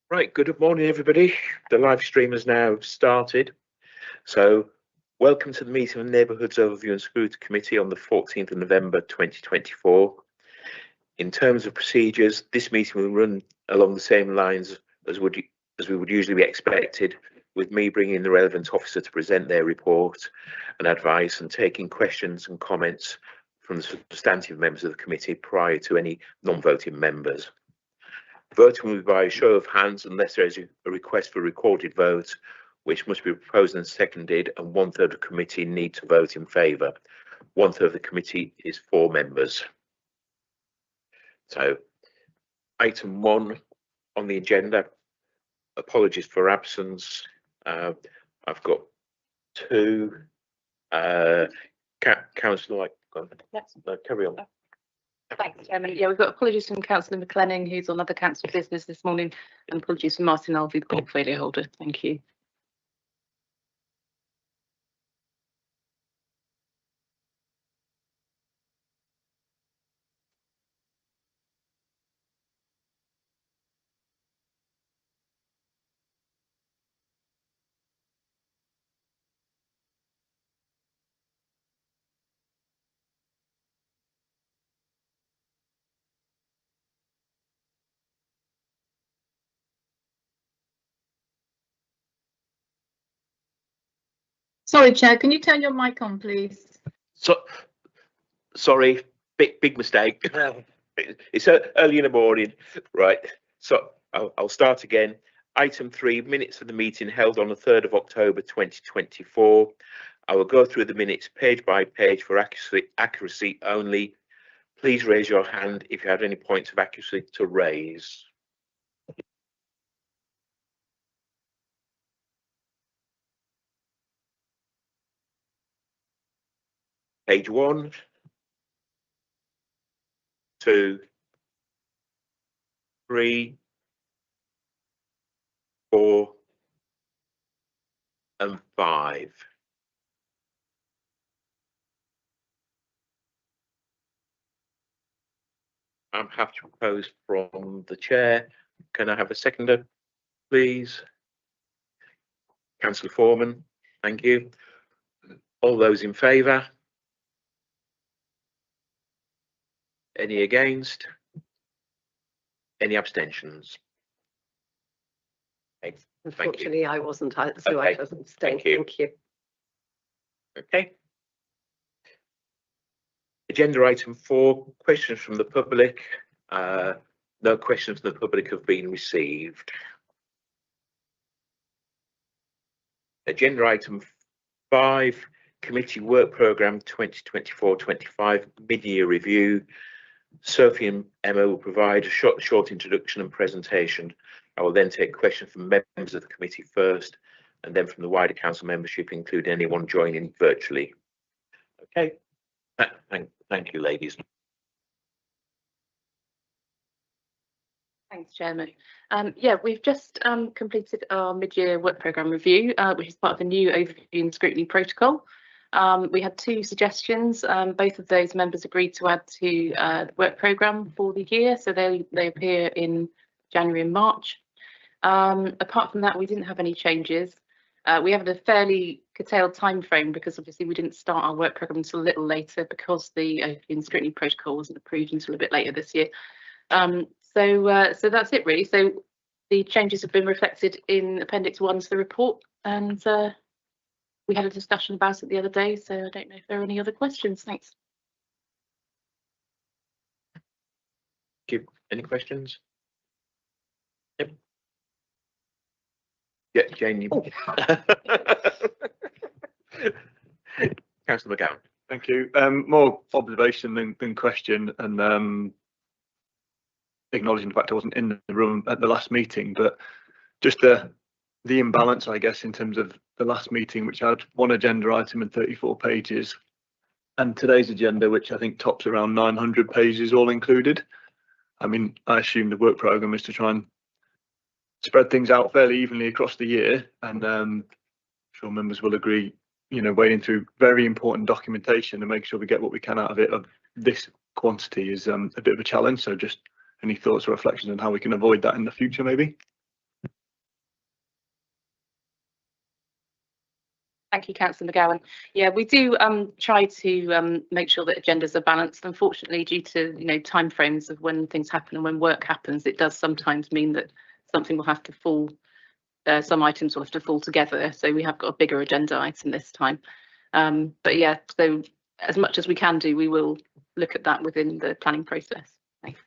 Right, good morning everybody. The live stream has now started. So welcome to the meeting of the Neighbourhoods Overview and Scrutiny Committee on the 14th of November 2024. In terms of procedures, this meeting will run along the same lines as we would usually be expected, with me bringing the relevant officer to present their report and advice and taking questions and comments from the substantive members of the committee prior to any non-voting members. Voting will be by a show of hands unless there is a request for recorded vote, which must be proposed and seconded, and 1/3 of the committee need to vote in favour. 1/3 of the committee is 4 members. So, item 1 on the agenda, apologies for absence. I've got 2. Councillor, carry on. Thanks, Chairman. Yeah, we've got apologies from Councillor McLennan, who's on other council business this morning, and apologies from Martin Alvey, the portfolio holder. Thank you. Sorry, Chair, can you turn your mic on, please? Sorry, big mistake. It's early in the morning, right? So I'll start again. Item 3, minutes of the meeting held on the 3rd of October 2024. I will go through the minutes page by page for accuracy only. Please raise your hand if you have any points of accuracy to raise. Page 1, 2, 3, 4, and 5. I'm happy to propose from the chair. Can I have a seconder, please? Councillor Foreman, thank you. All those in favour? Any against? Any abstentions? Okay, Unfortunately, I wasn't, so I wasn't abstaining. Thank you. Okay. Agenda item 4, questions from the public. No questions from the public have been received. Agenda item 5, committee work programme 2024-25 mid-year review. Sophie and Emma will provide a short introduction and presentation. I will then take questions from members of the committee first, and then from the wider council membership, including anyone joining virtually. Okay. Thank you, ladies. Thanks, Chairman. Yeah, we've just completed our mid-year work programme review, which is part of the new overview and scrutiny protocol. We had 2 suggestions. Both of those members agreed to add to the work programme for the year, so they appear in January and March. Apart from that, we didn't have any changes. We have a fairly curtailed time frame because obviously we didn't start our work programme until a little later because the overview and scrutiny protocol wasn't approved until a bit later this year. So that's it really. So the changes have been reflected in Appendix 1 to the report, and we had a discussion about it the other day, so I don't know if there are any other questions. Thanks. Any questions? Yep. Yeah, Jane. Councillor McGowan. Thank you. More observation than question, and acknowledging the fact I wasn't in the room at the last meeting, but just the imbalance, I guess, in terms of the last meeting, which had 1 agenda item and 34 pages, and today's agenda, which I think tops around 900 pages, all included. I mean, I assume the work programme is to try and spread things out fairly evenly across the year, and I'm sure members will agree, you know, wading through very important documentation and make sure we get what we can out of it of this quantity is a bit of a challenge. So just any thoughts or reflections on how we can avoid that in the future, maybe? Thank you, Councillor McGowan. Yeah, we do try to make sure that agendas are balanced. Unfortunately, due to timeframes of when things happen and when work happens, it does sometimes mean that something will have to fall. Some items will have to fall together. So we have got a bigger agenda item this time. But yeah, so as much as we can do, we will look at that within the planning process. Thanks.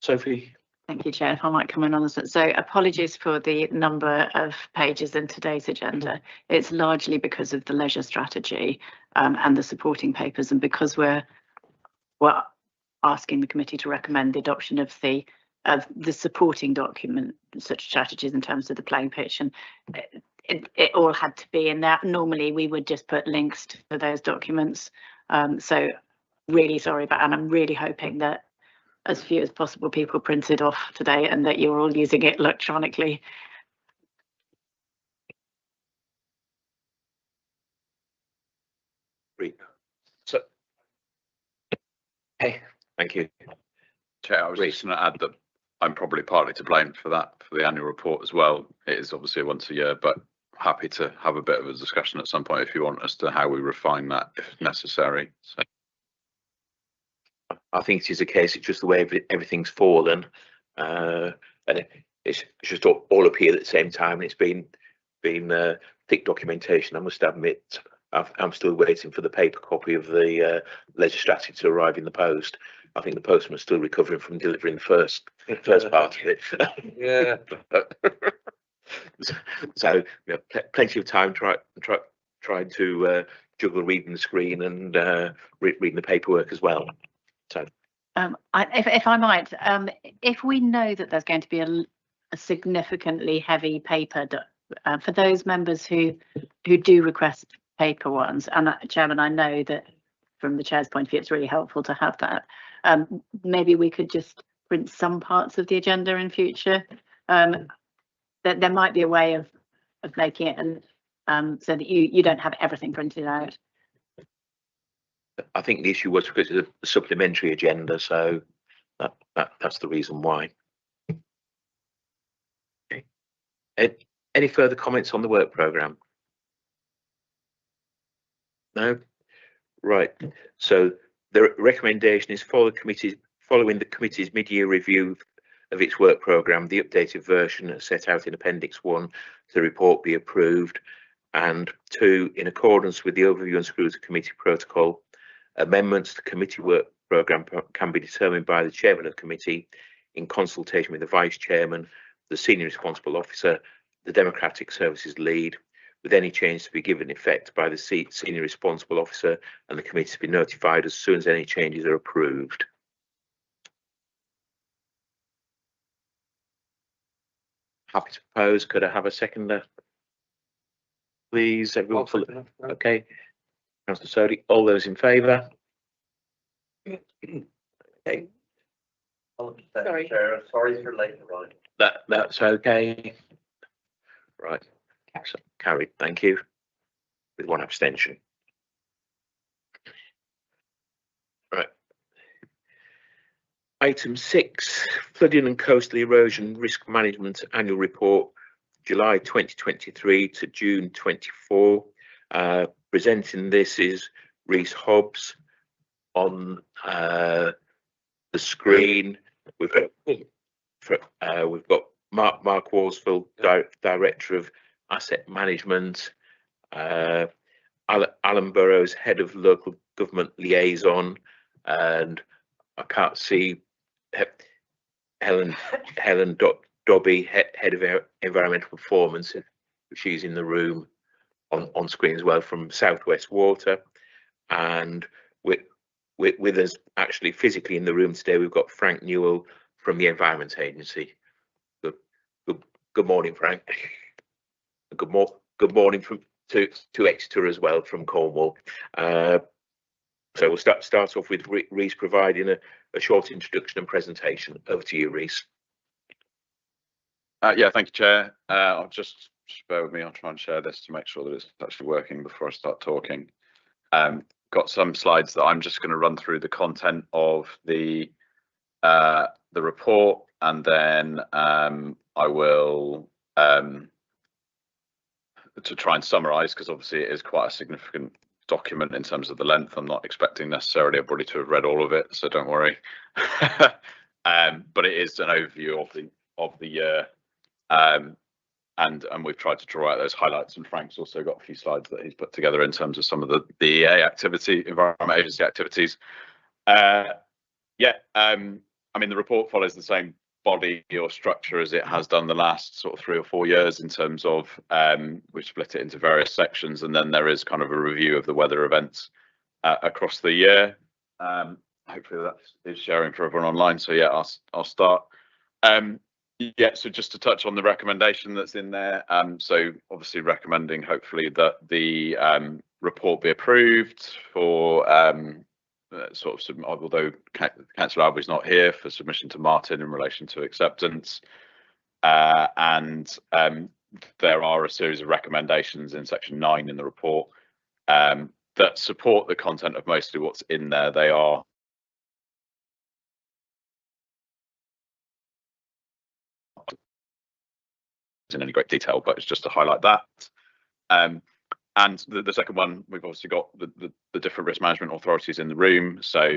Sophie. Thank you, Chair. If I might come in on this. So apologies for the number of pages in today's agenda. It's largely because of the leisure strategy and the supporting papers, and because we're asking the committee to recommend the adoption of the supporting document, such strategies in terms of the playing pitch, and it all had to be in there. Normally we would just put links to those documents. So really sorry, and I'm really hoping that as few as possible people printed off today and that you're all using it electronically. So, hey, thank you. Chair, I was just going to add that I'm probably partly to blame for that, for the annual report as well. It is obviously once a year, but happy to have a bit of a discussion at some point if you want, as to how we refine that if necessary. So. I think it is a case, it's just the way everything's fallen, and it's just all appeared at the same time. And it's been thick documentation. I must admit, I'm still waiting for the paper copy of the leisure strategy to arrive in the post. I think the postman is still recovering from delivering the first part of it. Yeah. So plenty of time trying to juggle reading the screen and reading the paperwork as well. So, if I might, if we know that there's going to be a significantly heavy paper for those members who do request paper ones, and Chairman, I know that from the Chair's point of view, it's really helpful to have that. Maybe we could just print some parts of the agenda in future. That there might be a way of making it, and so that you don't have everything printed out. I think the issue was because of the supplementary agenda, so that's the reason why. Okay. Any further comments on the work programme? No? Right. So the recommendation is following the committee's mid-year review of its work programme, the updated version set out in Appendix 1 to the report be approved, and 2, in accordance with the Overview and Scrutiny Committee protocol, amendments to committee work programme can be determined by the chairman of the committee in consultation with the vice chairman, the senior responsible officer, the democratic services lead, with any change to be given effect by the senior responsible officer, and the committee to be notified as soon as any changes are approved. Happy to propose. Could I have a seconder, please? Everyone, okay. Councillor Sodhi, all those in favour? Okay. Sorry. Chair, sorry for late arrival. That's okay. Right. So, carried. Thank you. With one abstention. Right. Item 6, flooding and coastal erosion risk management annual report, July 2023 to June 24. Presenting this is Rhys Hobbs. On the screen, we've got Mark Walsfield, Director of Asset Management, Alan Burrows, Head of Local Government Liaison, and I can't see Helen Dobby, Head of Environmental Performance. She's in the room on screen as well, from Southwest Water. And with us actually physically in the room today, we've got Frank Newell from the Environment Agency. Good morning, Frank. Good morning to Exeter as well from Cornwall. So we'll start off with Rhys providing a short introduction and presentation. Over to you, Rhys. Yeah, thank you, Chair. I'll just bear with me. I'll try and share this to make sure that it's actually working before I start talking. Got some slides that I'm just going to run through the content of the report, and then I will to try and summarise, because obviously it is quite a significant document in terms of the length. I'm not expecting necessarily everybody to have read all of it, so don't worry. But it is an overview of the year, and we've tried to draw out those highlights. And Frank's also got a few slides that he's put together in terms of some of the EA activity, Environment Agency activities. I mean, the report follows the same body or structure as it has done the last sort of 3 or 4 years in terms of we split it into various sections, and then there is kind of a review of the weather events across the year. Hopefully that is sharing for everyone online. So yeah, I'll start. So just to touch on the recommendation that's in there. So obviously recommending hopefully that the report be approved for although Councillor Albury's not here, for submission to Martin in relation to acceptance. And there are a series of recommendations in section 9 in the report that support the content of mostly what's in there. They are in any great detail, but it's just to highlight that. And the second one, we've obviously got the different risk management authorities in the room. So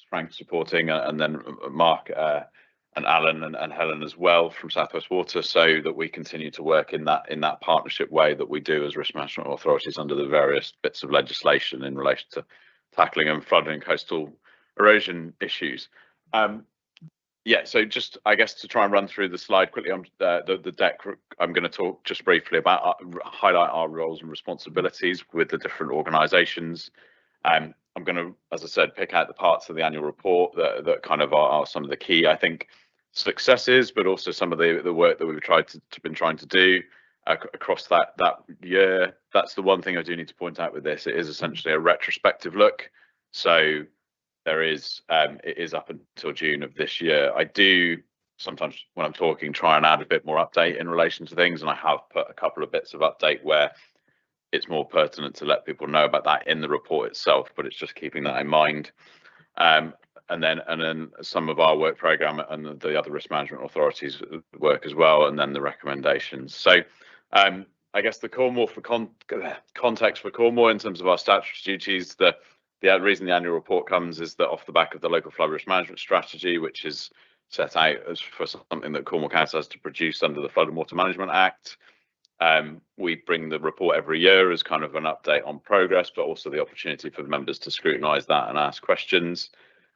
Frank supporting, and then Mark and Alan and Helen as well from South West Water, so that we continue to work in that partnership way that we do as risk management authorities under the various bits of legislation in relation to tackling and flooding and coastal erosion issues. So just, I guess, to try and run through the slide quickly on the deck, I'm going to talk just briefly about highlight our roles and responsibilities with the different organisations. I'm going to, as I said, pick out the parts of the annual report that kind of are some of the key, I think, successes, but also some of the work that we've been trying to do across that year. That's the one thing I do need to point out with this. It is essentially a retrospective look. So it is up until June of this year. I do sometimes, when I'm talking, try and add a bit more update in relation to things, and I have put a couple of bits of update where it's more pertinent to let people know about that in the report itself, but it's just keeping that in mind. And then some of our work programme and the other risk management authorities work as well, and then the recommendations. So I guess the Cornwall, for context for Cornwall in terms of our statutory duties, the reason the annual report comes is that off the back of the local flood risk management strategy, which is set out as for something that Cornwall Council has to produce under the Flood and Water Management Act. We bring the report every year as kind of an update on progress, but also the opportunity for members to scrutinise that and ask questions.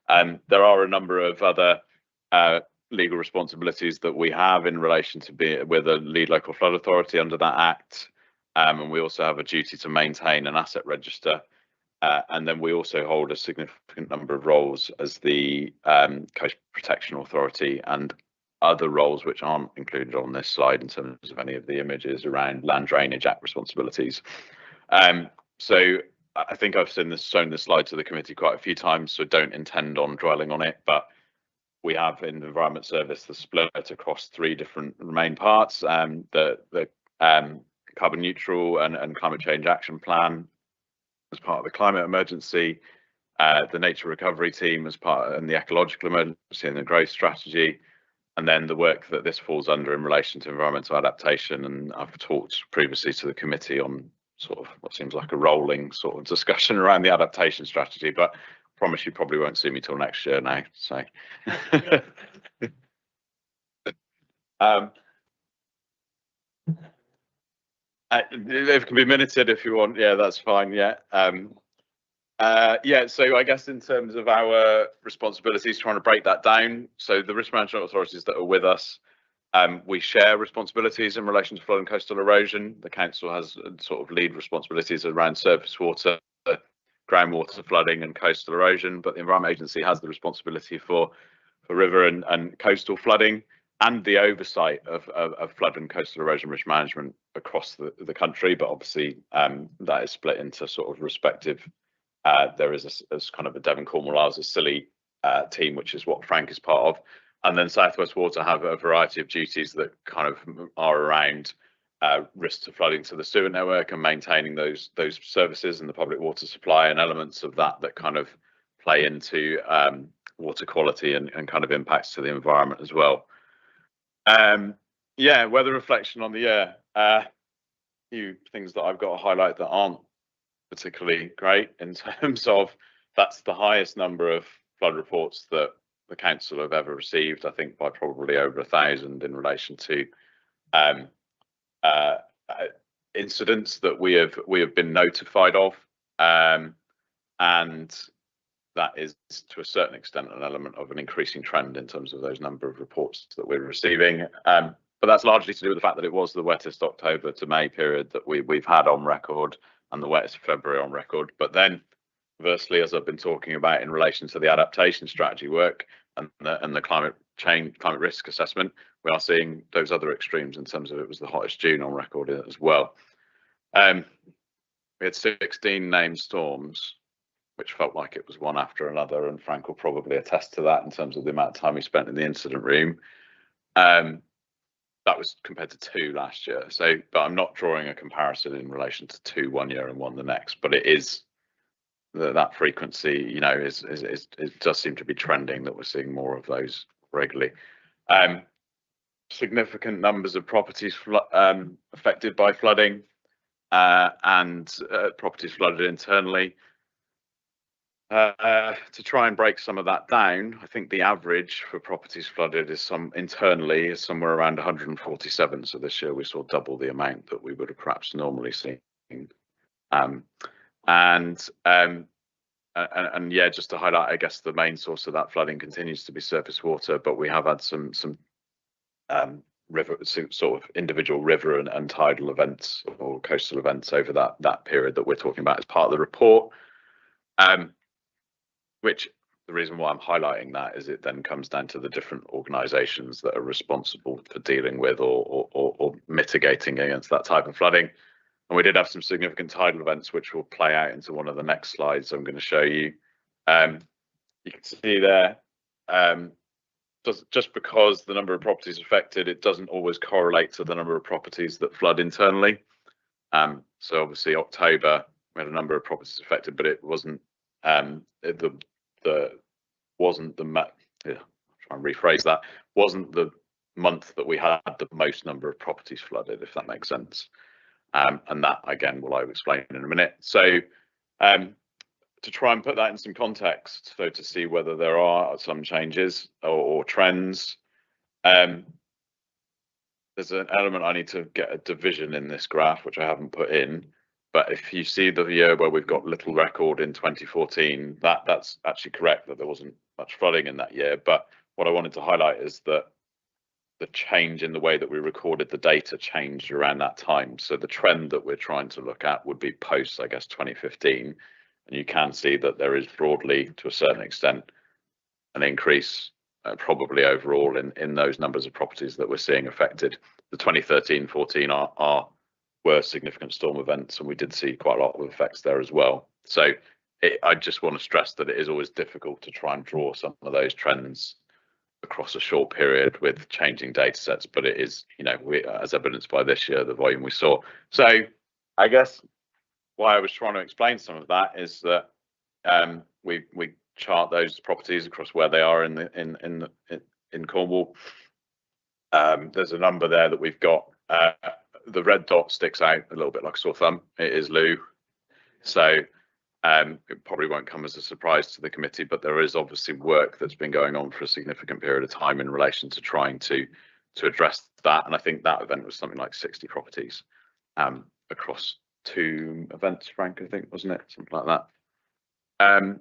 There are a number of other legal responsibilities that we have in relation to we're the lead local flood authority under that Act, and we also have a duty to maintain an asset register. And then we also hold a significant number of roles as the Coast Protection Authority and other roles which aren't included on this slide in terms of any of the images around Land Drainage Act responsibilities. So I think I've shown this slide to the committee quite a few times, so don't intend on dwelling on it, but we have in the Environment Service the split across 3 different main parts: the carbon neutral and climate change action plan as part of the climate emergency, the nature recovery team as part, and the ecological emergency and the growth strategy, and then the work that this falls under in relation to environmental adaptation. And I've talked previously to the committee on sort of what seems like a rolling sort of discussion around the adaptation strategy, but I promise you probably won't see me till next year now. So it can be minuted if you want. Yeah, that's fine. Yeah. So I guess in terms of our responsibilities, trying to break that down. So the risk management authorities that are with us, we share responsibilities in relation to flood and coastal erosion. The council has sort of lead responsibilities around surface water, groundwater flooding and coastal erosion, but the Environment Agency has the responsibility for river and coastal flooding, and the oversight of flood and coastal erosion risk management across the country. But obviously that is split into sort of respective. There is a kind of a Devon Cornwall Isles of Scilly team, which is what Frank is part of, and then South West Water have a variety of duties that kind of are around risk to flooding to the sewer network and maintaining those services and the public water supply, and elements of that kind of play into water quality and kind of impacts to the environment as well. Weather reflection on the year. few things that I've got to highlight that aren't particularly great in terms of that's the highest number of flood reports that the council have ever received, I think by probably over 1,000 in relation to incidents that we have been notified of, and that is to a certain extent an element of an increasing trend in terms of those number of reports that we're receiving. But that's largely to do with the fact that it was the wettest October to May period that we've had on record, and the wettest February on record. But then, conversely, as I've been talking about in relation to the adaptation strategy work and the climate risk assessment, we are seeing those other extremes in terms of it was the hottest June on record as well. We had 16 named storms, which felt like it was one after another, and Frank will probably attest to that in terms of the amount of time he spent in the incident room. That was compared to 2 last year. So, but I'm not drawing a comparison in relation to 2 one year and 1 the next, but it is that frequency, you know, it does seem to be trending that we're seeing more of those regularly. Significant numbers of properties affected by flooding, and properties flooded internally. To try and break some of that down, I think the average for properties flooded is internally is somewhere around 147. So this year we saw double the amount that we would have perhaps normally seen. And yeah, just to highlight, I guess the main source of that flooding continues to be surface water, but we have had some river, sort of individual river and tidal events or coastal events over that period that we're talking about as part of the report. Which the reason why I'm highlighting that is it then comes down to the different organisations that are responsible for dealing with or mitigating against that type of flooding. And we did have some significant tidal events, which will play out into one of the next slides I'm going to show you. You can see there, just because the number of properties affected, it doesn't always correlate to the number of properties that flood internally. So obviously October, we had a number of properties affected, but it wasn't wasn't the month that we had the most number of properties flooded, if that makes sense. And that again will I will explain in a minute. So to try and put that in some context, so to see whether there are some changes or trends, there's an element I need to get a division in this graph, which I haven't put in. But if you see the year where we've got little record in 2014, that's actually correct that there wasn't much flooding in that year. But what I wanted to highlight is that the change in the way that we recorded the data changed around that time. So the trend that we're trying to look at would be post, I guess, 2015. And you can see that there is broadly, to a certain extent, an increase probably overall in those numbers of properties that we're seeing affected. The 2013-14 were significant storm events, and we did see quite a lot of effects there as well. So I just want to stress that it is always difficult to try and draw some of those trends across a short period with changing data sets, but it is, you know, as evidenced by this year, the volume we saw. So I guess why I was trying to explain some of that is that we chart those properties across where they are in Cornwall. There's a number there that we've got. The red dot sticks out a little bit like a sore thumb. It is Lou. So it probably won't come as a surprise to the committee, but there is obviously work that's been going on for a significant period of time in relation to trying to address that. And I think that event was something like 60 properties across 2 events, Frank, I think, wasn't it? Something like that.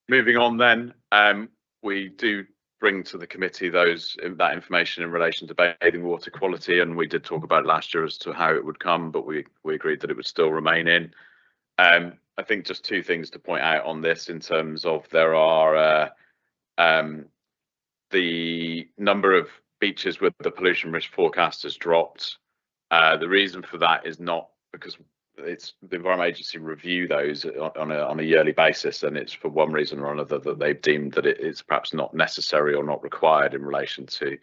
Moving on then, we do bring to the committee that information in relation to bathing water quality, and we did talk about last year as to how it would come, but we agreed that it would still remain in. I think just 2 things to point out on this in terms of there are the number of beaches with the pollution risk forecast has dropped. The reason for that is not because it's the Environment Agency review those on a yearly basis, and it's for one reason or another that they've deemed that it's perhaps not necessary or not required in relation to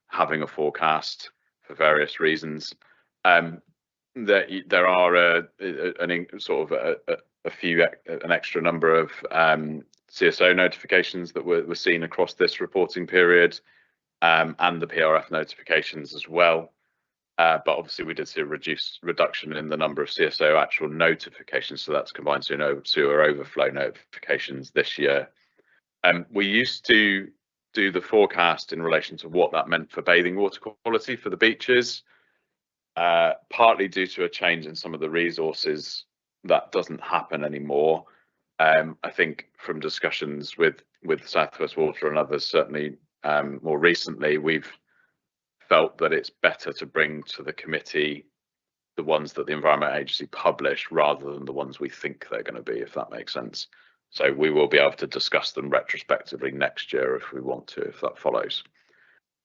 having a forecast for various reasons. There are an extra number of CSO notifications that were seen across this reporting period, and the PRF notifications as well. but obviously we did see a reduction in the number of CSO actual notifications, so that's combined sewer overflow notifications this year. We used to do the forecast in relation to what that meant for bathing water quality for the beaches, partly due to a change in some of the resources. That doesn't happen anymore. I think from discussions with South West Water and others, certainly more recently, we've felt that it's better to bring to the committee the ones that the Environment Agency publish rather than the ones we think they're going to be, if that makes sense. So we will be able to discuss them retrospectively next year if we want to, if that follows.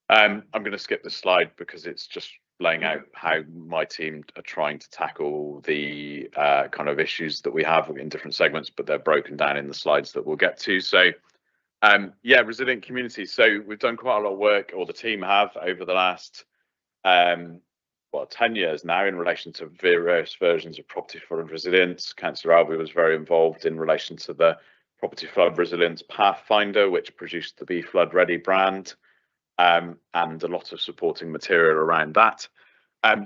I'm going to skip this slide because it's just laying out how my team are trying to tackle the kind of issues that we have in different segments, but they're broken down in the slides that we'll get to. So yeah, resilient communities. So we've done quite a lot of work, or the team have, over the last 10 years now in relation to various versions of property flood resilience. Councillor Albie was very involved in relation to the Property Flood Resilience Pathfinder, which produced the Be Flood Ready brand, and a lot of supporting material around that.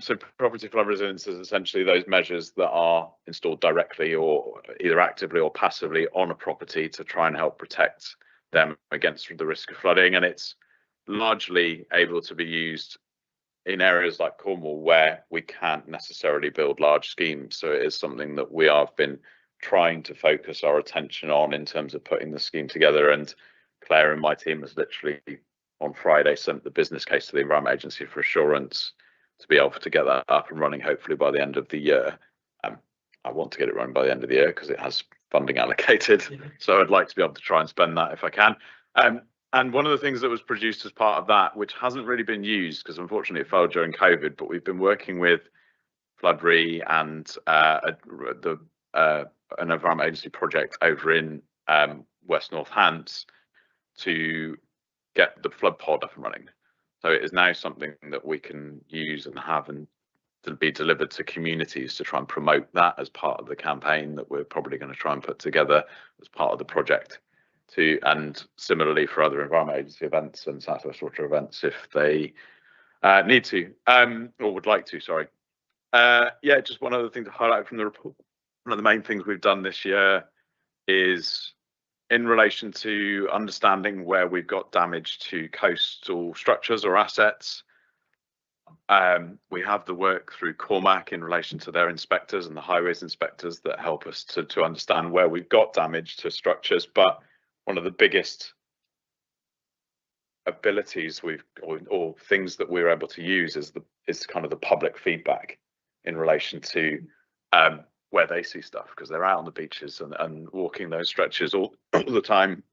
So property flood resilience is essentially those measures that are installed directly or either actively or passively on a property to try and help protect them against the risk of flooding, and it's largely able to be used in areas like Cornwall where we can't necessarily build large schemes. So it is something that we have been trying to focus our attention on in terms of putting the scheme together, and Claire and my team has literally on Friday sent the business case to the Environment Agency for assurance to be able to get that up and running hopefully by the end of the year. I want to get it running by the end of the year because it has funding allocated, so I'd like to be able to try and spend that if I can. And one of the things that was produced as part of that, which hasn't really been used because unfortunately it failed during COVID, but we've been working with Floodry and an Environment Agency project over in West North Hants to get the flood pod up and running. So it is now something that we can use and have and to be delivered to communities to try and promote that as part of the campaign that we're probably going to try and put together as part of the project. And similarly for other Environment Agency events and South West Water events if they need to or would like to, sorry. Yeah, just one other thing to highlight from the report. One of the main things we've done this year is in relation to understanding where we've got damage to coastal structures or assets. We have the work through Cormac in relation to their inspectors and the highways inspectors that help us to understand where we've got damage to structures. But one of the biggest abilities or things that we're able to use is kind of the public feedback in relation to where they see stuff, because they're out on the beaches and walking those stretches all the time.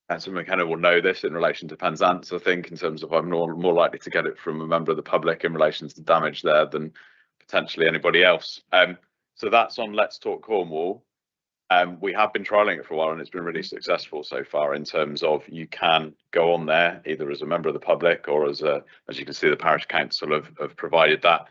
And so McKenna will know this in relation to Penzance, I think, in terms of I'm more likely to get it from a member of the public in relation to damage there than potentially anybody else. So that's on Let's Talk Cornwall. We have been trialling it for a while and it's been really successful so far in terms of you can go on there either as a member of the public or as you can see, the parish council have provided that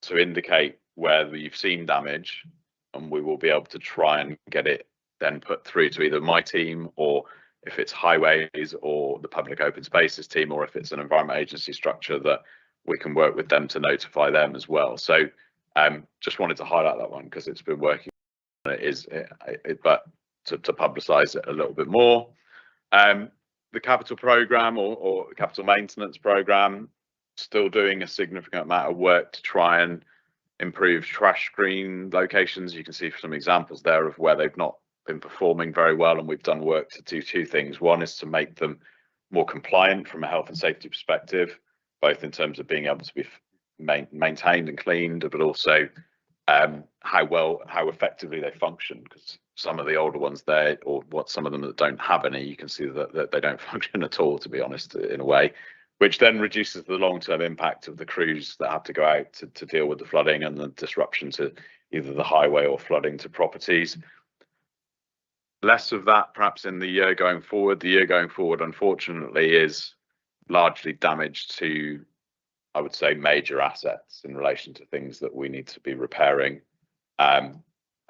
to indicate where you've seen damage, and we will be able to try and get it then put through to either my team, or if it's highways or the public open spaces team, or if it's an Environment Agency structure, that we can work with them to notify them as well. So just wanted to highlight that one because it's been working. But to publicise it a little bit more. The capital programme or capital maintenance programme, still doing a significant amount of work to try and improve trash screen locations. You can see some examples there of where they've not been performing very well, and we've done work to do two things. One is to make them more compliant from a health and safety perspective, both in terms of being able to be maintained and cleaned, but also how effectively they function, because some of the older ones there, or some of them that don't have any, you can see that they don't function at all, to be honest, in a way, which then reduces the long-term impact of the crews that have to go out to deal with the flooding and the disruption to either the highway or flooding to properties. Less of that perhaps in the year going forward. The year going forward, unfortunately, is largely damage to, I would say, major assets in relation to things that we need to be repairing. And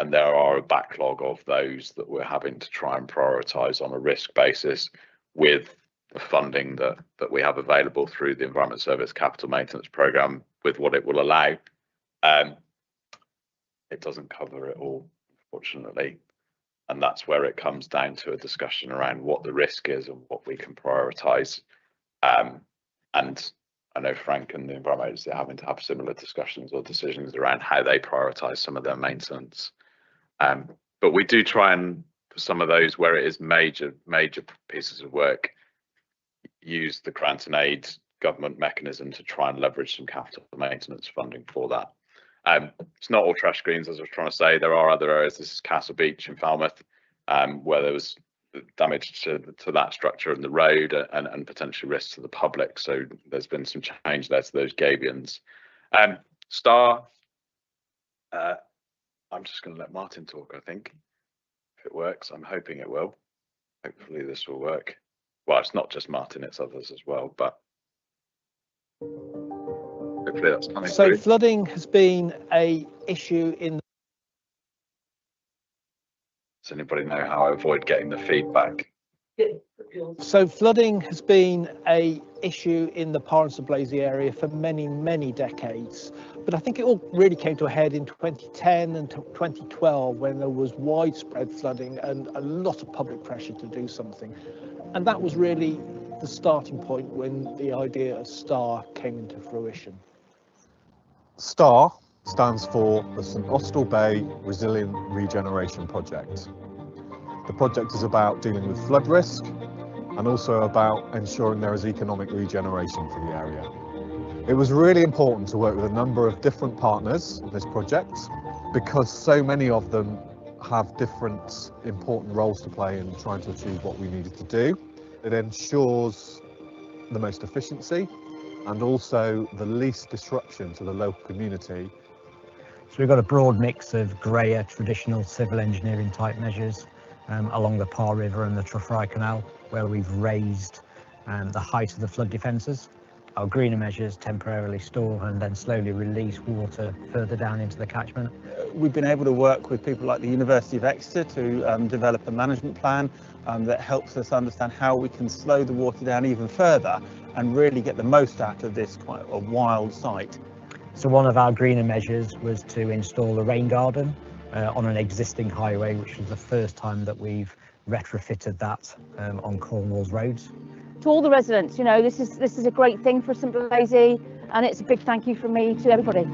there are a backlog of those that we're having to try and prioritise on a risk basis with funding that we have available through the Environment Service Capital Maintenance Programme with what it will allow. It doesn't cover it all, unfortunately, and that's where it comes down to a discussion around what the risk is and what we can prioritise. And I know Frank and the environmentalists are having to have similar discussions or decisions around how they prioritise some of their maintenance. But we do try and, for some of those where it is major pieces of work, use the grant and aid government mechanism to try and leverage some capital maintenance funding for that. It's not all trash screens, as I was trying to say. There are other areas. This is Castle Beach in Falmouth, where there was damage to that structure and the road, and potential risks to the public. So there's been some change there to those gabions. Star, I'm just going to let Martin talk, I think, if it works. I'm hoping it will. Hopefully this will work. Well, it's not just Martin, it's others as well, but hopefully that's coming through. Flooding has been an issue in. Does anybody know how I avoid getting the feedback? So flooding has been an issue in the Parnes and Blazy area for many decades, but I think it all really came to a head in 2010 and 2012 when there was widespread flooding and a lot of public pressure to do something, and that was really the starting point when the idea of STAR came into fruition. STAR stands for the St Austell Bay Resilient Regeneration Project. The project is about dealing with flood risk and also about ensuring there is economic regeneration for the area. It was really important to work with a number of different partners in this project because so many of them have different important roles to play in trying to achieve what we needed to do. It ensures the most efficiency and also the least disruption to the local community. So we've got a broad mix of greyer traditional civil engineering type measures along the Par River and the Trafry Canal, where we've raised the height of the flood defences. Our greener measures temporarily store and then slowly release water further down into the catchment. We've been able to work with people like the University of Exeter to develop a management plan that helps us understand how we can slow the water down even further and really get the most out of this quite a wild site. So one of our greener measures was to install a rain garden on an existing highway, which was the first time that we've retrofitted that on Cornwall's roads. To all the residents, you know, this is a great thing for St Blazy, and it's a big thank you from me to everybody.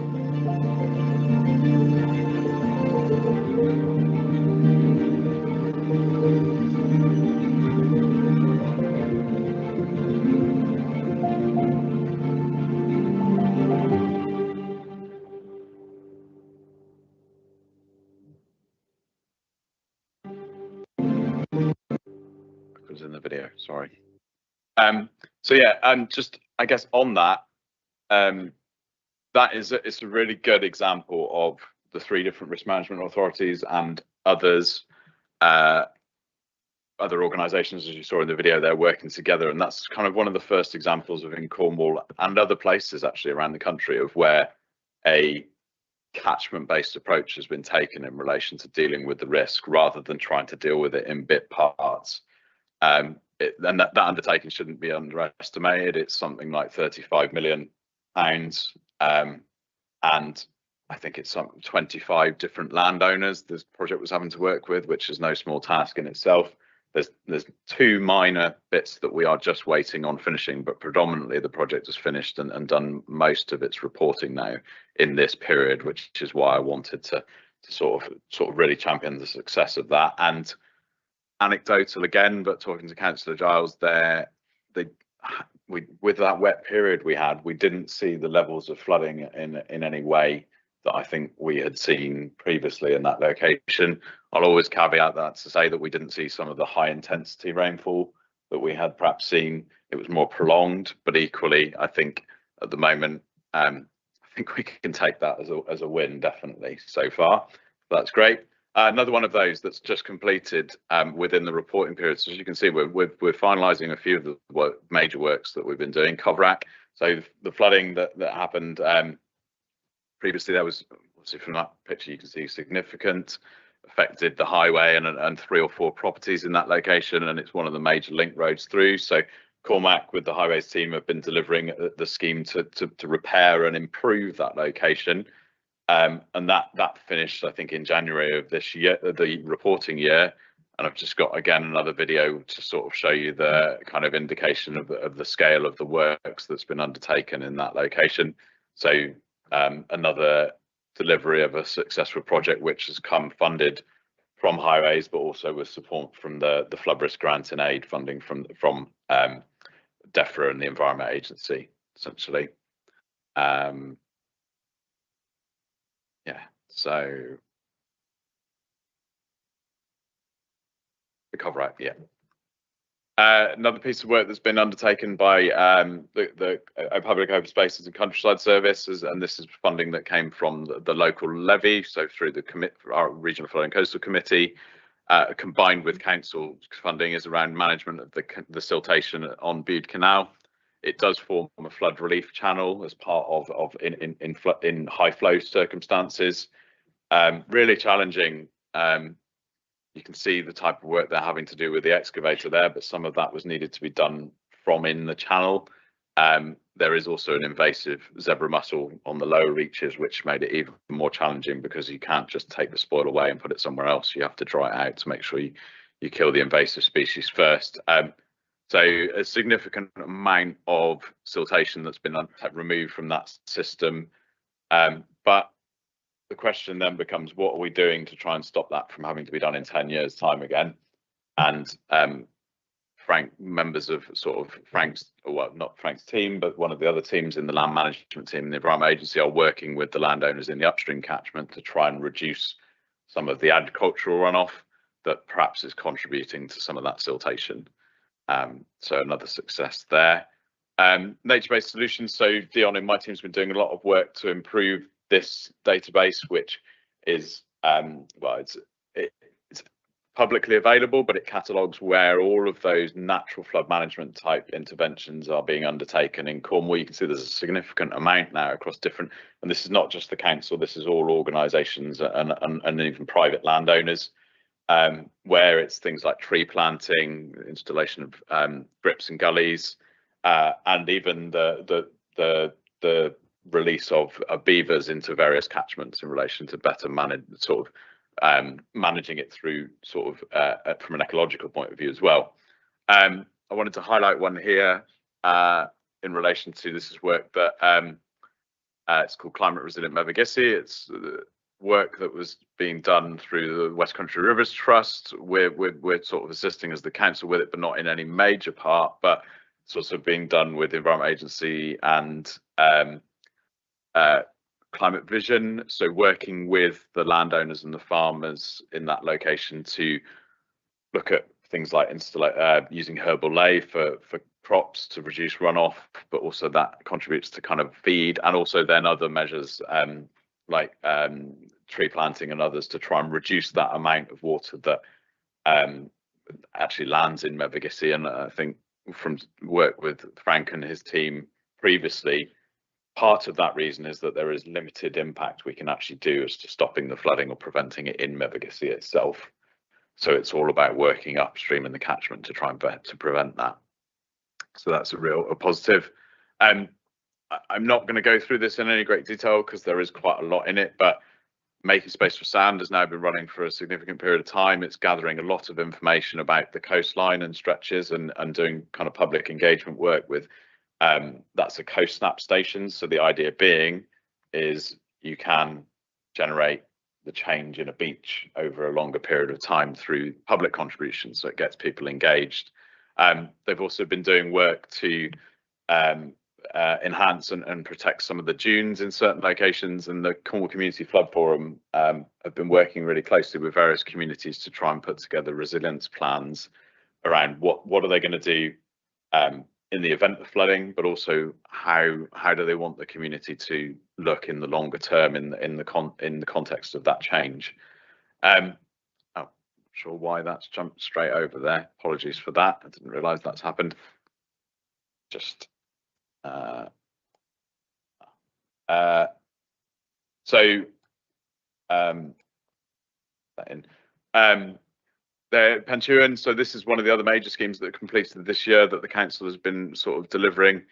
Was in the video, sorry. So yeah, and just I guess on that, it's a really good example of the three different risk management authorities and others, other organisations, as you saw in the video, they're working together, and that's kind of one of the first examples of in Cornwall and other places actually around the country of where a catchment-based approach has been taken in relation to dealing with the risk rather than trying to deal with it in bit parts. And that undertaking shouldn't be underestimated. It's something like £35 million, and I think it's some 25 different landowners this project was having to work with, which is no small task in itself. There's two minor bits that we are just waiting on finishing, but predominantly the project is finished and done most of its reporting now in this period, which is why I wanted to sort of really champion the success of that. And anecdotal again, but talking to Councillor Giles there, with that wet period we had, we didn't see the levels of flooding in any way that I think we had seen previously in that location. I'll always caveat that to say that we didn't see some of the high intensity rainfall that we had perhaps seen. It was more prolonged, but equally, I think at the moment, I think we can take that as a win, definitely so far. That's great. Another one of those that's just completed within the reporting period. So as you can see, we're finalising a few of the major works that we've been doing. Coverack, so the flooding that happened previously, there was obviously from that picture you can see significant, affected the highway and 3 or 4 properties in that location, and it's one of the major link roads through. So Cormac with the highways team have been delivering the scheme to repair and improve that location. And that finished, I think, in January of this year, the reporting year. And I've just got, again, another video to sort of show you the kind of indication of the scale of the works that's been undertaken in that location. So another delivery of a successful project which has come funded from highways, but also with support from the flood risk grant and aid funding from DEFRA and the Environment Agency, essentially. Yeah, so the cover up, yeah. Another piece of work that's been undertaken by the Public Open Spaces and Countryside Service, and this is funding that came from the local levy, so through our Regional Flood and Coastal Committee, combined with council funding, is around management of the siltation on Bude Canal. It does form a flood relief channel as part of in high flow circumstances. Really challenging. You can see the type of work they're having to do with the excavator there, but some of that was needed to be done from in the channel. There is also an invasive zebra mussel on the lower reaches, which made it even more challenging because you can't just take the spoil away and put it somewhere else. You have to dry it out to make sure you kill the invasive species first. So a significant amount of siltation that's been removed from that system. But the question then becomes, what are we doing to try and stop that from having to be done in 10 years' time again? And members of sort of Frank's, well, not Frank's team, but one of the other teams in the land management team and the Environment Agency are working with the landowners in the upstream catchment to try and reduce some of the agricultural runoff that perhaps is contributing to some of that siltation. So another success there. Nature-based solutions. So Dion in my team's been doing a lot of work to improve this database, which is it's publicly available, but it catalogues where all of those natural flood management type interventions are being undertaken in Cornwall. You can see there's a significant amount now across different, and this is not just the council, this is all organisations and even private landowners, where it's things like tree planting, installation of grips and gullies, and even the release of beavers into various catchments in relation to better managing it through sort of from an ecological point of view as well. I wanted to highlight one here in relation to this is work that it's called Climate Resilient Mevagissey. It's work that was being done through the West Country Rivers Trust. We're sort of assisting as the council with it, but not in any major part. But it's also being done with the Environment Agency and Climate Vision, so working with the landowners and the farmers in that location to look at things like using herbal ley for crops to reduce runoff, but also that contributes to kind of feed, and also then other measures like tree planting and others to try and reduce that amount of water that actually lands in Mevagissey. And I think from work with Frank and his team previously, part of that reason is that there is limited impact we can actually do as to stopping the flooding or preventing it in Mevagissey itself. So it's all about working upstream in the catchment to try and prevent that. So that's a positive. I'm not going to go through this in any great detail because there is quite a lot in it, but Making Space for Sand has now been running for a significant period of time. It's gathering a lot of information about the coastline and stretches and doing kind of public engagement work with that's a coast snap station. So the idea being is you can generate the change in a beach over a longer period of time through public contributions, so it gets people engaged. They've also been doing work to enhance and protect some of the dunes in certain locations, and the Cornwall Community Flood Forum have been working really closely with various communities to try and put together resilience plans around what are they going to do in the event of flooding, but also how do they want the community to look in the longer term in the context of that change. I'm not sure why that's jumped straight over there. Apologies for that. I didn't realise that's happened. Just Pentuan, so this is one of the other major schemes that are completed this year that the council has been sort of delivering.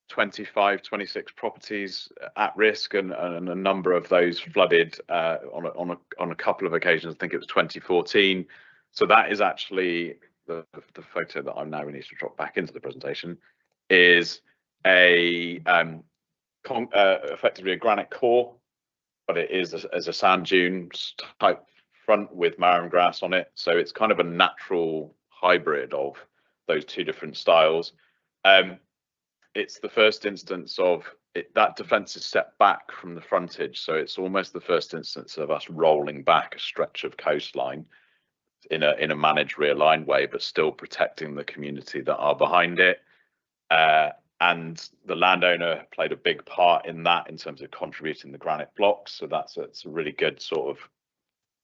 25, 26 properties at risk, and a number of those flooded on a couple of occasions. I think it was 2014. So that is actually the photo that I'm now going to need to drop back into the presentation, is effectively a granite core, but it is as a sand dune type front with marram grass on it. So it's kind of a natural hybrid of those two different styles. It's the first instance of it, that defence is set back from the frontage, so it's almost the first instance of us rolling back a stretch of coastline in a managed realigned way, but still protecting the community that are behind it. And the landowner played a big part in that in terms of contributing the granite blocks. So it's a really good sort of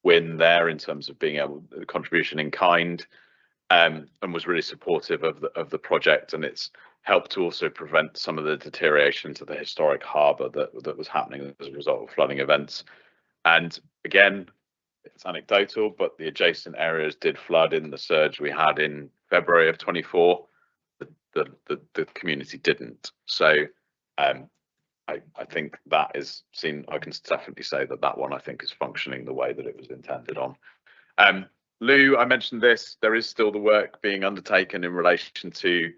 win there in terms of being able to contribution in kind, and was really supportive of the project, and it's helped to also prevent some of the deterioration to the historic harbour that was happening as a result of flooding events. And again, it's anecdotal, but the adjacent areas did flood in the surge we had in February of 24. The community didn't. So I think that is seen. I can definitely say that one I think is functioning the way that it was intended on. Lou, I mentioned this. There is still the work being undertaken in relation to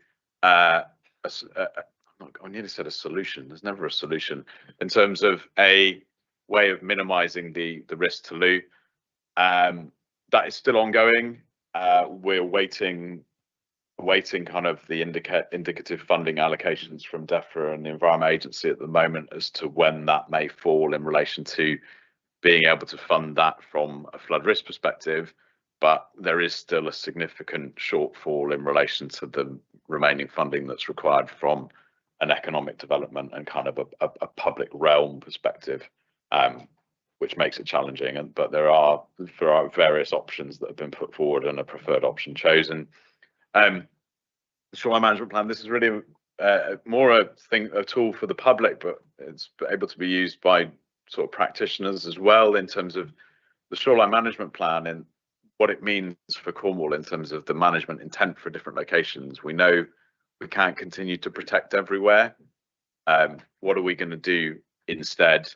I nearly said a solution. There's never a solution in terms of a way of minimising the risk to Lou. That is still ongoing. We're waiting kind of the indicative funding allocations from DEFRA and the Environment Agency at the moment as to when that may fall in relation to being able to fund that from a flood risk perspective. But there is still a significant shortfall in relation to the remaining funding that's required from an economic development and kind of a public realm perspective, which makes it challenging. But there are various options that have been put forward and a preferred option chosen. The shoreline management plan, this is really more a tool for the public, but it's able to be used by sort of practitioners as well in terms of the shoreline management plan and what it means for Cornwall in terms of the management intent for different locations. We know we can't continue to protect everywhere. What are we going to do instead?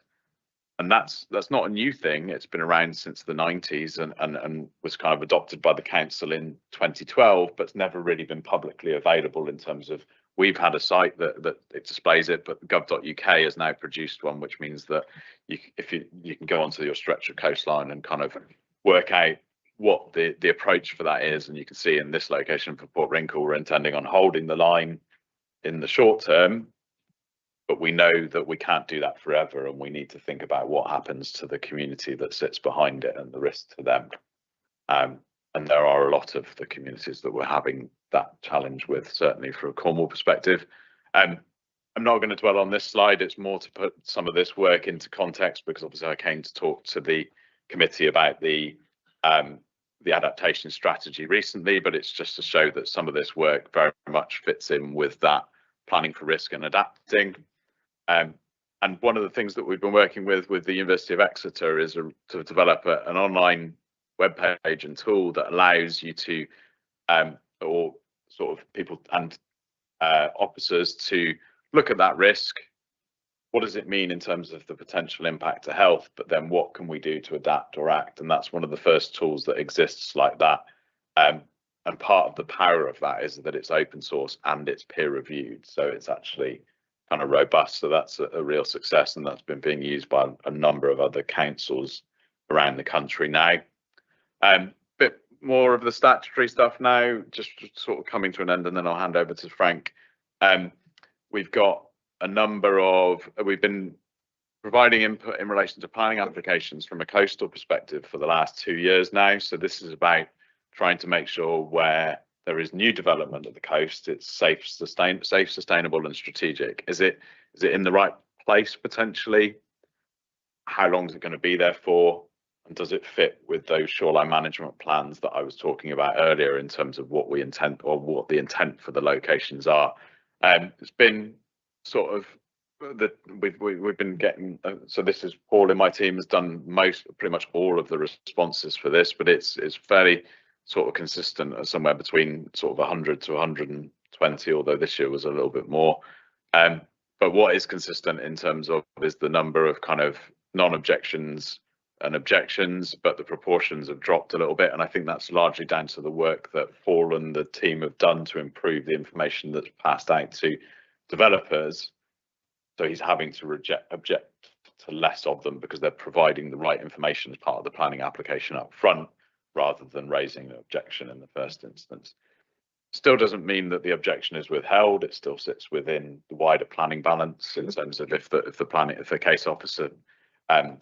And that's not a new thing. It's been around since the 90s and was kind of adopted by the council in 2012, but it's never really been publicly available in terms of, we've had a site that it displays it, but gov.uk has now produced one, which means that you can go onto your stretch of coastline and kind of work out what the approach for that is. And you can see in this location for Port Wrinkle, we're intending on holding the line in the short term, but we know that we can't do that forever, and we need to think about what happens to the community that sits behind it and the risk to them. And there are a lot of the communities that we're having that challenge with, certainly from a Cornwall perspective. I'm not going to dwell on this slide. It's more to put some of this work into context, because obviously I came to talk to the committee about the adaptation strategy recently, but it's just to show that some of this work very much fits in with that planning for risk and adapting. And one of the things that we've been working with the University of Exeter is to develop an online web page and tool that allows you to, or sort of people and officers to look at that risk. What does it mean in terms of the potential impact to health? But then what can we do to adapt or act? And that's one of the first tools that exists like that. And part of the power of that is that it's open source and it's peer reviewed. So it's actually kind of robust. So that's a real success, and that's been being used by a number of other councils around the country now. Bit more of the statutory stuff now, just sort of coming to an end, and then I'll hand over to Frank. We've got a number of, we've been providing input in relation to planning applications from a coastal perspective for the last 2 years now. So this is about trying to make sure where there is new development at the coast, it's safe, sustainable and strategic. Is it in the right place potentially? How long is it going to be there for? And does it fit with those shoreline management plans that I was talking about earlier in terms of what we intend, or what the intent for the locations are? It's been sort of we've been getting, so this is Paul in my team has done pretty much all of the responses for this, but it's fairly sort of consistent at somewhere between sort of 100 to 120, although this year was a little bit more. But what is consistent in terms of is the number of kind of non-objections and objections, but the proportions have dropped a little bit, and I think that's largely down to the work that Paul and the team have done to improve the information that's passed out to developers. So he's having to object to less of them because they're providing the right information as part of the planning application up front, rather than raising an objection in the first instance. Still doesn't mean that the objection is withheld. It still sits within the wider planning balance in terms of if the case officer,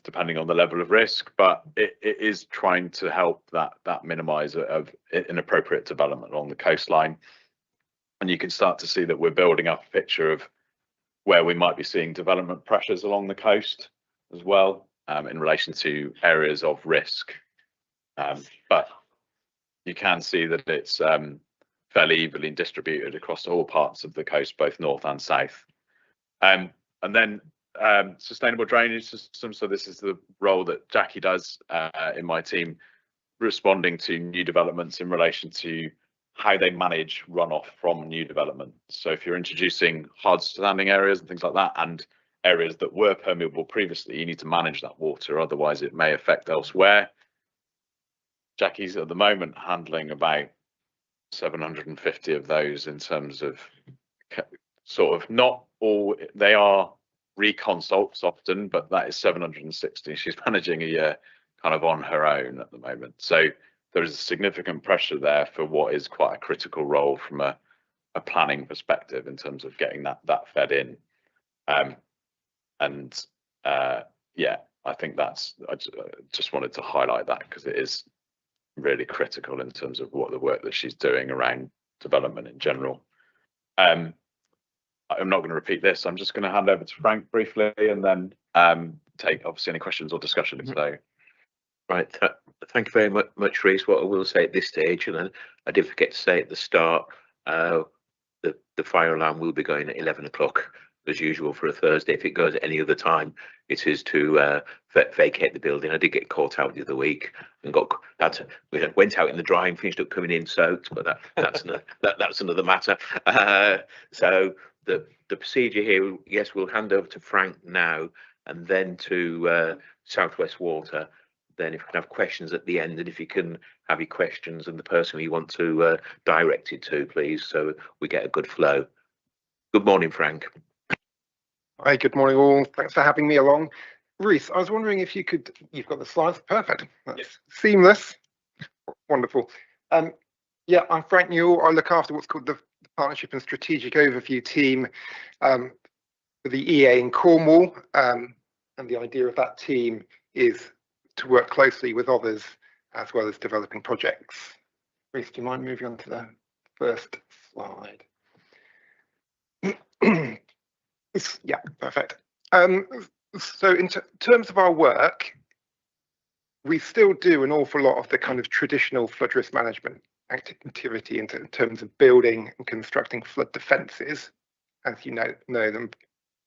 depending on the level of risk, but it is trying to help that minimise of inappropriate development along the coastline. And you can start to see that we're building up a picture of where we might be seeing development pressures along the coast as well, in relation to areas of risk. But you can see that it's fairly evenly distributed across all parts of the coast, both north and south. And then sustainable drainage systems. So this is the role that Jackie does in my team, responding to new developments in relation to how they manage runoff from new development. So if you're introducing hard standing areas and things like that, and areas that were permeable previously, you need to manage that water, otherwise it may affect elsewhere. Jackie's at the moment handling about 750 of those in terms of sort of, not all, they are reconsults often, but that is 760. She's managing a year kind of on her own at the moment. So there is a significant pressure there for what is quite a critical role from a planning perspective in terms of getting that fed in. Yeah, I think I just wanted to highlight that because it is really critical in terms of what the work that she's doing around development in general. I'm not going to repeat this. I'm just going to hand over to Frank briefly, and then take obviously any questions or discussion. So, right. Thank you very much, Reece. What I will say at this stage, and I did forget to say at the start, the fire alarm will be going at 11 o'clock as usual for a Thursday. If it goes at any other time, it is to vacate the building. I did get caught out the other week and we went out in the dry and finished up coming in soaked, but that's another matter. So the procedure here, yes, we'll hand over to Frank now, and then to South West Water. Then if you can have questions at the end, and if you can have your questions and the person you want to direct it to, please, so we get a good flow. Good morning, Frank. Hi, good morning all. Thanks for having me along. Reece, I was wondering if you could, you've got the slides, perfect. That's yes. Seamless, wonderful. Yeah, I'm Frank Newell. I look after what's called the Partnership and Strategic Overview team for the EA in Cornwall. And the idea of that team is to work closely with others as well as developing projects. Reece, do you mind moving on to the first slide? Yeah, perfect. So in terms of our work, we still do an awful lot of the kind of traditional flood risk management activity in terms of building and constructing flood defences, as you know them.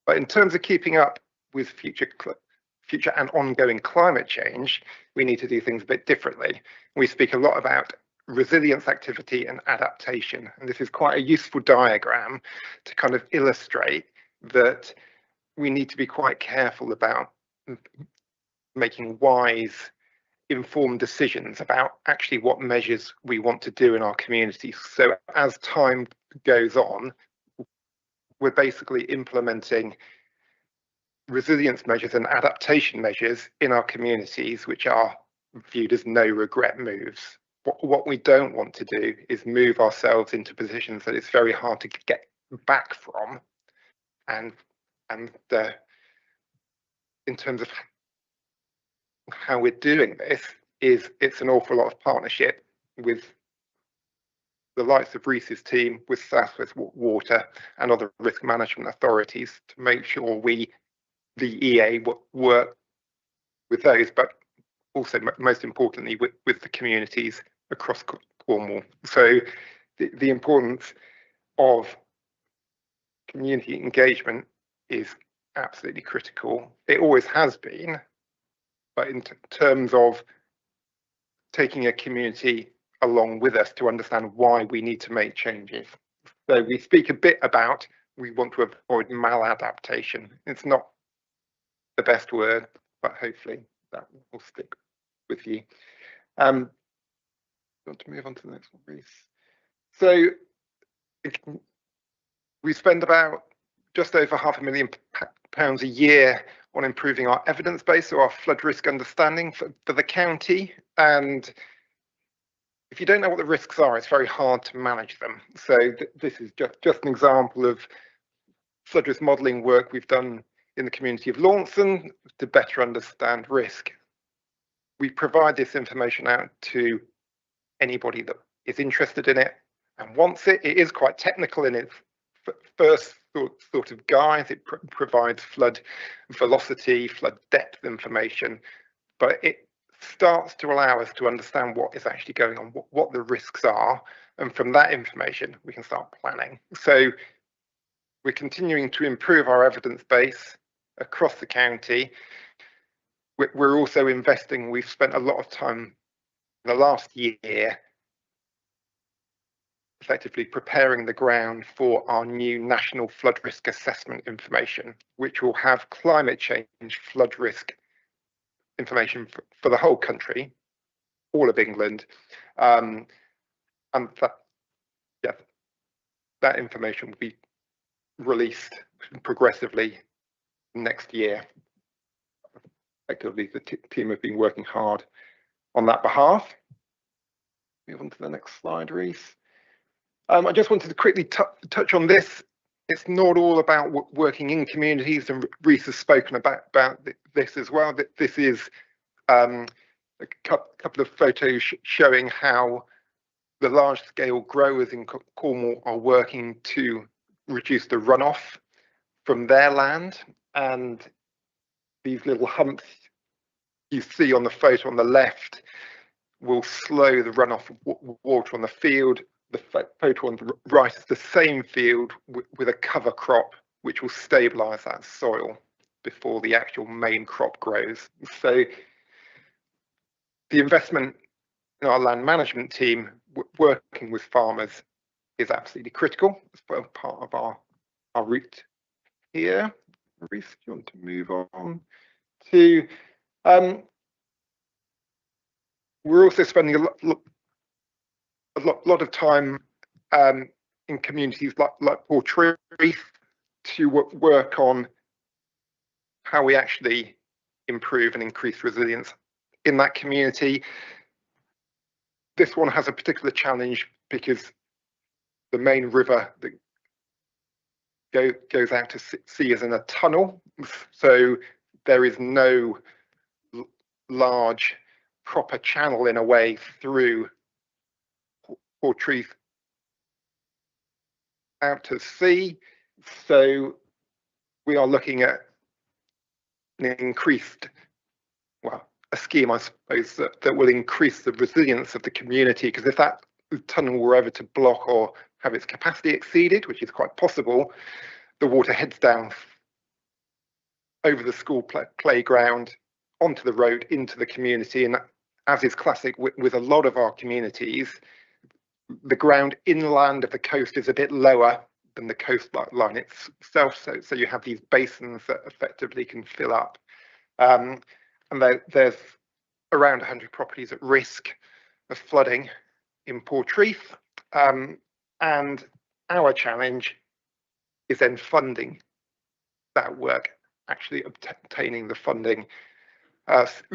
But in terms of keeping up with future and ongoing climate change, we need to do things a bit differently. We speak a lot about resilience activity and adaptation, and this is quite a useful diagram to kind of illustrate that we need to be quite careful about making wise, informed decisions about actually what measures we want to do in our communities. So as time goes on, we're basically implementing resilience measures and adaptation measures in our communities, which are viewed as no regret moves. What we don't want to do is move ourselves into positions that it's very hard to get back from. And in terms of how we're doing this, it's an awful lot of partnership with the likes of Reece's team, with South West Water and other risk management authorities to make sure the EA, work with those, but also most importantly with the communities across Cornwall. So the importance of community engagement is absolutely critical. It always has been, but in terms of taking a community along with us to understand why we need to make changes. So we speak a bit about we want to avoid maladaptation. It's not the best word, but hopefully that will stick with you. Want to move on to the next one, please. So we spend about just over £500,000 a year on improving our evidence base, or our flood risk understanding for the county. And if you don't know what the risks are, it's very hard to manage them. So this is just an example of flood risk modelling work we've done in the community of Launceston to better understand risk. We provide this information out to anybody that is interested in it and wants it. It is quite technical in its first sort of guise. It provides flood velocity, flood depth information, but it starts to allow us to understand what is actually going on, what the risks are, and from that information we can start planning. So we're continuing to improve our evidence base across the county. We're also investing. We've spent a lot of time in the last year effectively preparing the ground for our new national flood risk assessment information, which will have climate change flood risk information for the whole country, all of England, and that information will be released progressively next year. Effectively, the team have been working hard on that behalf. Move on to the next slide, Reese. I just wanted to quickly touch on this. It's not all about working in communities, and Reese has spoken about this as well. This is a couple of photos showing how the large-scale growers in Cornwall are working to reduce the runoff from their land. And these little humps you see on the photo on the left will slow the runoff of water on the field. The photo on the right is the same field with a cover crop, which will stabilise that soil before the actual main crop grows. So the investment in our land management team working with farmers is absolutely critical as well, part of our route here. Reece, do you want to move on to we're also spending a lot of time in communities like Portreath to work on how we actually improve and increase resilience in that community. This one has a particular challenge because the main river that goes out to sea is in a tunnel, so there is no large proper channel in a way through Portreath out to sea. So we are looking at an increased, well, a scheme, I suppose, that will increase the resilience of the community, because if that tunnel were ever to block or have its capacity exceeded, which is quite possible, the water heads down over the school playground, onto the road, into the community. And as is classic with a lot of our communities, the ground inland of the coast is a bit lower than the coastline itself. So you have these basins that effectively can fill up. And there's around 100 properties at risk of flooding in Portreath. And our challenge is then funding that work, actually obtaining the funding.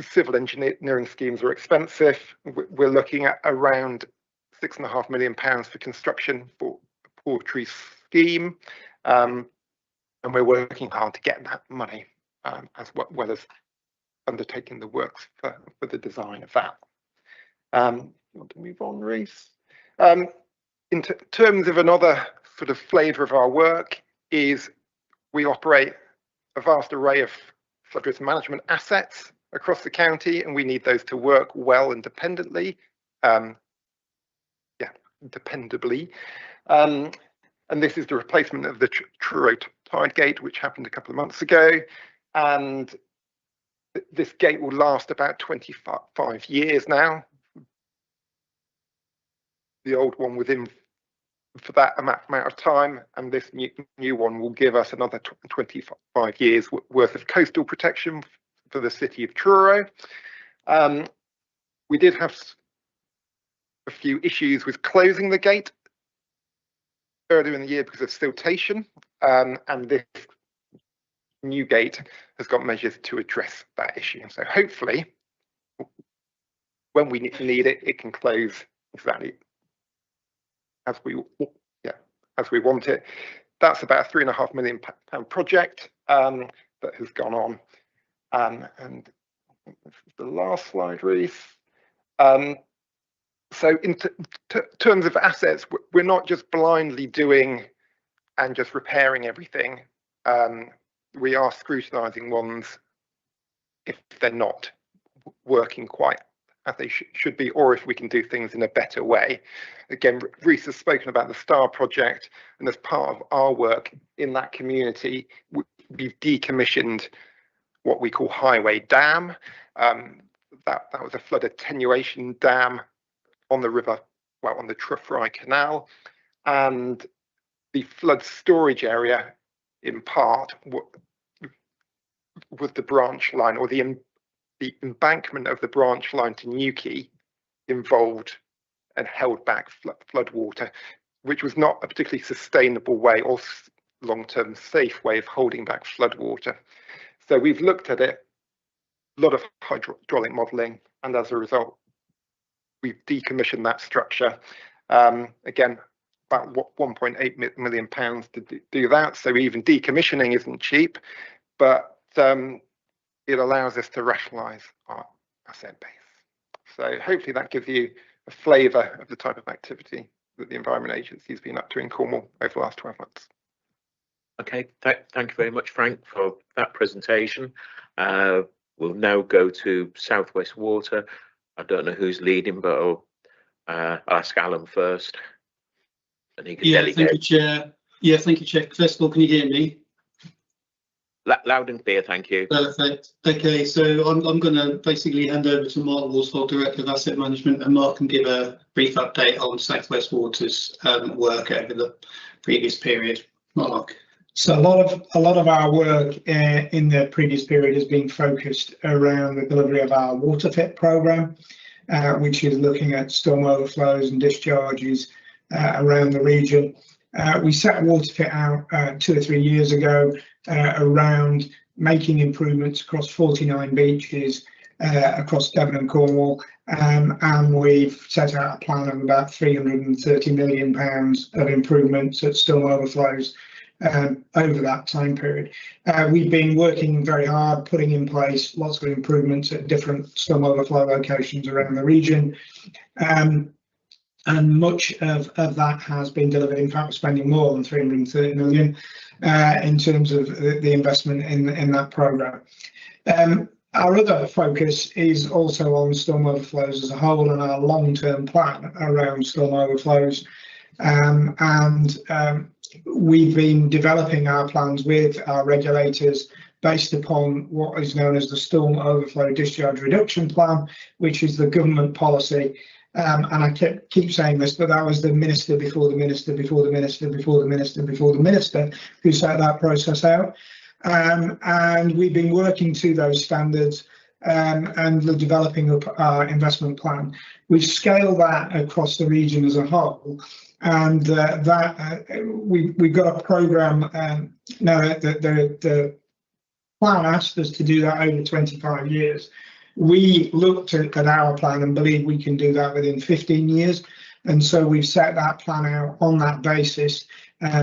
Civil engineering schemes are expensive. We're looking at around £6.5 million for construction for a Portreath scheme. And we're working hard to get that money, as well as undertaking the works for the design of that. You want to move on, Reece? In terms of another sort of flavour of our work is we operate a vast array of flood risk management assets across the county, and we need those to work well and dependably. And this is the replacement of the Truro tide gate, which happened a couple of months ago, and this gate will last about 25 years now. The old one was in for that amount of time, and this new one will give us another 25 years worth of coastal protection for the city of Truro. We did have a few issues with closing the gate earlier in the year because of siltation, and this new gate has got measures to address that issue. So hopefully, when we need it, it can close exactly as we want it. That's about a £3.5 million project that has gone on. And this is the last slide, Reece. So in terms of assets, we're not just blindly doing and just repairing everything. We are scrutinising ones if they're not working quite as they should be, or if we can do things in a better way. Again, Reece has spoken about the STAR project, and as part of our work in that community, we've decommissioned what we call Highway Dam. That was a flood attenuation dam on the river, well, on the Trufry Canal, and the flood storage area, in part, was the branch line, or the embankment of the branch line to Newquay involved and held back flood water, which was not a particularly sustainable way or long-term safe way of holding back flood water. So we've looked at it, a lot of hydraulic modelling, and as a result, we've decommissioned that structure. Again, about £1.8 million to do that. So even decommissioning isn't cheap, but it allows us to rationalise our asset base. So hopefully that gives you a flavour of the type of activity that the Environment Agency has been up to in Cornwall over the last 12 months. Okay, thank you very much, Frank, for that presentation. We'll now go to South West Water. I don't know who's leading, but I'll ask Alan first, and he can delegate. Thank you, Chair. Yeah, thank you, Chair. First of all, can you hear me? Loud and clear, thank you. Perfect. Okay, so I'm going to basically hand over to Mark Worsfold, Director of Asset Management, and Mark can give a brief update on South West Water's work over the previous period. Mark. So a lot of our work in the previous period has been focused around the delivery of our WaterFit programme, which is looking at storm overflows and discharges around the region. We set WaterFit out 2 or 3 years ago around making improvements across 49 beaches across Devon and Cornwall, and we've set out a plan of about £330 million of improvements at storm overflows over that time period. We've been working very hard, putting in place lots of improvements at different storm overflow locations around the region, and much of that has been delivered. In fact, we're spending more than 330 million in terms of the investment in that programme. Our other focus is also on storm overflows as a whole and our long-term plan around storm overflows, and we've been developing our plans with our regulators based upon what is known as the Storm Overflow Discharge Reduction Plan, which is the government policy. And I keep saying this, but that was the minister before the minister before the minister before the minister before the minister who set that process out. And we've been working to those standards and developing up our investment plan. We've scaled that across the region as a whole, and we've got a programme now. The plan asked us to do that over 25 years. We looked at our plan and believe we can do that within 15 years. And so we've set that plan out on that basis,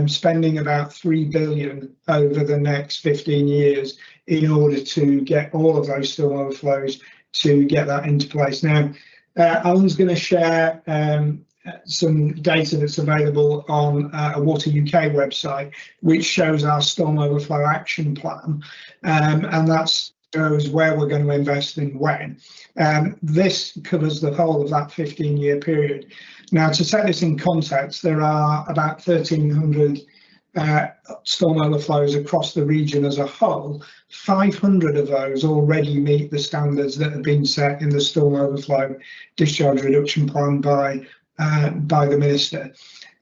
spending about 3 billion over the next 15 years in order to get all of those storm overflows to get that into place. Now, Alan's going to share some data that's available on a Water UK website, which shows our storm overflow action plan, and that's shows where we're going to invest and when. This covers the whole of that 15-year period. Now, to set this in context, there are about 1,300 storm overflows across the region as a whole, 500 of those already meet the standards that have been set in the storm overflow discharge reduction plan by the minister,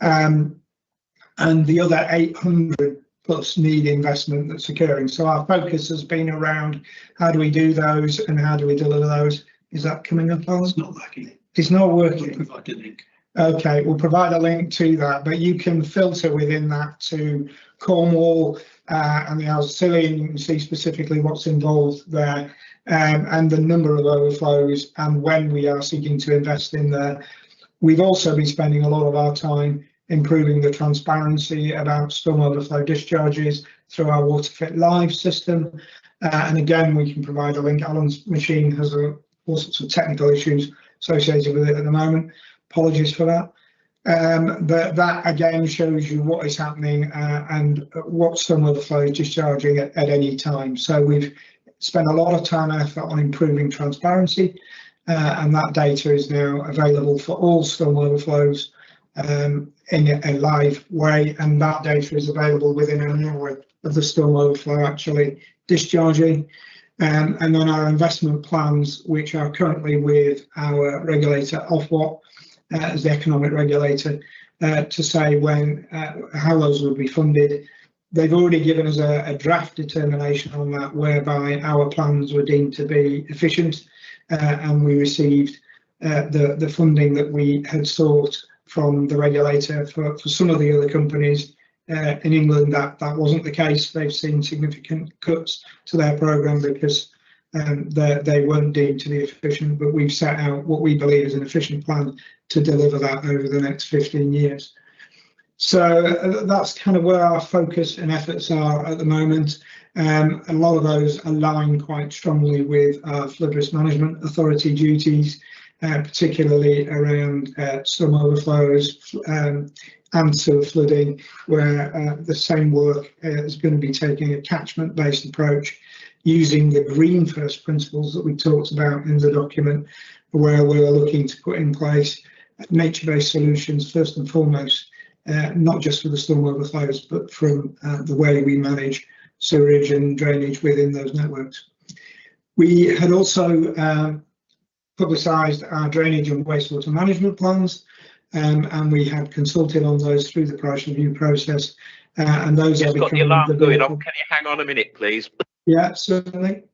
and the other 800 plus need investment that's occurring. So our focus has been around how do we do those and how do we deliver those. Is that coming up, Alan? It's not working. It's not working. We'll provide a link. Okay, we'll provide a link to that, but you can filter within that to Cornwall and the Isles of Scilly, and you can see specifically what's involved there, and the number of overflows and when we are seeking to invest in there. We've also been spending a lot of our time improving the transparency about storm overflow discharges through our WaterFit Live system, and again we can provide a link. Alan's machine has all sorts of technical issues associated with it at the moment. Apologies for that. But that again shows you what is happening and what storm overflow is discharging at any time. So we've spent a lot of time and effort on improving transparency, and that data is now available for all storm overflows in a live way, and that data is available within an hour of the storm overflow actually discharging. And then our investment plans, which are currently with our regulator, Ofwat, as the economic regulator, to say when, how those will be funded. They've already given us a draft determination on that, whereby our plans were deemed to be efficient, and we received the funding that we had sought from the regulator. For some of the other companies in England, that wasn't the case. They've seen significant cuts to their programme because they weren't deemed to be efficient, but we've set out what we believe is an efficient plan to deliver that over the next 15 years. So that's kind of where our focus and efforts are at the moment. A lot of those align quite strongly with our Flood Risk Management Authority duties, particularly around storm overflows and sewer flooding, where the same work is going to be taking a catchment-based approach using the green first principles that we talked about in the document, where we're looking to put in place nature-based solutions first and foremost, not just for the storm overflows, but from the way we manage sewerage and drainage within those networks. We had also publicised our drainage and wastewater management plans, and we had consulted on those through the price review process, and those are got the alarm going off. Can you hang on a minute, please? Yeah, certainly.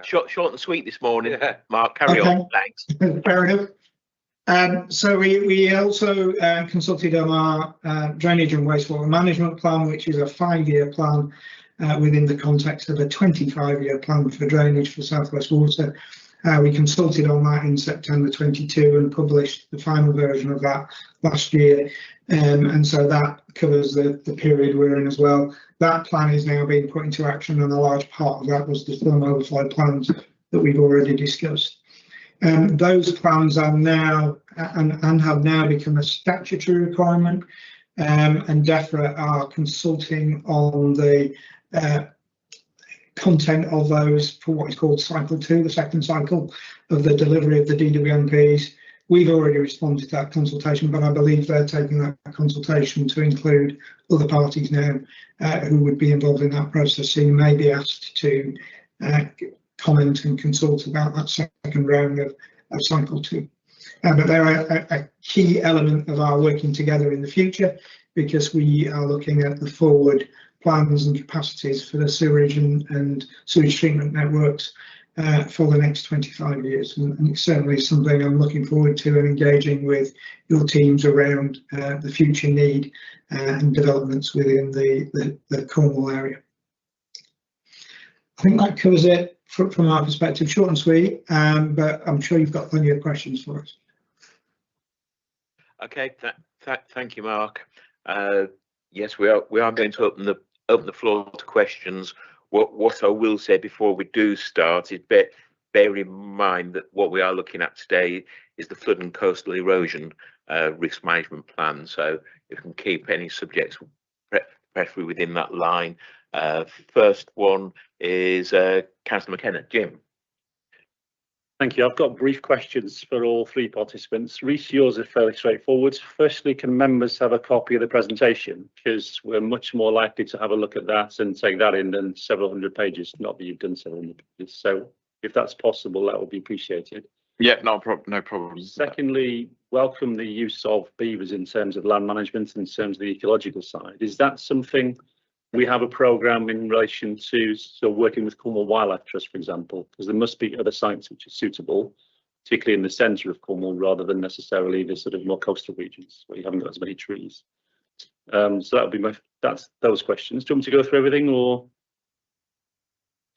Short and sweet this morning. Yeah. Mark, carry on. Thanks. Fair enough. So we also consulted on our drainage and wastewater management plan, which is a 5-year plan within the context of a 25-year plan for drainage for South West Water. We consulted on that in September 22 and published the final version of that last year, and so that covers the period we're in as well. That plan is now being put into action, and a large part of that was the storm overflow plans that we've already discussed. Those plans are now and have now become a statutory requirement, and DEFRA are consulting on the content of those for what is called cycle 2, the second cycle of the delivery of the DWMPs. We've already responded to that consultation, but I believe they're taking that consultation to include other parties now who would be involved in that process. So you may be asked to comment and consult about that second round of cycle 2. But they're a key element of our working together in the future, because we are looking at the forward plans and capacities for the sewerage and sewage treatment networks for the next 25 years, and it's certainly something I'm looking forward to and engaging with your teams around the future need and developments within the Cornwall area. I think that covers it from our perspective, short and sweet, but I'm sure you've got plenty of questions for us. Okay, thank you, Mark. Yes, we are going to open the floor to questions. What I will say before we do start is bear in mind that what we are looking at today is the flood and coastal erosion risk management plan. So you can keep any subjects preferably within that line. First one is Councillor McKenna. Jim. Thank you. I've got brief questions for all three participants. Reece, yours are fairly straightforward. Firstly, can members have a copy of the presentation? Because we're much more likely to have a look at that and take that in than several hundred pages. Not that you've done several hundred pages. So if that's possible, that would be appreciated. Yeah, no problem. Secondly, welcome the use of beavers in terms of land management and in terms of the ecological side. Is that something we have a programme in relation to working with Cornwall Wildlife Trust, for example? Because there must be other sites which are suitable, particularly in the centre of Cornwall, rather than necessarily the sort of more coastal regions where you haven't got as many trees. So that would be those questions. Do you want me to go through everything, or do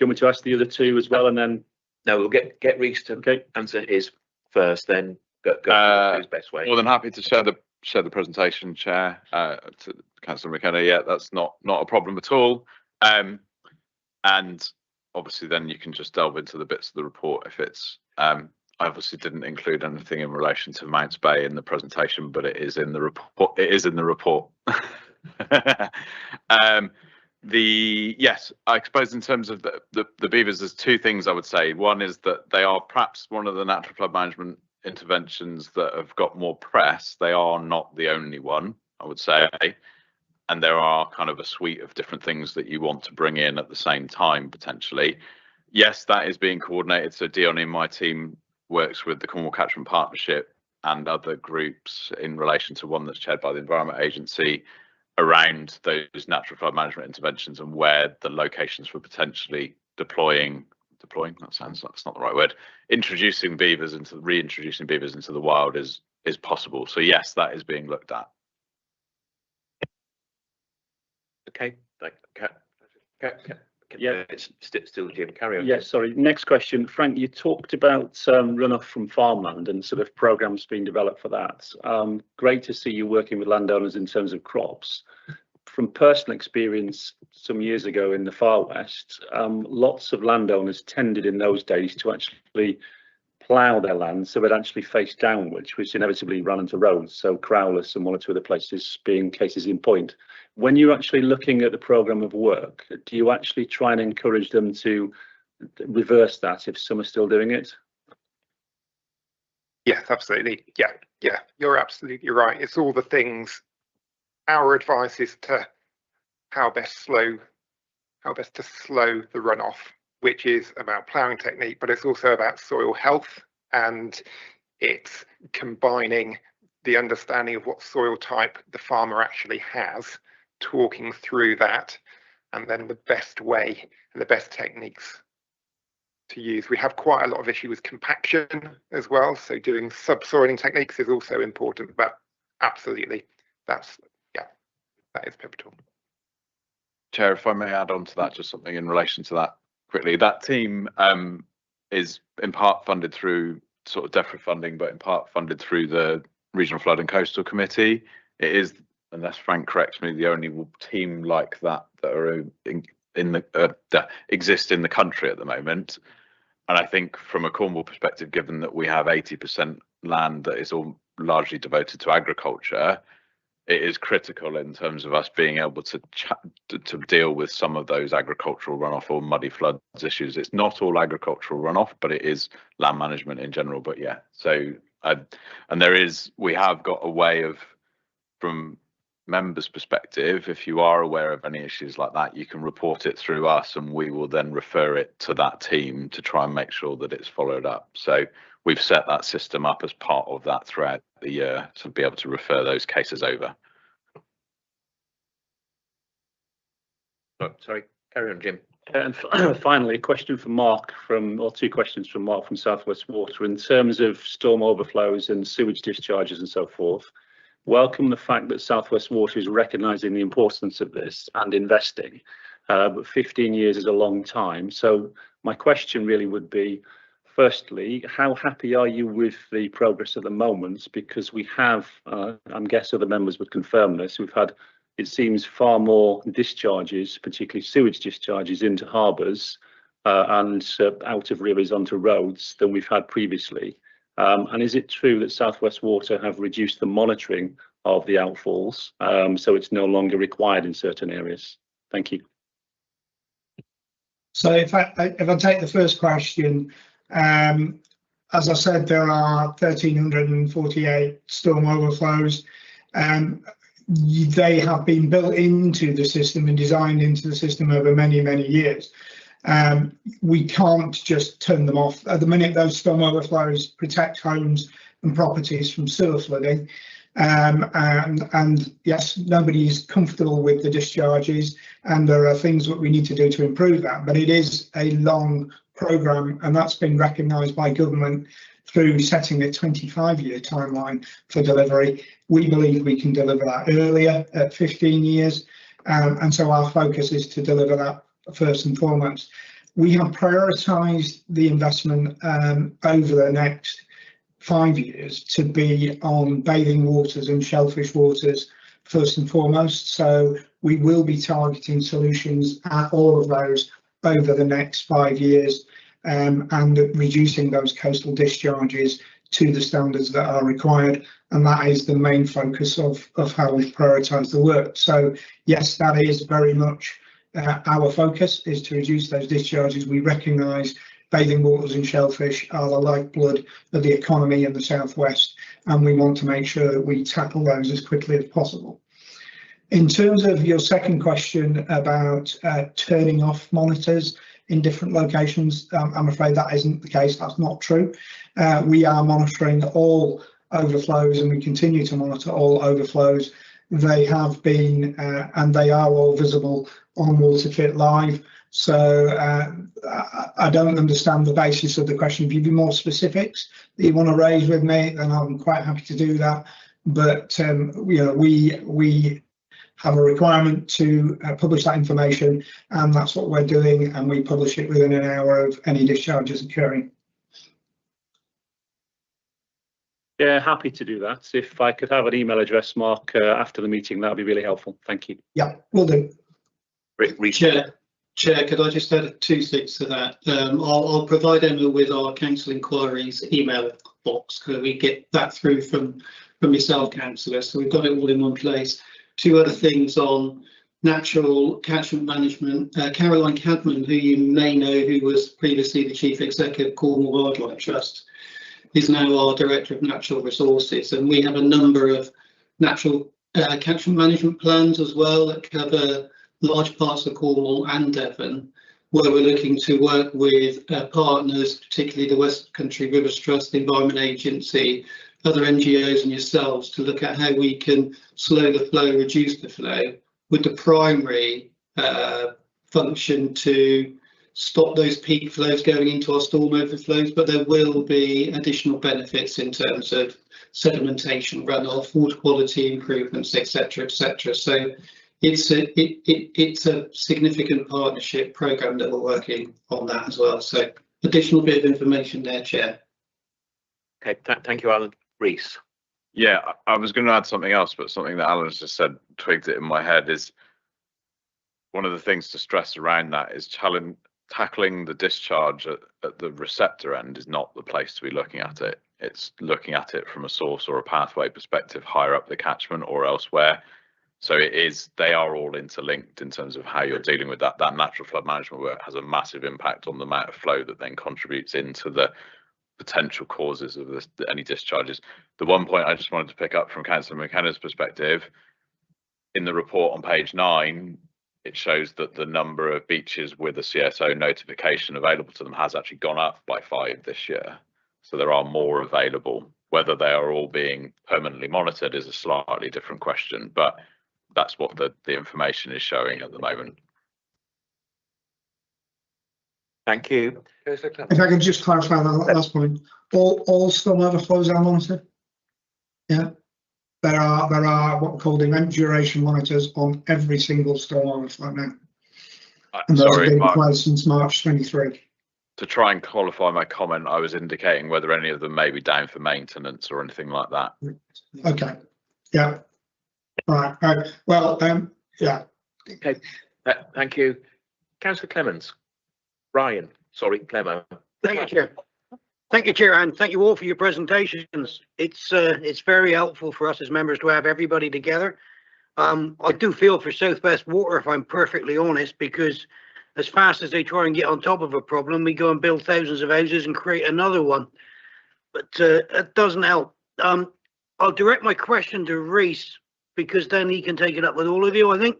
you want me to ask the other two as well, and then? No, we'll get Reece to answer his first, then go his best way. More than happy to share the presentation, Chair, to Councillor McKenna. Yeah, that's not a problem at all. And obviously then you can just delve into the bits of the report if it's I obviously didn't include anything in relation to Mounts Bay in the presentation, but it is in the report. Yes, I suppose in terms of the beavers, there's two things I would say. One is that they are perhaps one of the natural flood management interventions that have got more press. They are not the only one, I would say, and there are kind of a suite of different things that you want to bring in at the same time potentially. Yes, that is being coordinated. So Dion in my team works with the Cornwall Catchment Partnership and other groups in relation to one that's chaired by the Environment Agency around those natural flood management interventions and where the locations for potentially deploying, that's not the right word, reintroducing beavers into the wild is possible. So yes, that is being looked at. Okay, yeah, it's still Jim, carry on. Yes, sorry. Next question. Frank, you talked about runoff from farmland and sort of programmes being developed for that. Great to see you working with landowners in terms of crops. From personal experience, some years ago in the Far West, lots of landowners tended in those days to actually plough their land so it actually faced downwards, which inevitably ran into roads. So Crowless and one or two other places being cases in point. When you're actually looking at the programme of work, do you actually try and encourage them to reverse that if some are still doing it? Yes, absolutely. Yeah, you're absolutely right. It's all the things. Our advice is to how best to slow the runoff, which is about ploughing technique, but it's also about soil health, and it's combining the understanding of what soil type the farmer actually has, talking through that, and then the best way and the best techniques to use. We have quite a lot of issue with compaction as well, so doing subsoiling techniques is also important, but absolutely that is pivotal. Chair, if I may add on to that, just something in relation to that quickly. That team is in part funded through sort of DEFRA funding, but in part funded through the Regional Flood and Coastal Committee. It is, unless Frank corrects me, the only team like that that are that exist in the country at the moment. And I think from a Cornwall perspective, given that we have 80% land that is all largely devoted to agriculture, it is critical in terms of us being able to deal with some of those agricultural runoff or muddy floods issues. It's not all agricultural runoff, but it is land management in general. But yeah, so we have got a way of, from members' perspective, if you are aware of any issues like that, you can report it through us and we will then refer it to that team to try and make sure that it's followed up. So we've set that system up as part of that throughout the year to be able to refer those cases over. Oh, sorry, carry on, Jim. And finally, a question for Mark or two questions from Mark from South West Water. In terms of storm overflows and sewage discharges and so forth, welcome the fact that South West Water is recognising the importance of this and investing. But 15 years is a long time. So my question really would be, firstly, how happy are you with the progress at the moment? Because we have, I'm guessing other members would confirm this, we've had, it seems, far more discharges, particularly sewage discharges into harbours and out of rivers onto roads than we've had previously. And is it true that South West Water have reduced the monitoring of the outfalls, so it's no longer required in certain areas? Thank you. So if I take the first question, as I said, there are 1,348 storm overflows. They have been built into the system and designed into the system over many, many years. We can't just turn them off. At the minute, those storm overflows protect homes and properties from sewer flooding. And yes, nobody is comfortable with the discharges, and there are things that we need to do to improve that. But it is a long programme, and that's been recognised by government through setting a 25-year timeline for delivery. We believe we can deliver that earlier at 15 years, and so our focus is to deliver that first and foremost. We have prioritised the investment over the next 5 years to be on bathing waters and shellfish waters first and foremost. So we will be targeting solutions at all of those over the next 5 years, and reducing those coastal discharges to the standards that are required. And that is the main focus of how we prioritise the work. So yes, that is very much our focus, is to reduce those discharges. We recognise bathing waters and shellfish are the lifeblood of the economy in the southwest, and we want to make sure that we tackle those as quickly as possible. In terms of your second question about turning off monitors in different locations, I'm afraid that isn't the case. That's not true. We are monitoring all overflows, and we continue to monitor all overflows. They have been and they are all visible on WaterFit Live. So I don't understand the basis of the question. If you have more specifics that you want to raise with me, then I'm quite happy to do that. But we have a requirement to publish that information, and that's what we're doing, and we publish it within an hour of any discharges occurring. Yeah, happy to do that. If I could have an email address, Mark, after the meeting, that would be really helpful. Thank you. Yeah, will do. Chair, could I just add 2 things to that? I'll provide Emma with our council inquiries email box, because we get that through from yourself, councillor. So we've got it all in one place. 2 other things on natural catchment management. Caroline Cadman, who you may know, who was previously the Chief Executive of Cornwall Wildlife Trust, is now our Director of Natural Resources, and we have a number of natural catchment management plans as well that cover large parts of Cornwall and Devon, where we're looking to work with partners, particularly the West Country Rivers Trust, the Environment Agency, other NGOs and yourselves, to look at how we can slow the flow, reduce the flow, with the primary function to stop those peak flows going into our storm overflows. But there will be additional benefits in terms of sedimentation, runoff, water quality improvements, etc., etc. So it's a significant partnership programme that we're working on that as well. So additional bit of information there, Chair. Okay, thank you, Alan. Reese. Yeah, I was going to add something else, but something that Alan's just said twigged it in my head. Is one of the things to stress around that is tackling the discharge at the receptor end is not the place to be looking at it. It's looking at it from a source or a pathway perspective higher up the catchment or elsewhere. So they are all interlinked in terms of how you're dealing with that. That natural flood management work has a massive impact on the amount of flow that then contributes into the potential causes of any discharges. The one point I just wanted to pick up from Councillor McKenna's perspective, in the report on page 9, it shows that the number of beaches with a CSO notification available to them has actually gone up by 5 this year. So there are more available. Whether they are all being permanently monitored is a slightly different question, but that's what the information is showing at the moment. Thank you. If I can just clarify that last point, all storm overflows are monitored. Yeah, there are what are called event duration monitors on every single storm overflow now, and those have been in place since March 23. To try and qualify my comment, I was indicating whether any of them may be down for maintenance or anything like that. Okay. Yeah. All right. Well, yeah. Okay. Thank you, Councillor Clements. Ryan, sorry, Clemo. Thank you, Chair. Thank you, Chair, and thank you all for your presentations. It's very helpful for us as members to have everybody together. I do feel for South West Water, if I'm perfectly honest, because as fast as they try and get on top of a problem, we go and build thousands of houses and create another one. but it doesn't help. I'll direct my question to Reese because then he can take it up with all of you. I think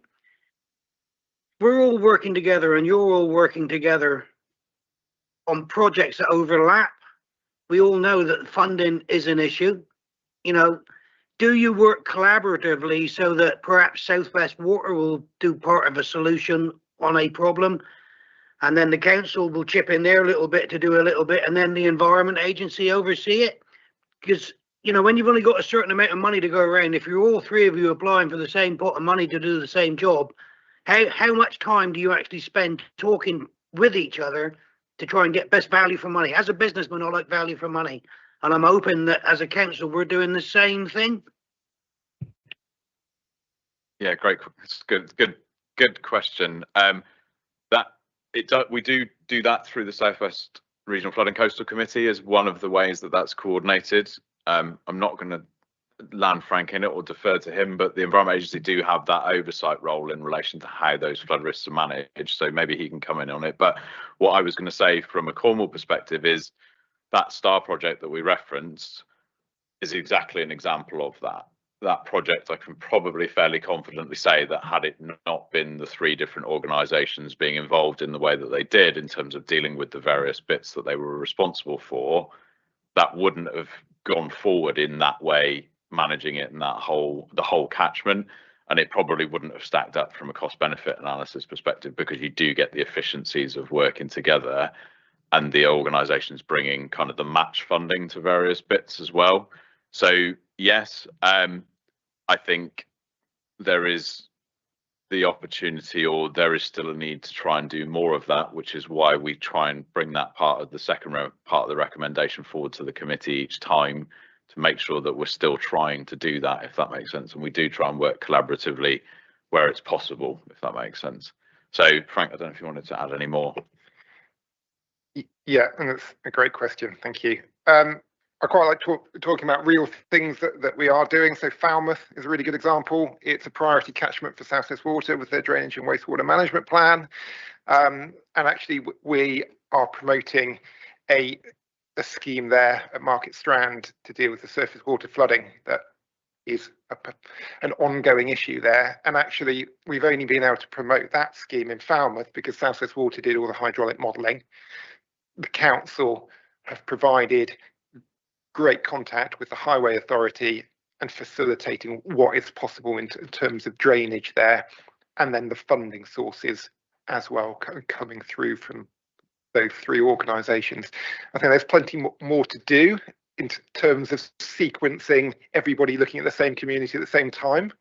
we're all working together and you're all working together on projects that overlap. We all know that funding is an issue. You know, do you work collaboratively so that perhaps Southwest Water will do part of a solution on a problem, and then the council will chip in their little bit to do a little bit, and then the Environment Agency oversee it? Because, you know, when you've only got a certain amount of money to go around, if you're all three of you applying for the same pot of money to do the same job, how much time do you actually spend talking with each other to try and get best value for money? As a businessman, I like value for money, and I'm hoping that as a council we're doing the same thing. Yeah, great. It's good question. We do that through the Southwest Regional Flood and Coastal Committee as one of the ways that that's coordinated. I'm not going to land Frank in it or defer to him, but the Environment Agency do have that oversight role in relation to how those flood risks are managed. So maybe he can come in on it. But what I was going to say from a Cornwall perspective is that STAR project that we referenced is exactly an example of that. That project, I can probably fairly confidently say that had it not been the three different organisations being involved in the way that they did in terms of dealing with the various bits that they were responsible for, that wouldn't have gone forward in that way, managing it in the whole catchment, and it probably wouldn't have stacked up from a cost benefit analysis perspective, because you do get the efficiencies of working together and the organisations bringing kind of the match funding to various bits as well. So yes, I think there is the opportunity, or there is still a need to try and do more of that, which is why we try and bring that part of the second part of the recommendation forward to the committee each time, to make sure that we're still trying to do that, if that makes sense. And we do try and work collaboratively where it's possible, if that makes sense. So Frank, I don't know if you wanted to add any more. Yeah, and that's a great question. Thank you. I quite like talking about real things that we are doing. So Falmouth is a really good example. It's a priority catchment for South West Water with their drainage and wastewater management plan. And actually, we are promoting a scheme there at Market Strand to deal with the surface water flooding that is an ongoing issue there. And actually, we've only been able to promote that scheme in Falmouth because South West Water did all the hydraulic modelling. The council have provided great contact with the Highway Authority and facilitating what is possible in terms of drainage there, and then the funding sources as well coming through from those three organisations. I think there's plenty more to do in terms of sequencing everybody looking at the same community at the same time.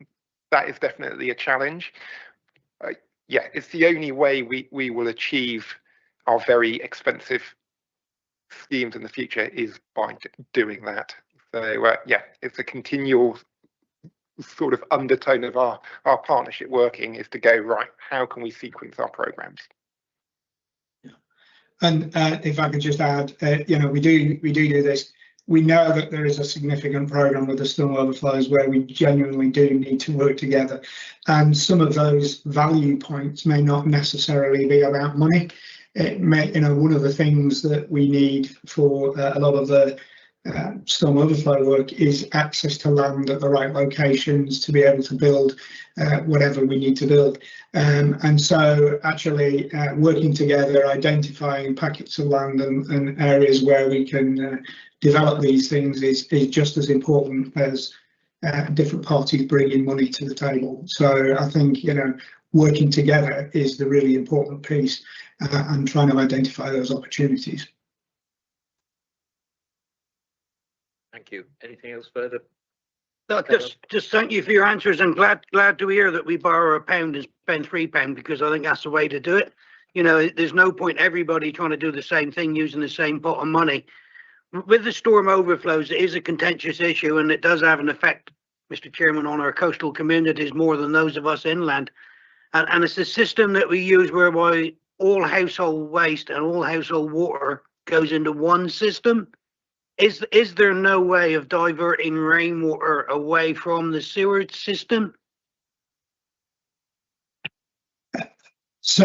That is definitely a challenge. Yeah, it's the only way we will achieve our very expensive schemes in the future is by doing that. So yeah, it's a continual sort of undertone of our partnership working, is to go, right, how can we sequence our programs? Yeah. And if I could just add, you know, we do this. We know that there is a significant program with the storm overflows where we genuinely do need to work together, and some of those value points may not necessarily be about money. It may, you know, one of the things that we need for a lot of the storm overflow work is access to land at the right locations to be able to build whatever we need to build. And so actually working together, identifying packets of land and areas where we can develop these things is just as important as different parties bringing money to the table. So I think, you know, working together is the really important piece, and trying to identify those opportunities. Thank you. Anything else further? No, just thank you for your answers, and glad to hear that we borrow £1 and spend £3, because I think that's the way to do it. You know, there's no point everybody trying to do the same thing using the same pot of money. With the storm overflows, it is a contentious issue, and it does have an effect, Mr. Chairman, on our coastal communities more than those of us inland. And it's a system that we use whereby all household waste and all household water goes into one system. Is there no way of diverting rainwater away from the sewerage system? So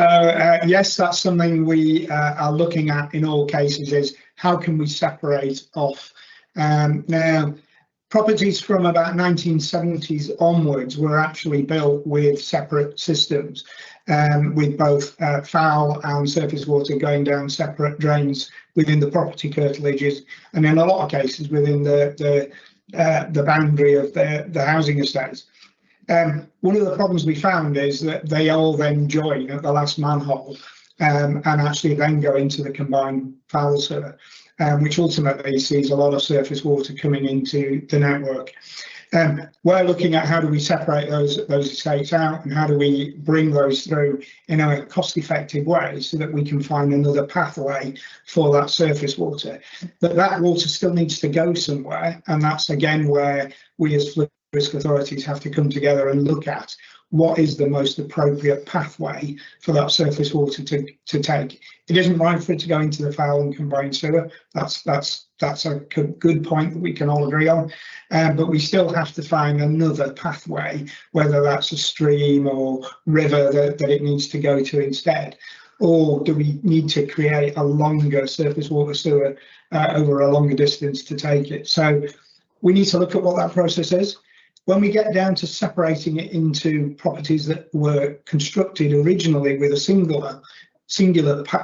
yes, that's something we are looking at in all cases, is how can we separate off Now, properties from about 1970s onwards were actually built with separate systems, with both foul and surface water going down separate drains within the property curtilages, and in a lot of cases within the boundary of the housing estates. One of the problems we found is that they all then join at the last manhole and actually then go into the combined foul sewer, which ultimately sees a lot of surface water coming into the network. We're looking at how do we separate those estates out, and how do we bring those through in a cost-effective way so that we can find another pathway for that surface water. But that water still needs to go somewhere, and that's again where we as flood risk authorities have to come together and look at what is the most appropriate pathway for that surface water to take. It isn't right for it to go into the foul and combined sewer. That's a good point that we can all agree on. But we still have to find another pathway, whether that's a stream or river that it needs to go to instead. Or do we need to create a longer surface water sewer over a longer distance to take it? So we need to look at what that process is. When we get down to separating it into properties that were constructed originally with a singular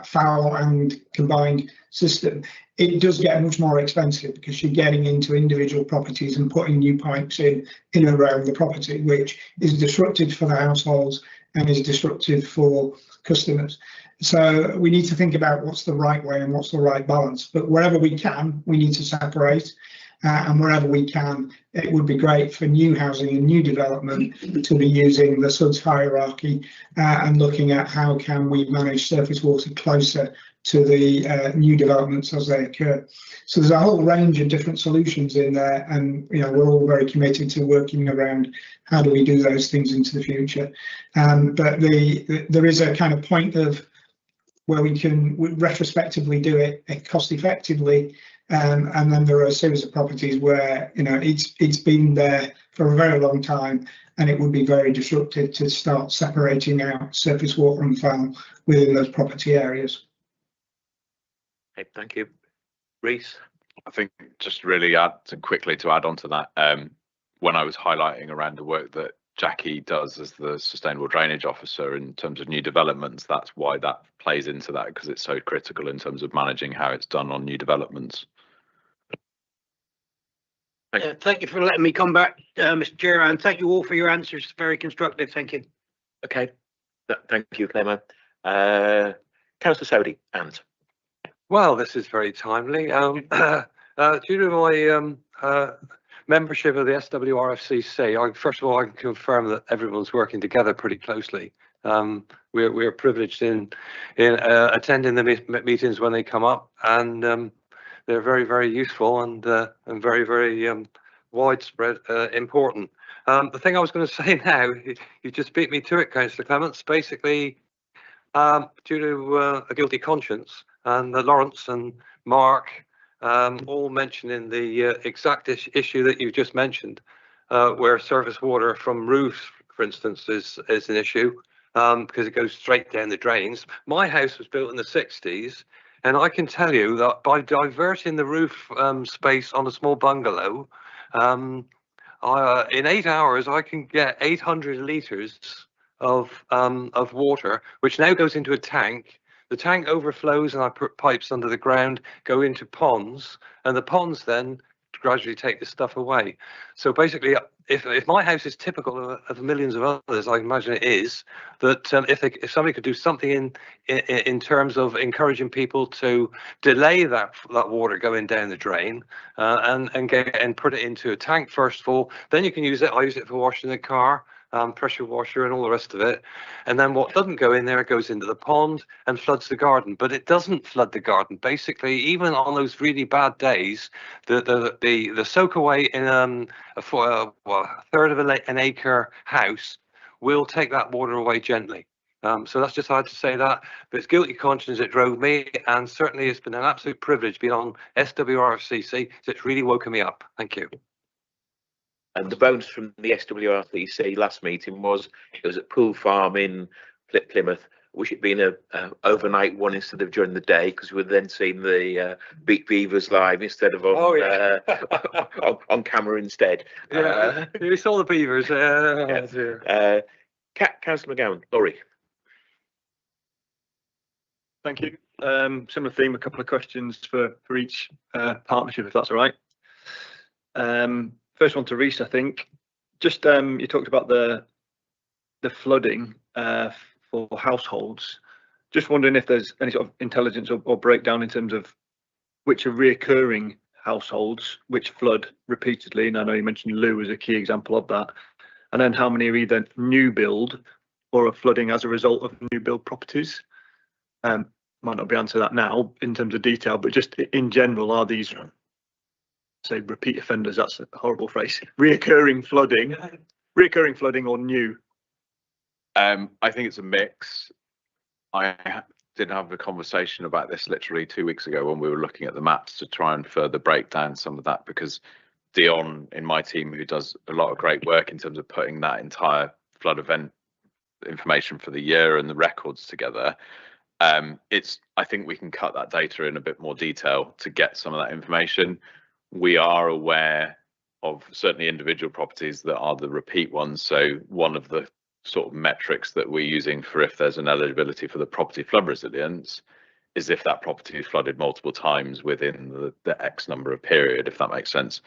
foul and combined system, it does get much more expensive because you're getting into individual properties and putting new pipes in and around the property, which is disruptive for the households and is disruptive for customers. So we need to think about what's the right way and what's the right balance. But wherever we can, we need to separate. And wherever we can, it would be great for new housing and new development to be using the SUDS hierarchy and looking at how can we manage surface water closer to the new developments as they occur. So there's a whole range of different solutions in there, and we're all very committed to working around how do we do those things into the future. But there is a kind of point of where we can retrospectively do it cost effectively. And then there are a series of properties where it's been there for a very long time, and it would be very disruptive to start separating out surface water and foul within those property areas. Okay, thank you. Reece? I think just really quickly to add on to that, when I was highlighting around the work that Jackie does as the Sustainable Drainage Officer in terms of new developments, that's why that plays into that, because it's so critical in terms of managing how it's done on new developments. Thank you for letting me come back, Mr. Chair, and thank you all for your answers. Very constructive. Thank you. Okay, thank you, Clemo. Councillor Sodhi, and well, this is very timely. Due to my membership of the SWRFCC, first of all, I can confirm that everyone's working together pretty closely. We're privileged in attending the meetings when they come up, and they're very, very useful and very, very widespread, important. The thing I was going to say now, you just beat me to it, Councillor Clements. Basically, due to a guilty conscience, and Lawrence and Mark all mentioning the exact issue that you just mentioned, where surface water from roofs, for instance, is an issue because it goes straight down the drains. My house was built in the 60s. And I can tell you that by diverting the roof space on a small bungalow, in 8 hours I can get 800 litres of water, which now goes into a tank. The tank overflows, and I put pipes under the ground, go into ponds, and the ponds then gradually take this stuff away. So basically, if my house is typical of millions of others, I imagine it is, that if somebody could do something in terms of encouraging people to delay that water going down the drain and put it into a tank first of all, then you can use it. I use it for washing the car, pressure washer and all the rest of it. And then what doesn't go in there, it goes into the pond and floods the garden. But it doesn't flood the garden. Basically, even on those really bad days, the soak away in a third of an acre house will take that water away gently. So that's just hard to say that, but it's guilty conscience that drove me, and certainly it's been an absolute privilege being on SWRFCC. So it's really woken me up. Thank you. And the bonus from the SWRCC last meeting was it was at Pool Farm in Plymouth, wish it'd been a overnight one instead of during the day, because we'd then seen the beavers live instead of on, on camera instead. Yeah, you saw the beavers. Councillor McGowan, Laurie. Thank you. Similar theme, a couple of questions for each partnership, if that's all right. First one to Reece, I think. Just you talked about the flooding for households. Just wondering if there's any sort of intelligence or breakdown in terms of which are reoccurring households, which flood repeatedly, and I know you mentioned Lou as a key example of that, and then how many are either new build or are flooding as a result of new build properties. Might not be answer that now in terms of detail, but just in general, are these, say, repeat offenders, that's a horrible phrase, reoccurring flooding or new? I think it's a mix. I did have a conversation about this literally 2 weeks ago when we were looking at the maps to try and further break down some of that, because Dion in my team, who does a lot of great work in terms of putting that entire flood event information for the year and the records together, I think we can cut that data in a bit more detail to get some of that information. We are aware of certainly individual properties that are the repeat ones. So one of the sort of metrics that we're using for if there's an eligibility for the property flood resilience is if that property is flooded multiple times within the X number of period, if that makes sense.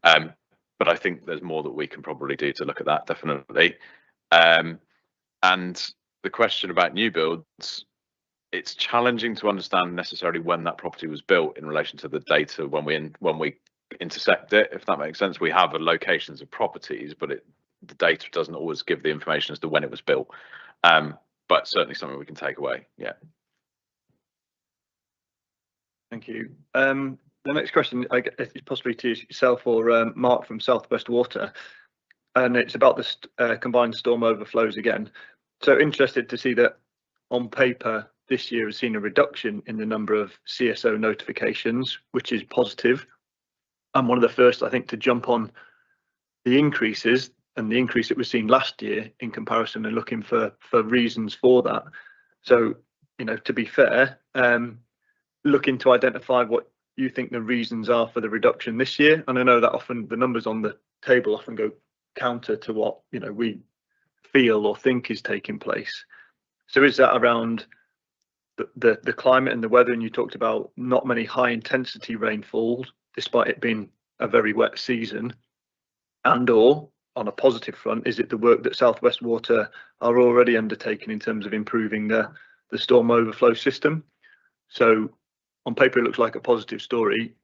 But I think there's more that we can probably do to look at that, definitely. And the question about new builds, it's challenging to understand necessarily when that property was built in relation to the data when we intersect it, if that makes sense. We have locations of properties, but the data doesn't always give the information as to when it was built. But certainly something we can take away. Yeah. Thank you. The next question, I guess, is possibly to yourself or Mark from South West Water, and it's about the combined storm overflows again. So interested to see that on paper this year has seen a reduction in the number of CSO notifications, which is positive. I'm one of the first, I think, to jump on the increases and the increase that was seen last year in comparison and looking for reasons for that. So, you know, to be fair, looking to identify what you think the reasons are for the reduction this year. And I know that often the numbers on the table often go counter to what, you know, we feel or think is taking place. So is that around the climate and the weather? And you talked about not many high intensity rainfalls, despite it being a very wet season. And or on a positive front, is it the work that South West Water are already undertaking in terms of improving the storm overflow system? So on paper, it looks like a positive story.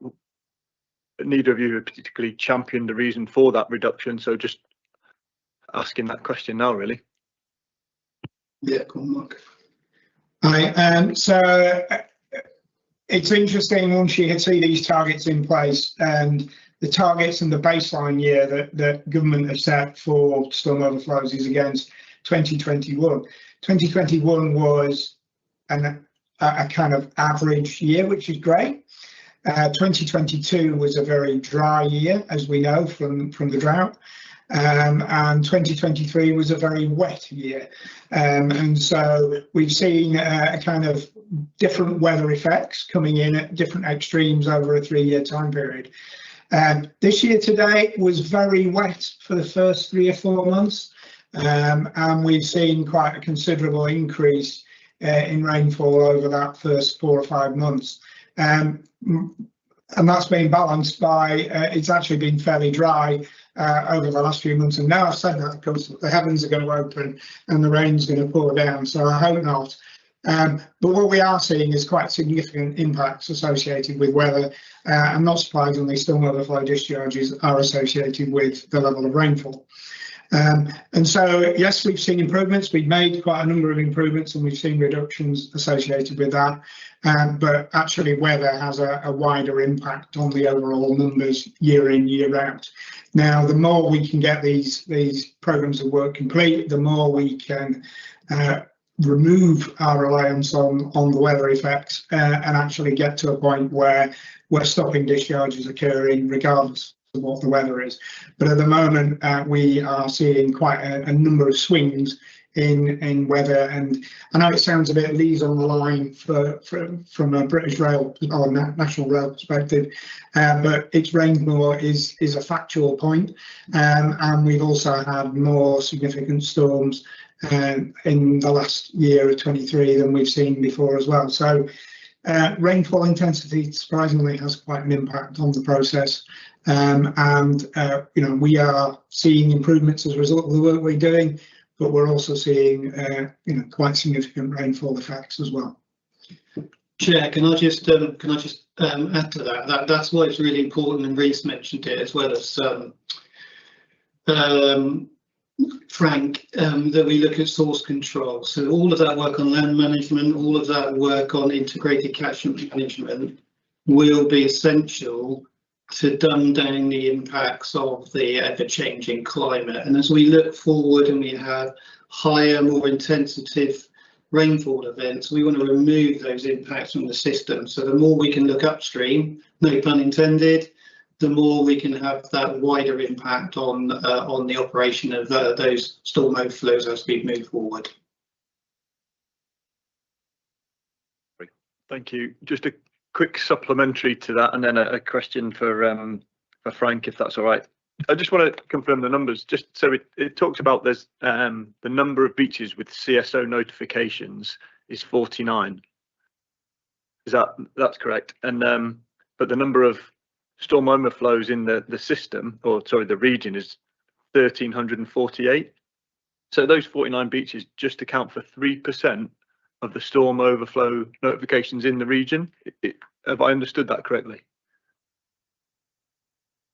Neither of you have particularly championed the reason for that reduction. So just asking that question now, really. Yeah, cool, Mark. Hi, so it's interesting once you see these targets in place, and the targets and the baseline year that government have set for storm overflows is against 2021. 2021 was a kind of average year, which is great. 2022 was a very dry year, as we know from the drought. And 2023 was a very wet year. And so we've seen a kind of different weather effects coming in at different extremes over a 3-year time period. This year today was very wet for the first 3 or 4 months. And we've seen quite a considerable increase in rainfall over that first 4 or 5 months. And that's been balanced by, it's actually been fairly dry over the last few months. And now I've said that, of course, the heavens are going to open and the rain's going to pour down. So I hope not. But what we are seeing is quite significant impacts associated with weather. And not surprisingly, storm overflow discharges are associated with the level of rainfall. And so, yes, we've seen improvements. We've made quite a number of improvements and we've seen reductions associated with that. But actually, weather has a wider impact on the overall numbers year in, year out. Now, the more we can get these programs of work complete, the more we can remove our reliance on the weather effects and actually get to a point where we're stopping discharges occurring regardless of what the weather is. But at the moment, we are seeing quite a number of swings in weather. And I know it sounds a bit Lee's on the line from a British Rail or National Rail perspective, but its rainfall is a factual point, and we've also had more significant storms in the last year of 23 than we've seen before as well. So rainfall intensity surprisingly has quite an impact on the process, and you know, we are seeing improvements as a result of the work we're doing, but we're also seeing you know, quite significant rainfall effects as well. Chair, can I just add to that? That's why it's really important, and Reece mentioned it as well as Frank, that we look at source control. So all of that work on land management, all of that work on integrated catchment management will be essential to dumb down the impacts of the ever-changing climate. And as we look forward and we have higher, more intensive rainfall events, we want to remove those impacts from the system. So the more we can look upstream, no pun intended, the more we can have that wider impact on the operation of those storm overflows as we move forward. Thank you. Just a quick supplementary to that, and then a question for Frank, if that's all right. I just want to confirm the numbers. Just so it talks about there's the number of beaches with CSO notifications is 49. Is that's correct? And but the number of storm overflows in the system, or sorry, the region, is 1,348. So those 49 beaches just account for 3% of the storm overflow notifications in the region. Have I understood that correctly?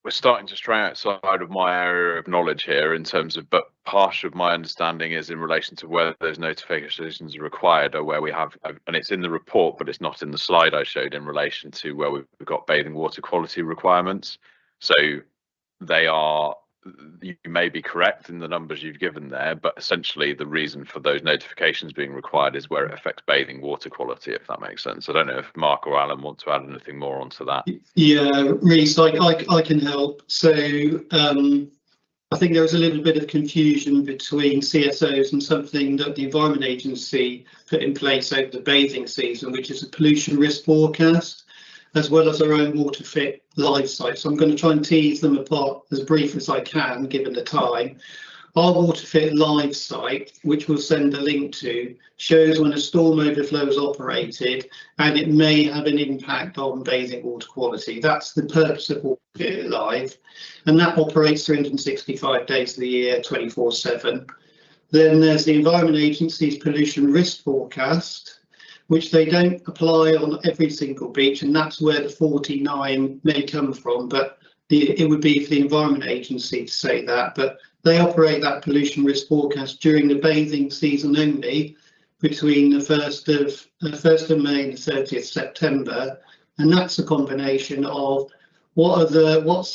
We're starting to stray outside of my area of knowledge here in terms of, but part of my understanding is in relation to whether those notifications are required, or where we have, and it's in the report, but it's not in the slide I showed, in relation to where we've got bathing water quality requirements. So they are, you may be correct in the numbers you've given there, but essentially the reason for those notifications being required is where it affects bathing water quality, if that makes sense. I don't know if Mark or Alan want to add anything more onto that. Yeah, Reece, I can help. So I think there was a little bit of confusion between CSOs and something that the Environment Agency put in place over the bathing season, which is a pollution risk forecast, as well as our own WaterFit live site. So I'm going to try and tease them apart as brief as I can, given the time. Our WaterFit live site, which we'll send a link to, shows when a storm overflow is operated, and it may have an impact on bathing water quality. That's the purpose of WaterFit Live, and that operates 365 days of the year, 24/7. Then there's the Environment Agency's pollution risk forecast, which they don't apply on every single beach, and that's where the 49 may come from, but it would be for the Environment Agency to say that. But they operate that pollution risk forecast during the bathing season only, between the 1st of May and the 30th September, and that's a combination of what's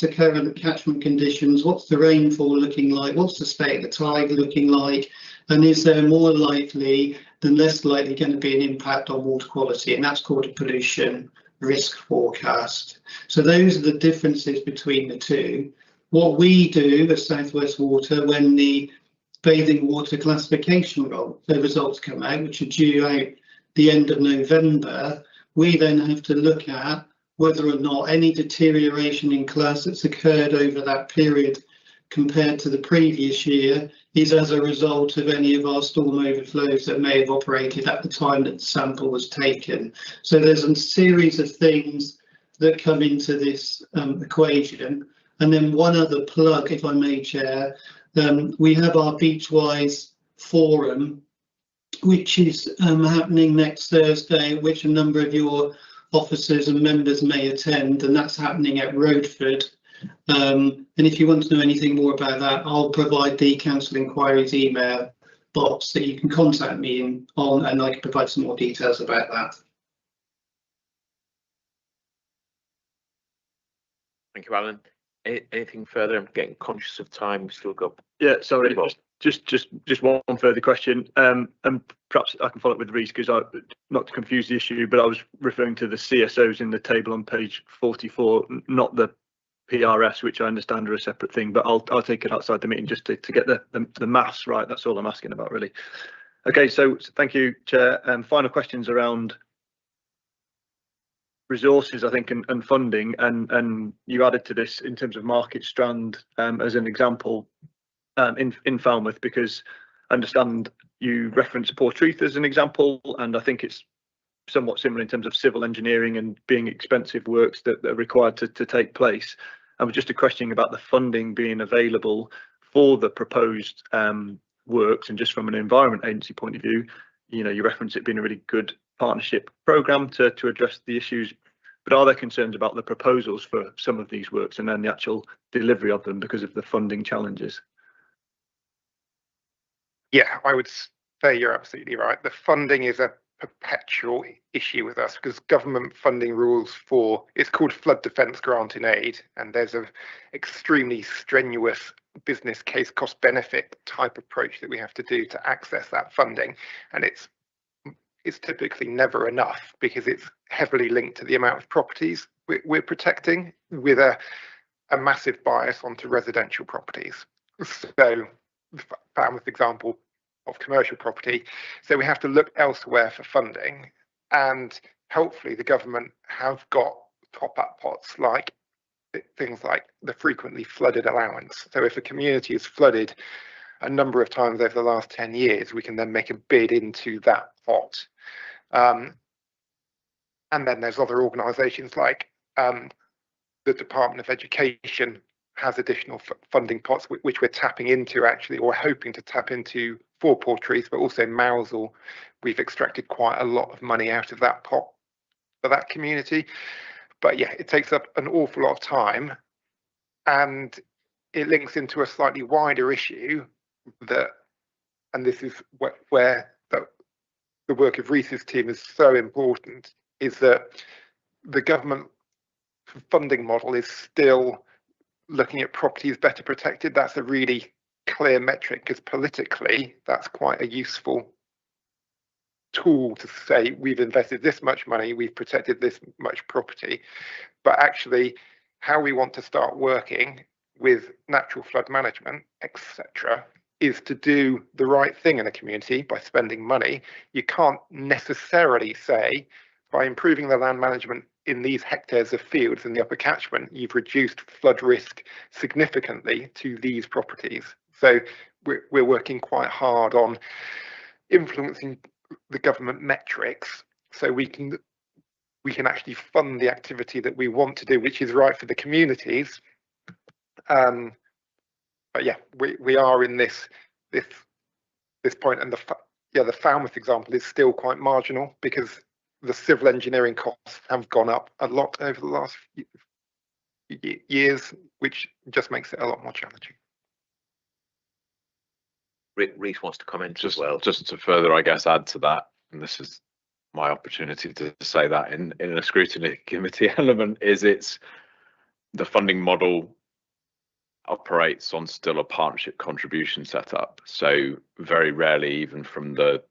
the current catchment conditions, what's the rainfall looking like, what's the state of the tide looking like, and is there more likely than less likely going to be an impact on water quality, and that's called a pollution risk forecast. So those are the differences between the two. What we do as South West Water, when the bathing water classification results come out, which are due out the end of November, we then have to look at whether or not any deterioration in class that's occurred over that period compared to the previous year is as a result of any of our storm overflows that may have operated at the time that the sample was taken. So there's a series of things that come into this equation. And then one other plug, if I may, Chair, we have our Beachwise forum, which is happening next Thursday, which a number of your officers and members may attend, and that's happening at Roadford. And if you want to know anything more about that, I'll provide the council inquiries email box that you can contact me on, and I can provide some more details about that. Thank you, Alan. Anything further? I'm getting conscious of time. We've still got. Yeah, sorry. Just one further question, and perhaps I can follow up with Reece, because not to confuse the issue, but I was referring to the CSOs in the table on page 44, not the PRS, which I understand are a separate thing, but I'll take it outside the meeting just to get the maths right. That's all I'm asking about, really. Okay, so thank you, Chair. Final questions around resources, I think, and funding, and you added to this in terms of Market Strand as an example in Falmouth, because I understand you referenced Portreath as an example, and I think it's somewhat similar in terms of civil engineering and being expensive works that are required to take place. And just a question about the funding being available for the proposed works, and just from an Environment Agency point of view, you know, you reference it being a really good partnership programme to address the issues, but are there concerns about the proposals for some of these works and then the actual delivery of them because of the funding challenges? Yeah, I would say you're absolutely right. The funding is a perpetual issue with us because government funding rules for, it's called flood defence grant in aid, and there's an extremely strenuous business case cost benefit type approach that we have to do to access that funding, and it's typically never enough because it's heavily linked to the amount of properties we're protecting, with a massive bias onto residential properties. So Falmouth example of commercial property, so we have to look elsewhere for funding, and hopefully the government have got top-up pots like things like the frequently flooded allowance. So if a community is flooded a number of times over the last 10 years, we can then make a bid into that pot. And then there's other organisations like the Department of Education has additional funding pots which we're tapping into, actually, or hoping to tap into for Portreath, but also Mousel. We've extracted quite a lot of money out of that pot for that community. But yeah, it takes up an awful lot of time, and it links into a slightly wider issue that, and this is where the work of Reese's team is so important, is that the government funding model is still looking at properties better protected. That's a really clear metric because politically that's quite a useful tool to say we've invested this much money, we've protected this much property. But actually how we want to start working with natural flood management, etc., is to do the right thing in a community by spending money. You can't necessarily say by improving the land management in these hectares of fields in the upper catchment, you've reduced flood risk significantly to these properties. So we're working quite hard on influencing the government metrics so we can actually fund the activity that we want to do, which is right for the communities. But yeah, we are in this point, and the Falmouth example is still quite marginal because the civil engineering costs have gone up a lot over the last few years, which just makes it a lot more challenging. Reece wants to comment as well. Just to further, I guess, add to that, and this is my opportunity to say that in a scrutiny committee element, is it's the funding model operates on still a partnership contribution setup. So very rarely, even from the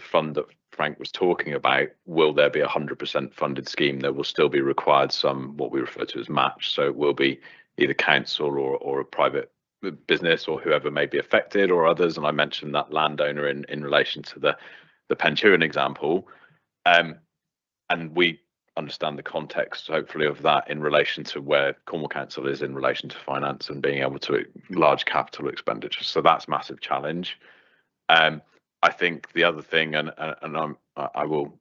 fund that Frank was talking about, will there be 100% funded scheme. There will still be required some what we refer to as match. So it will be either council or a private business or whoever may be affected, or others. And I mentioned that landowner in relation to the Pentuan example, and we understand the context, hopefully, of that in relation to where Cornwall Council is in relation to finance and being able to large capital expenditure. So that's a massive challenge. I think the other thing, and I will,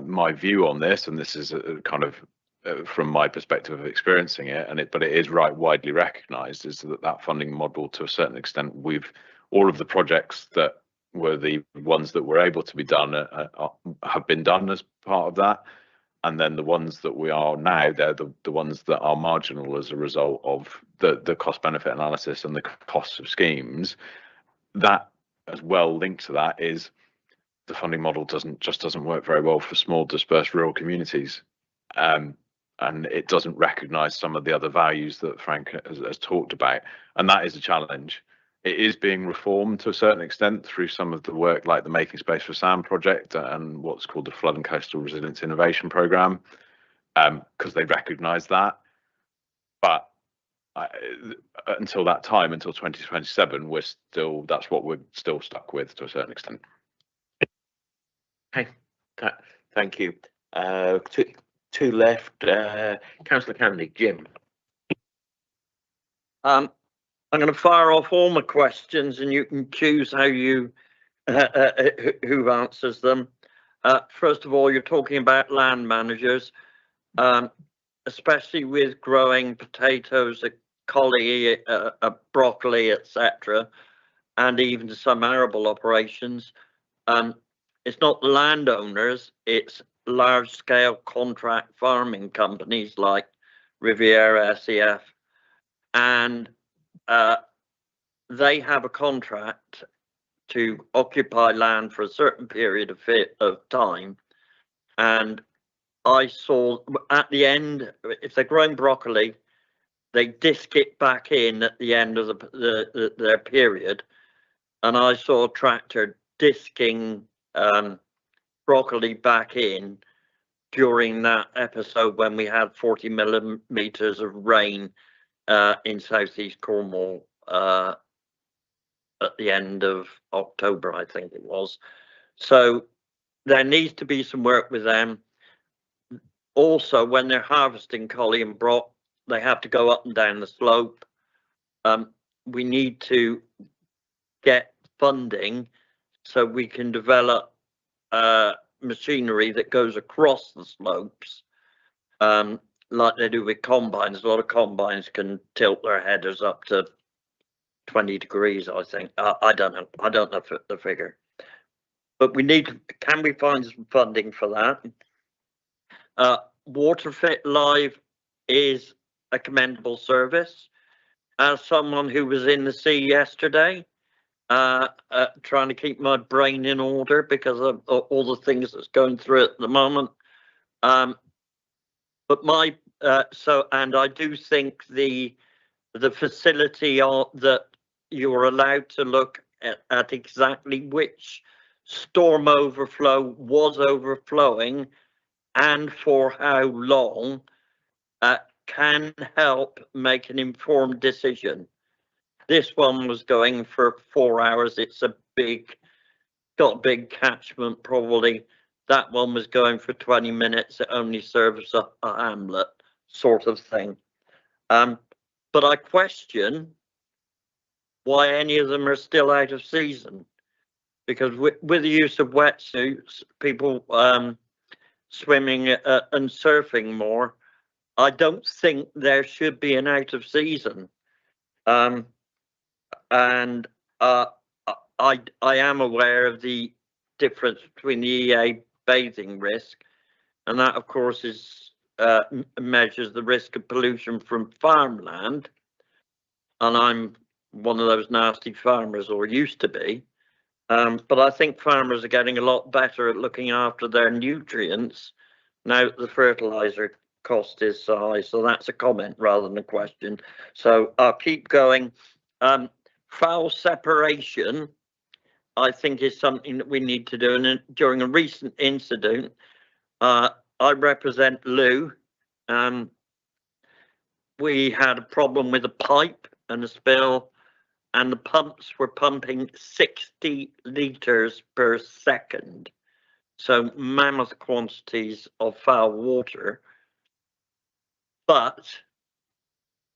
my view on this, and this is a kind of from my perspective of experiencing it, but it is widely recognised, is that funding model, to a certain extent, all of the projects that were the ones that were able to be done have been done as part of that. And then the ones that we are now, they're the ones that are marginal as a result of the cost benefit analysis and the costs of schemes. That, as well linked to that, is the funding model doesn't work very well for small dispersed rural communities. And it doesn't recognise some of the other values that Frank has talked about. And that is a challenge. It is being reformed to a certain extent through some of the work like the Making Space for Sand project and what's called the Flood and Coastal Resilience Innovation Programme, because they recognise that. until that time, until 2027, that's what we're still stuck with to a certain extent. Okay, thank you. Two left. Councillor Kennedy, Jim. I'm going to fire off all my questions, and you can choose how you who answers them. First of all, you're talking about land managers, especially with growing potatoes, collie, broccoli, etc., and even some arable operations. It's not landowners, it's large-scale contract farming companies like Riviera, SEF, and they have a contract to occupy land for a certain period of time. And I saw at the end, if they're growing broccoli, they disc it back in at the end of their period. And I saw a tractor disking broccoli back in during that episode when we had 40 millimeters of rain in southeast Cornwall at the end of October, I think it was. So there needs to be some work with them. Also, when they're harvesting collie and brock, they have to go up and down the slope. We need to get funding so we can develop machinery that goes across the slopes, like they do with combines. A lot of combines can tilt their headers up to 20 degrees, I think. I don't know. I don't know the figure. But we need to, can we find some funding for that? WaterFit Live is a commendable service. As someone who was in the sea yesterday, trying to keep my brain in order because of all the things that's going through at the moment. But my and I do think the facility that you're allowed to look at exactly which storm overflow was overflowing and for how long can help make an informed decision. This one was going for 4 hours. It's got a big catchment probably. That one was going for 20 minutes. It only serves a hamlet sort of thing. But I question why any of them are still out of season. Because with the use of wetsuits, people swimming and surfing more, I don't think there should be an out of season. And I am aware of the difference between the EA bathing risk, and that of course is measures the risk of pollution from farmland. And I'm one of those nasty farmers, or used to be. But I think farmers are getting a lot better at looking after their nutrients now that the fertilizer cost is so high. So that's a comment rather than a question. So I'll keep going. Fowl separation, I think, is something that we need to do. And during a recent incident, I represent Lou. We had a problem with a pipe and a spill, and the pumps were pumping 60 litres per second. So mammoth quantities of foul water. But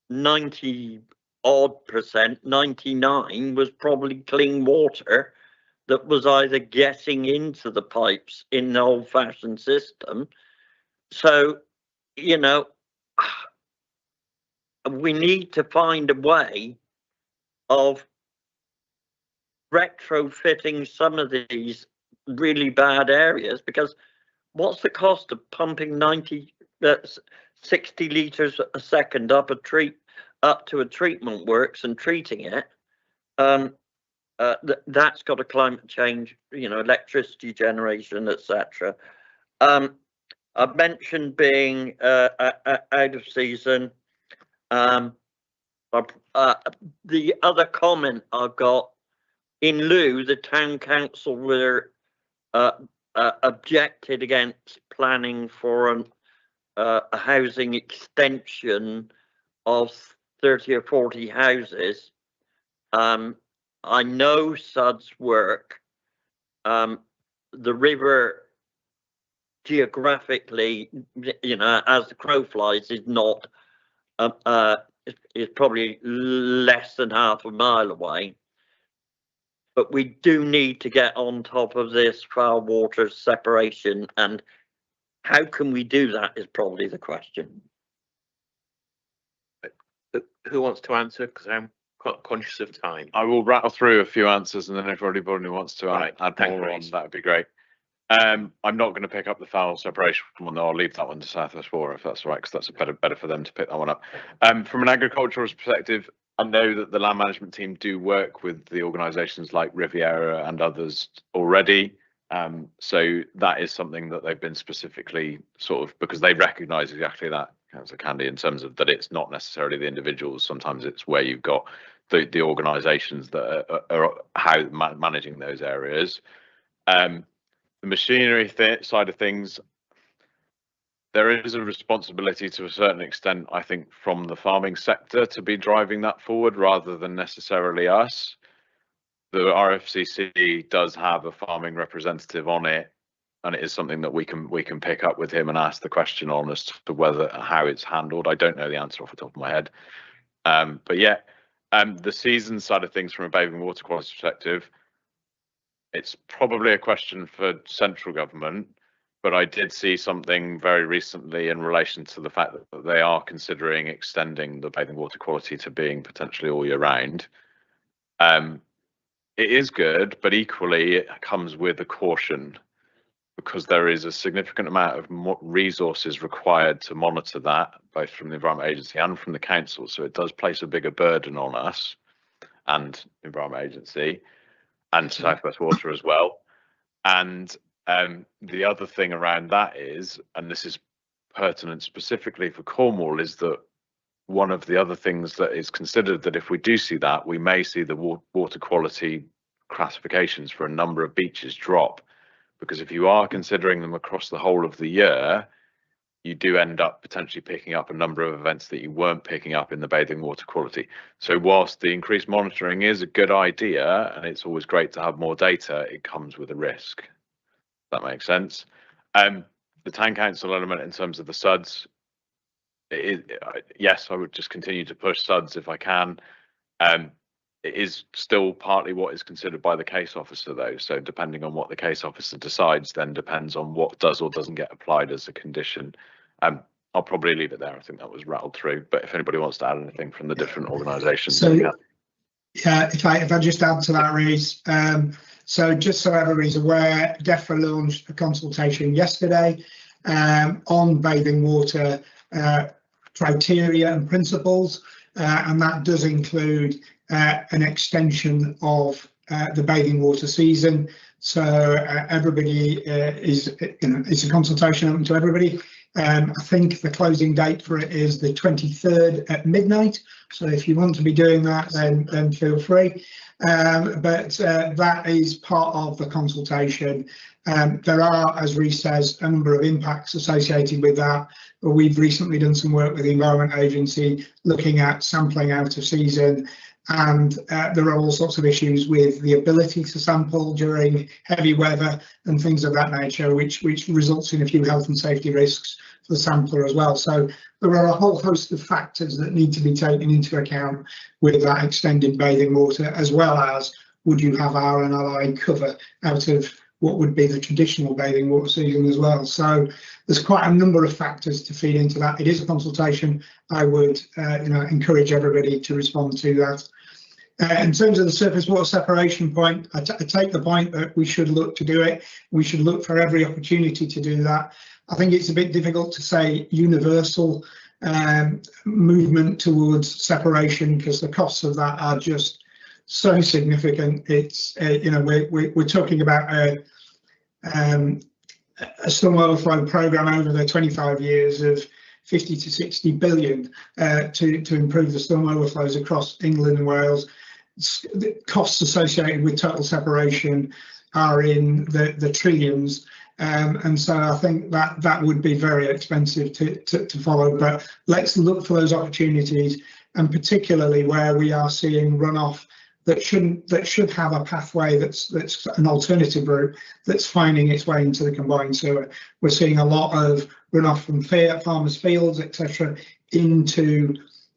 90 odd percent, 99 was probably clean water that was either getting into the pipes in the old-fashioned system. So, you know, we need to find a way of retrofitting some of these really bad areas, because what's the cost of pumping 60 litres a second up to a treatment works and treating it? That's got a climate change, you know, electricity generation, etc. I've mentioned being out of season. The other comment I've got, in lieu, the town council were objected against planning for a housing extension of 30 or 40 houses. I know Suds work. The river geographically, you know, as the crow flies, is not, is probably less than half a mile away. But we do need to get on top of this foul water separation, and how can we do that is probably the question. Who wants to answer? Because I'm quite conscious of time. I will rattle through a few answers, and then if anybody wants to add more on, Grace. that would be great. I'm not going to pick up the foul separation one, though. I'll leave that one to South West Water, if that's all right, because that's better for them to pick that one up. From an agricultural perspective, I know that the land management team do work with the organisations like Riviera and others already. So that is something that they've been specifically sort of, because they recognise exactly that, Councillor Candy, in terms of that it's not necessarily the individuals. Sometimes it's where you've got the organisations that are how managing those areas. The machinery side of things, there is a responsibility to a certain extent, I think, from the farming sector to be driving that forward rather than necessarily us. The RFCC does have a farming representative on it, and it is something that we can pick up with him and ask the question on as to how it's handled. I don't know the answer off the top of my head, but yeah, the season side of things from a bathing water quality perspective, it's probably a question for central government, but I did see something very recently in relation to the fact that they are considering extending the bathing water quality to being potentially all year round. It is good, but equally it comes with a caution, because there is a significant amount of resources required to monitor that, both from the Environment Agency and from the council. So it does place a bigger burden on us and the Environment Agency and South West Water as well. And the other thing around that is, and this is pertinent specifically for Cornwall, is that one of the other things that is considered, that if we do see that, we may see the water quality classifications for a number of beaches drop, because if you are considering them across the whole of the year, you do end up potentially picking up a number of events that you weren't picking up in the bathing water quality. So whilst the increased monitoring is a good idea, and it's always great to have more data, it comes with a risk. That makes sense. The town council element in terms of the SUDs, yes, I would just continue to push SUDs if I can. It is still partly what is considered by the case officer, though. So depending on what the case officer decides, then depends on what does or doesn't get applied as a condition. I'll probably leave it there. I think that was rattled through. But if anybody wants to add anything from the different organisations, so yeah, if I just add to that, Reece. So just so everybody's aware, DEFRA launched a consultation yesterday on bathing water criteria and principles, and that does include an extension of the bathing water season. So everybody is, it's a consultation open to everybody. I think the closing date for it is the 23rd at midnight. So if you want to be doing that, then feel free. But that is part of the consultation. There are, as Reece says, a number of impacts associated with that. But we've recently done some work with the Environment Agency looking at sampling out of season. And there are all sorts of issues with the ability to sample during heavy weather and things of that nature, which results in a few health and safety risks for the sampler as well. So there are a whole host of factors that need to be taken into account with that extended bathing water, as well as would you have RNLI cover out of what would be the traditional bathing water season as well. So there's quite a number of factors to feed into that. It is a consultation. I would encourage everybody to respond to that. In terms of the surface water separation point, I take the point that we should look to do it. We should look for every opportunity to do that. I think it's a bit difficult to say universal movement towards separation, because the costs of that are just so significant. It's we're talking about a storm overflow programme over the 25 years of 50 to 60 billion to improve the storm overflows across England and Wales. The costs associated with total separation are in the trillions, and so I think that would be very expensive to follow. But let's look for those opportunities, and particularly where we are seeing runoff that should have a pathway that's an alternative route that's finding its way into the combined sewer. We're seeing a lot of runoff from farmers' fields, etc., into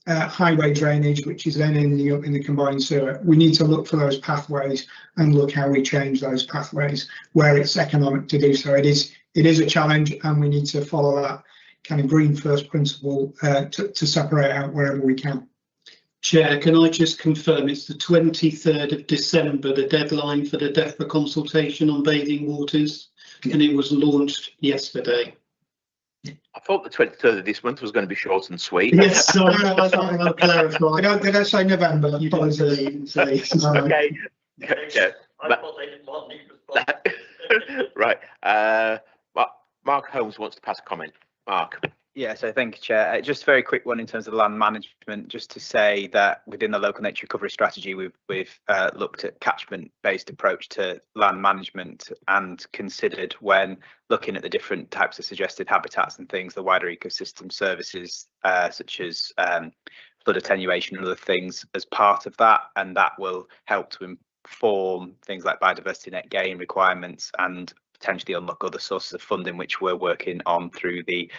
highway drainage, which is then in the combined sewer. We need to look for those pathways and look how we change those pathways where it's economic to do so. It is a challenge, and we need to follow that kind of green first principle to separate out wherever we can. Chair, can I just confirm it's the 23rd of December, the deadline for the DEFRA consultation on bathing waters, and it was launched yesterday. I thought the 23rd of this month was going to be short and sweet. Yes, sorry, I'll clarify. Did I say November? You didn't say. Okay. Yeah. Right. Mark Holmes wants to pass a comment. Mark. Yeah, so thank you, Chair. Just a very quick one in terms of land management, just to say that within the local nature recovery strategy, we've looked at catchment-based approach to land management and considered, when looking at the different types of suggested habitats and things, the wider ecosystem services such as flood attenuation and other things as part of that, and that will help to inform things like biodiversity net gain requirements and potentially unlock other sources of funding, which we're working on through the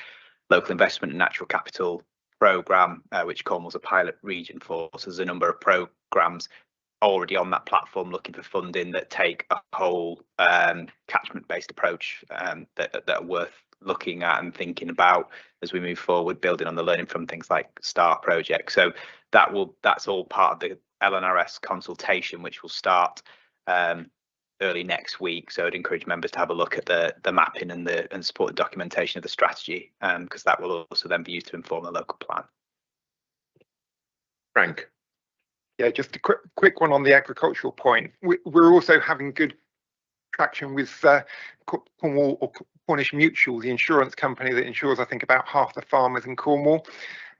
Local Investment and Natural Capital Programme, which Cornwall's a pilot region for. So there's a number of programmes already on that platform looking for funding that take a whole catchment-based approach that are worth looking at and thinking about as we move forward, building on the learning from things like STAR project. So that's all part of the LNRS consultation, which will start early next week. So I'd encourage members to have a look at the mapping and supported documentation of the strategy, because that will also then be used to inform the local plan. Frank. Yeah, just a quick one on the agricultural point. We're also having good traction with Cornwall or Cornish Mutual, the insurance company that insures, I think, about half the farmers in Cornwall.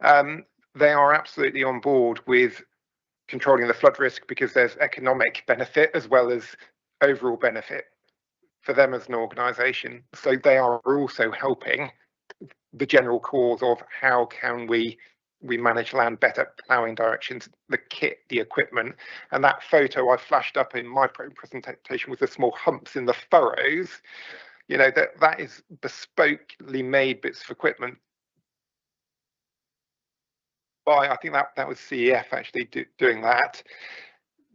They are absolutely on board with controlling the flood risk because there's economic benefit as well as overall benefit for them as an organisation. So they are also helping the general cause of how can we manage land better, ploughing directions, the kit, the equipment. And that photo I flashed up in my presentation with the small humps in the furrows, you know, that is bespokely made bits of equipment by, I think that was CEF actually doing that.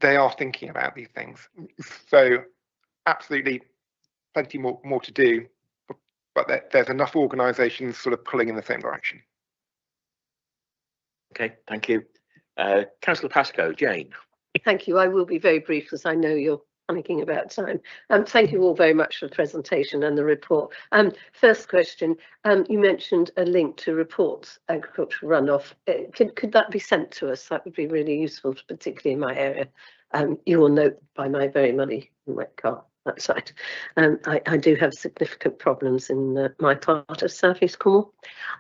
They are thinking about these things. So absolutely plenty more to do, but there's enough organisations sort of pulling in the same direction. Okay, thank you. Councillor Pascoe, Jane. Thank you. I will be very brief because I know you're panicking about time. Thank you all very much for the presentation and the report. First question, you mentioned a link to reports, agricultural runoff. Could that be sent to us? That would be really useful, particularly in my area. You will note by my very muddy wet car outside. I do have significant problems in my part of South East Cornwall.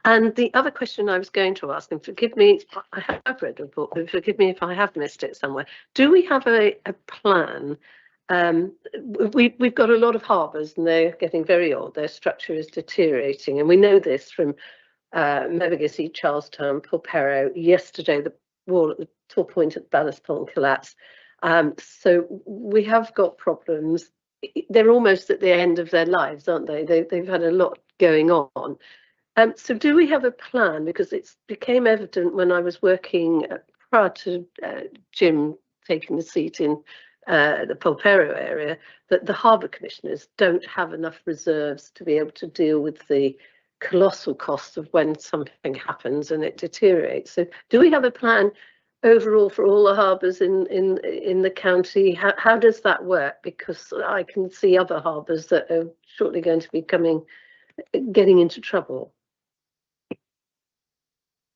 And the other question I was going to ask, and forgive me, I have read the report, but forgive me if I have missed it somewhere. Do we have a plan? We've got a lot of harbours and they're getting very old. Their structure is deteriorating, and we know this from Mevergissey, Charlestown, Pulperro. Yesterday, the wall at the Tor Point at Ballast Pond collapsed. So we have got problems. They're almost at the end of their lives, aren't they? They've had a lot going on. So do we have a plan? Because it became evident when I was working prior to Jim taking the seat in the Pulperro area, that the harbour commissioners don't have enough reserves to be able to deal with the colossal costs of when something happens and it deteriorates. So do we have a plan overall for all the harbours in the county? How does that work? Because I can see other harbours that are shortly going to be getting into trouble.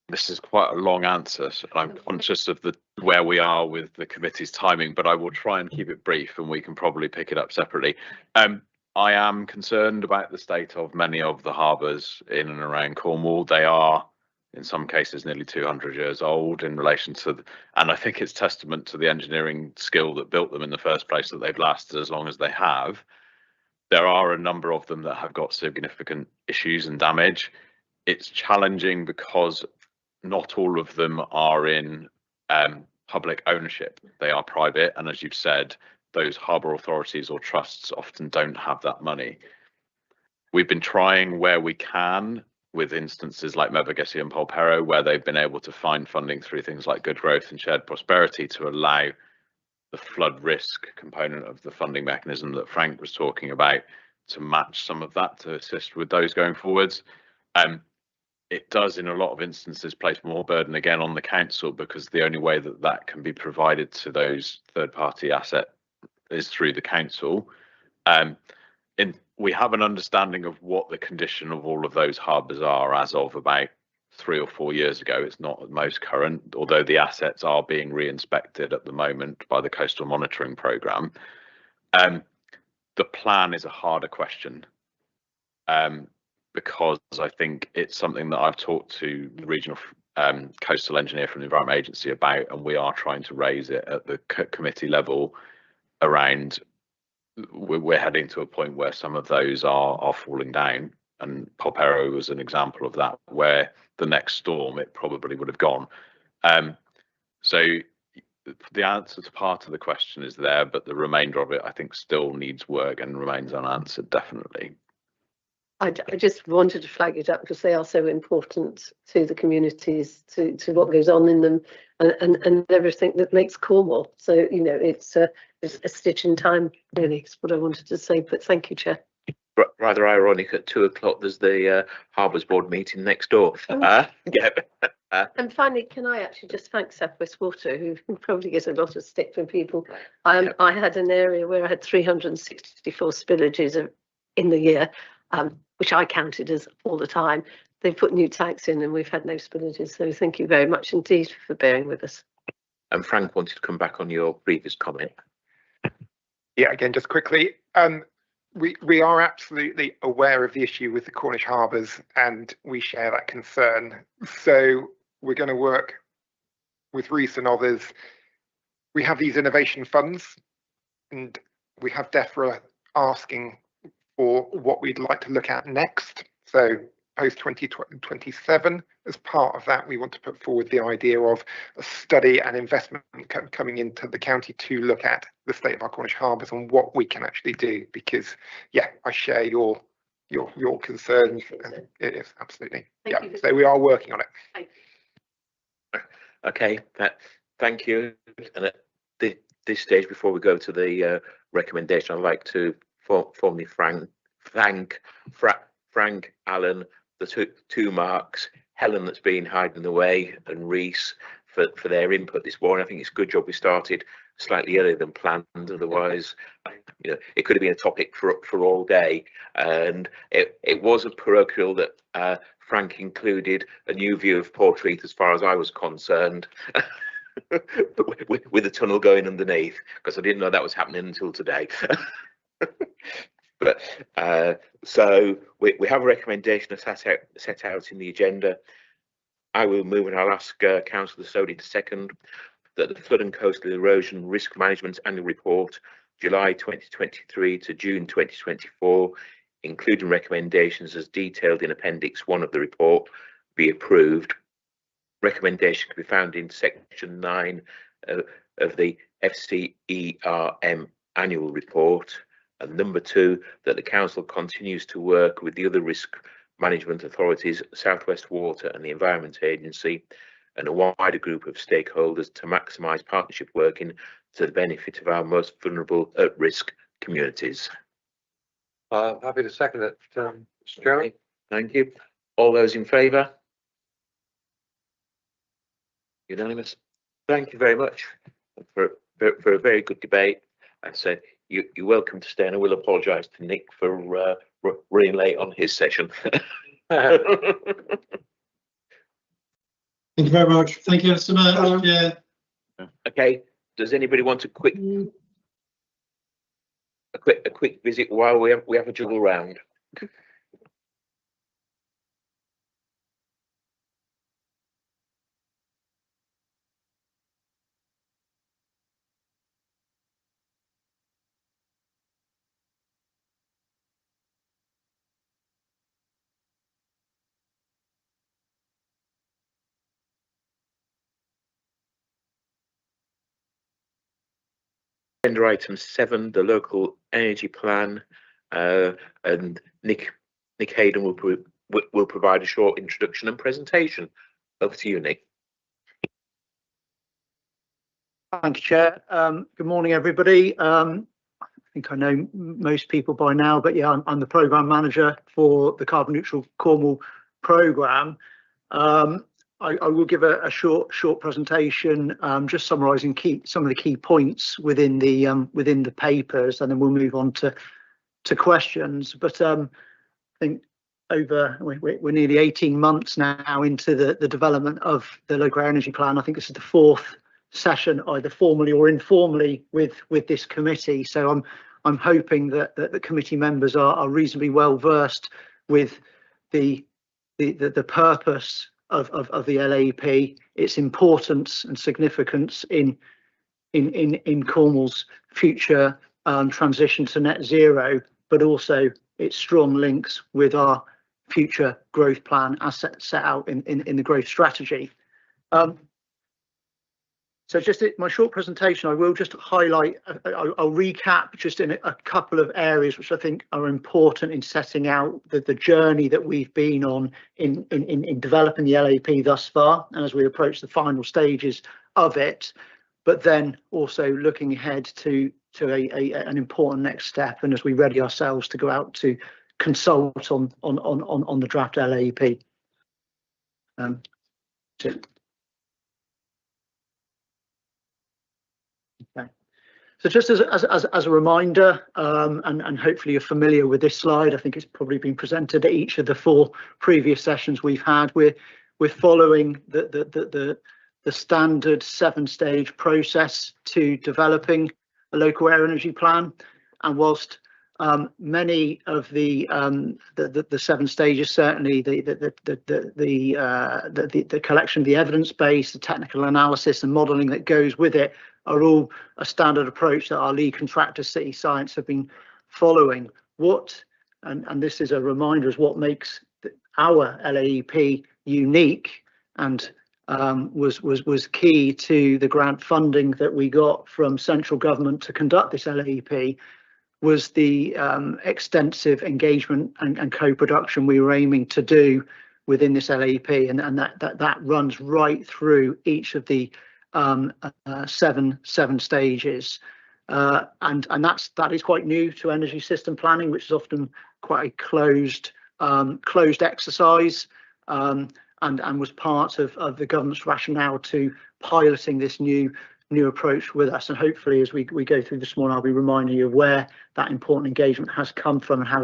This is quite a long answer, so I'm conscious of where we are with the committee's timing, but I will try and keep it brief and we can probably pick it up separately. I am concerned about the state of many of the harbours in and around Cornwall. They are, in some cases, nearly 200 years old in relation to, and I think it's testament to the engineering skill that built them in the first place that they've lasted as long as they have. There are a number of them that have got significant issues and damage. It's challenging because not all of them are in public ownership. They are private, and as you've said, those harbour authorities or trusts often don't have that money. We've been trying where we can with instances like Mevergesi and Polperro, where they've been able to find funding through things like good growth and shared prosperity to allow the flood risk component of the funding mechanism that Frank was talking about to match some of that to assist with those going forwards. It does in a lot of instances place more burden again on the council, because the only way that that can be provided to those third party asset is through the council. We have an understanding of what the condition of all of those harbours are as of about 3 or 4 years ago. It's not the most current, although the assets are being re-inspected at the moment by the Coastal Monitoring Programme. The plan is a harder question, because I think it's something that I've talked to the regional coastal engineer from the Environment Agency about, and we are trying to raise it at the committee level around. We're heading to a point where some of those are falling down, and Polperro was an example of that, where the next storm it probably would have gone. So the answer to part of the question is there, but the remainder of it I think still needs work and remains unanswered, definitely. I just wanted to flag it up because they are so important to the communities, to what goes on in them, and everything that makes Cornwall. So, you know, it's a stitch in time, really, is what I wanted to say. But thank you, Chair. Rather ironic, at 2 o'clock there's the Harbours Board meeting next door. Yeah. And finally, can I actually just thank South West Water, who probably gets a lot of stick from people. I had an area where I had 364 spillages in the year, which I counted as all the time. They've put new tanks in and we've had no spillages. So thank you very much indeed for bearing with us. And Frank wanted to come back on your previous comment. Yeah, again, just quickly, we are absolutely aware of the issue with the Cornish harbours, and we share that concern. So we're going to work with Rees and others. We have these innovation funds, and we have DEFRA asking for what we'd like to look at next. So post 2027, as part of that, we want to put forward the idea of a study and investment coming into the county to look at the state of our Cornish harbours and what we can actually do. Because, yeah, I share your concerns. It is absolutely. Thank you. So we are working on it. Okay, thank you. And at this stage, before we go to the recommendation, I'd like to formally thank Frank, Alan, the two Marks, Helen that's been hiding away, and Rees for their input this morning. I think it's a good job we started slightly earlier than planned. Otherwise, you know, it could have been a topic for all day. And it was a parochial that Frank included a new view of Portreath as far as I was concerned. with the tunnel going underneath, because I didn't know that was happening until today. But so we have a recommendation set out in the agenda. I will move, and I'll ask Councillor Sodhi to second, that the Flood and Coastal Erosion Risk Management Annual Report, July 2023 to June 2024, including recommendations as detailed in Appendix 1 of the report, be approved. Recommendation can be found in Section 9 of the FCERM Annual Report. And number 2, that the Council continues to work with the other risk management authorities, South West Water and the Environment Agency, and a wider group of stakeholders to maximise partnership working to the benefit of our most vulnerable at-risk communities. Happy to second it, Mr. Chairman. Thank you. All those in favour? Unanimous. Thank you very much for a very good debate. I said you're welcome to stay, and I will apologise to Nick for running late on his session. Thank you very much. Thank you so much. Yeah. Okay. Does anybody want a quick visit while we have a juggle round? Agenda item 7, the local energy plan, and Nick Hayden will provide a short introduction and presentation. Over to you, Nick. Thank you, Chair. Good morning, everybody. I think I know most people by now, but yeah, I'm the programme manager for the Carbon Neutral Cornwall programme. I will give a short presentation, just summarising some of the key points within the papers, and then we'll move on to questions. But I think we're nearly 18 months now into the development of the local energy plan. I think this is the 4th session, either formally or informally, with this committee. So I'm hoping that the committee members are reasonably well versed with the purpose of the LAP, its importance and significance in Cornwall's future transition to net zero, but also its strong links with our future growth plan as set out in the growth strategy. So just my short presentation, I will just highlight, I'll recap just in a couple of areas which I think are important in setting out the journey that we've been on in developing the LAP thus far, and as we approach the final stages of it, but then also looking ahead to an important next step, and as we ready ourselves to go out to consult on the draft LAP. Okay. So just as a reminder, and hopefully you're familiar with this slide, I think it's probably been presented at each of the 4 previous sessions we've had. We're following the standard 7-stage process to developing a local air energy plan, and whilst many of the 7 stages, certainly the collection of the evidence base, the technical analysis and modelling that goes with it, are all a standard approach that our lead contractor City Science have been following. And this is a reminder, is what makes our LAP unique, and was key to the grant funding that we got from central government to conduct this LAP, was the extensive engagement and co-production we were aiming to do within this LAP, and that runs right through each of the seven stages, and that is quite new to energy system planning, which is often quite a closed exercise, and was part of the government's rationale to piloting this new approach with us. And hopefully, as we go through this morning, I'll be reminding you of where that important engagement has come from and how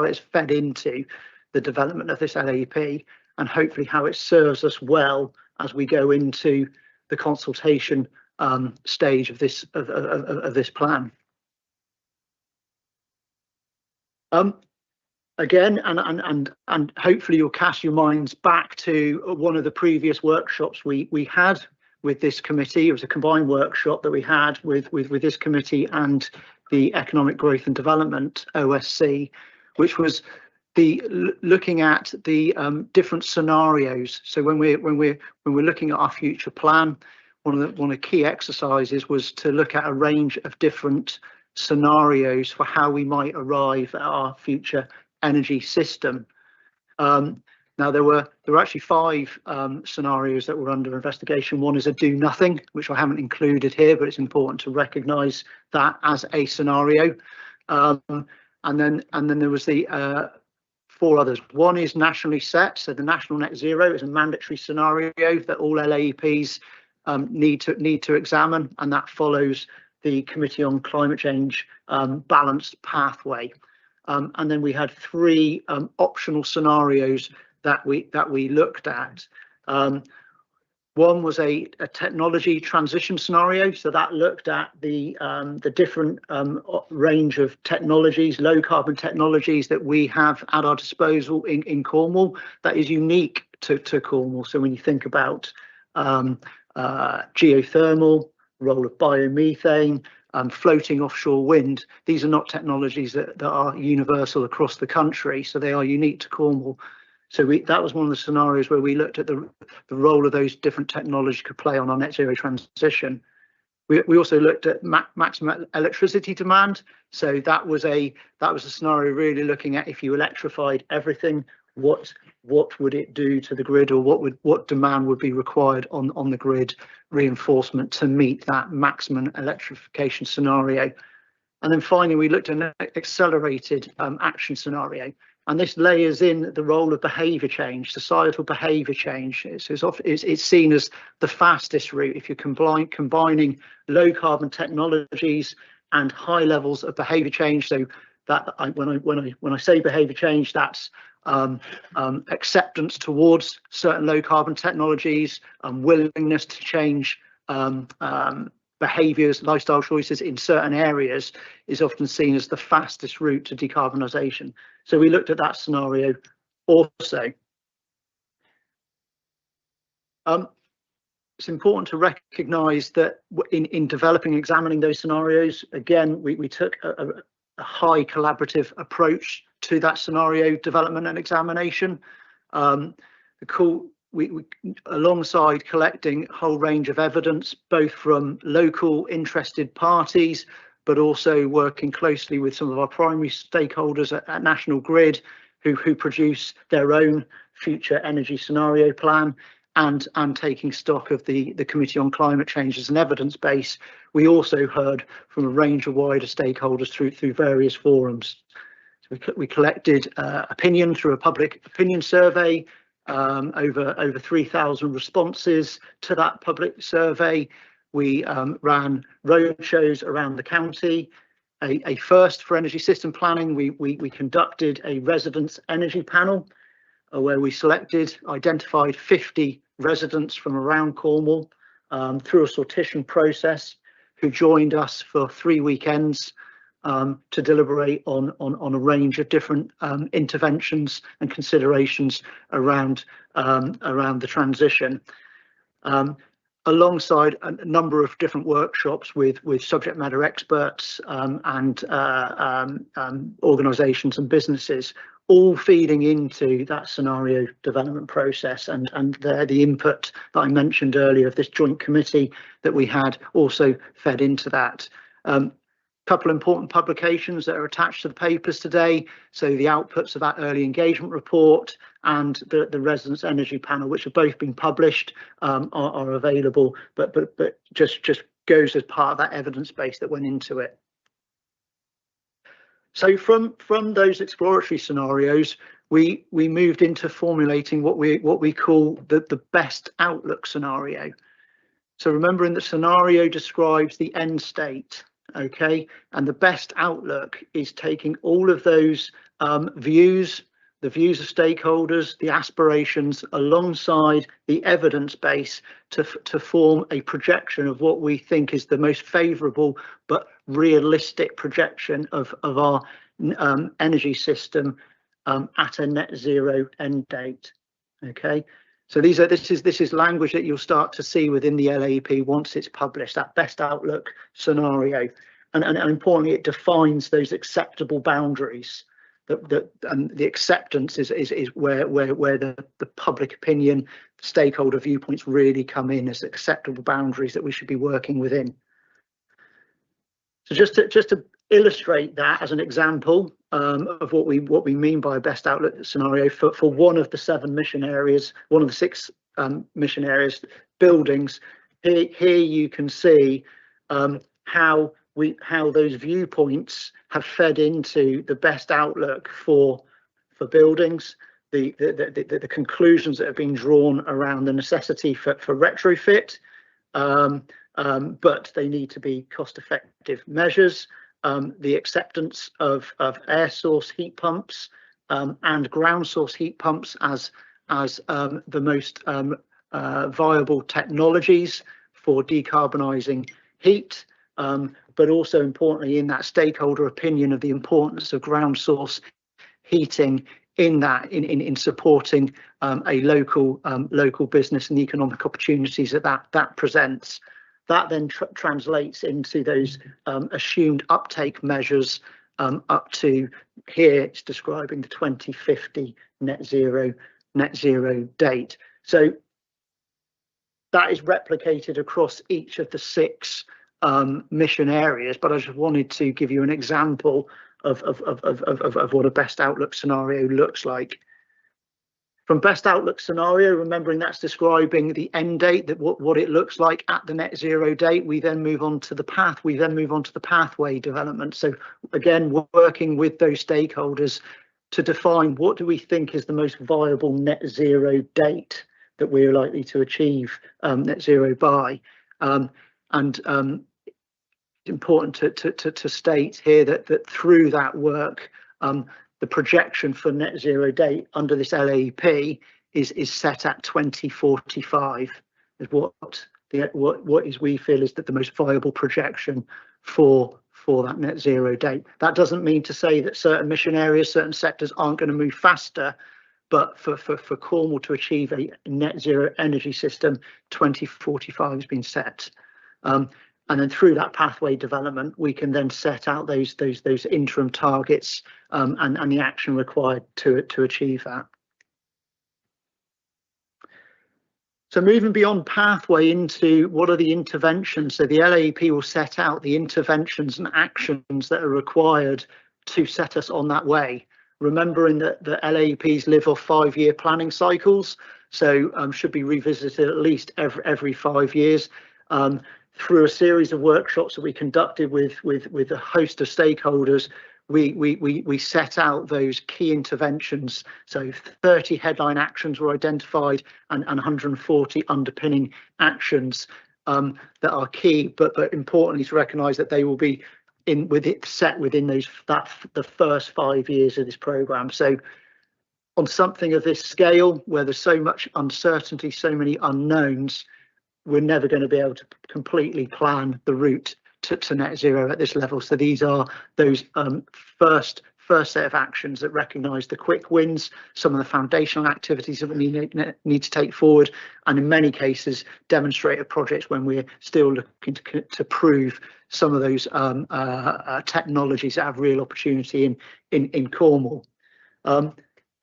it's fed into the development of this LAP, and hopefully how it serves us well as we go into the consultation stage of this plan. Again, and hopefully you'll cast your minds back to one of the previous workshops we had with this committee. It was a combined workshop that we had with this committee and the Economic Growth and Development OSC, which was looking at the different scenarios. So when we're looking at our future plan, one of the key exercises was to look at a range of different scenarios for how we might arrive at our future energy system. Now there were actually 5 scenarios that were under investigation. One is a do nothing, which I haven't included here, but it's important to recognise that as a scenario. And then there was the 4 others. One is nationally set, so the national net zero is a mandatory scenario that all LAPs need to examine, and that follows the Committee on Climate Change balanced pathway. And then we had 3 optional scenarios that we looked at. One was a technology transition scenario, so that looked at the different range of technologies, low carbon technologies that we have at our disposal in Cornwall that is unique to Cornwall. So when you think about geothermal, role of biomethane, floating offshore wind, these are not technologies that are universal across the country, so they are unique to Cornwall. So that was one of the scenarios where we looked at the role of those different technologies could play on our net zero transition. We also looked at maximum electricity demand. So that was a scenario really looking at, if you electrified everything, what would it do to the grid, or what demand would be required on the grid reinforcement to meet that maximum electrification scenario. And then finally, we looked at an accelerated action scenario. And this layers in the role of behaviour change, societal behaviour change. It's seen as the fastest route if you're combining low carbon technologies and high levels of behaviour change. So that when I say behaviour change, that's acceptance towards certain low carbon technologies, willingness to change behaviours, lifestyle choices in certain areas, is often seen as the fastest route to decarbonisation. So we looked at that scenario also. It's important to recognise that in developing and examining those scenarios, again, we took a high collaborative approach to that scenario development and examination. We alongside collecting a whole range of evidence, both from local interested parties, but also working closely with some of our primary stakeholders at National Grid, who produce their own future energy scenario plan, and taking stock of the Committee on Climate Change as an evidence base. We also heard from a range of wider stakeholders through various forums. So we collected opinion through a public opinion survey, over 3,000 responses to that public survey. We ran roadshows around the county. A first for energy system planning, we conducted a residents' energy panel where we identified 50 residents from around Cornwall through a sortition process, who joined us for 3 weekends to deliberate on a range of different interventions and considerations around the transition, alongside a number of different workshops with subject matter experts and organisations and businesses, all feeding into that scenario development process. And the input that I mentioned earlier of this joint committee that we had also fed into that. Couple important publications that are attached to the papers today. So the outputs of that early engagement report and the residents' energy panel, which have both been published, are available, but just goes as part of that evidence base that went into it. So from those exploratory scenarios, we moved into formulating what we call the best outlook scenario. So remembering that scenario describes the end state. Okay, and the best outlook is taking all of those views, the views of stakeholders, the aspirations, alongside the evidence base to form a projection of what we think is the most favourable but realistic projection of our energy system at a net zero end date. Okay. So this is language that you'll start to see within the LAP once it's published, that best outlook scenario, and importantly, it defines those acceptable boundaries. And the acceptance is where the public opinion, stakeholder viewpoints really come in as acceptable boundaries that we should be working within. So just to illustrate that as an example of what we mean by a best outlook scenario for one of the 7 mission areas, one of the 6 mission areas, buildings. Here you can see how those viewpoints have fed into the best outlook for buildings. The conclusions that have been drawn around the necessity for retrofit, but they need to be cost-effective measures. The acceptance of air source heat pumps and ground source heat pumps as the most viable technologies for decarbonising heat, but also importantly in that stakeholder opinion of the importance of ground source heating in supporting a local business and the economic opportunities that presents. That then translates into those assumed uptake measures up to here. It's describing the 2050 net zero date. So that is replicated across each of the 6 mission areas, but I just wanted to give you an example of what a best outlook scenario looks like. From best outlook scenario, remembering that's describing the end date, that what it looks like at the net zero date, we then move on to the path, we then move on to the pathway development. So again, working with those stakeholders to define what do we think is the most viable net zero date that we're likely to achieve net zero by. Important to state here that through that work, the projection for net zero date under this LAP is set at 2045. Is what is we feel is that the most viable projection for that net zero date. That doesn't mean to say that certain mission areas, certain sectors aren't going to move faster, but for Cornwall to achieve a net zero energy system, 2045 has been set. And then through that pathway development, we can then set out those interim targets and the action required to achieve that. So moving beyond pathway into what are the interventions. So the LAP will set out the interventions and actions that are required to set us on that way. Remembering that the LAPs live off 5-year planning cycles, so should be revisited at least every 5 years. Through a series of workshops that we conducted with a host of stakeholders, we set out those key interventions. So 30 headline actions were identified and 140 underpinning actions that are key, but importantly to recognise that they will be set within the first 5 years of this programme. So on something of this scale, where there's so much uncertainty, so many unknowns, we're never going to be able to completely plan the route to net zero at this level. So these are those first set of actions that recognise the quick wins, some of the foundational activities that we need to take forward, and in many cases demonstrator projects when we're still looking to prove some of those technologies that have real opportunity in Cornwall.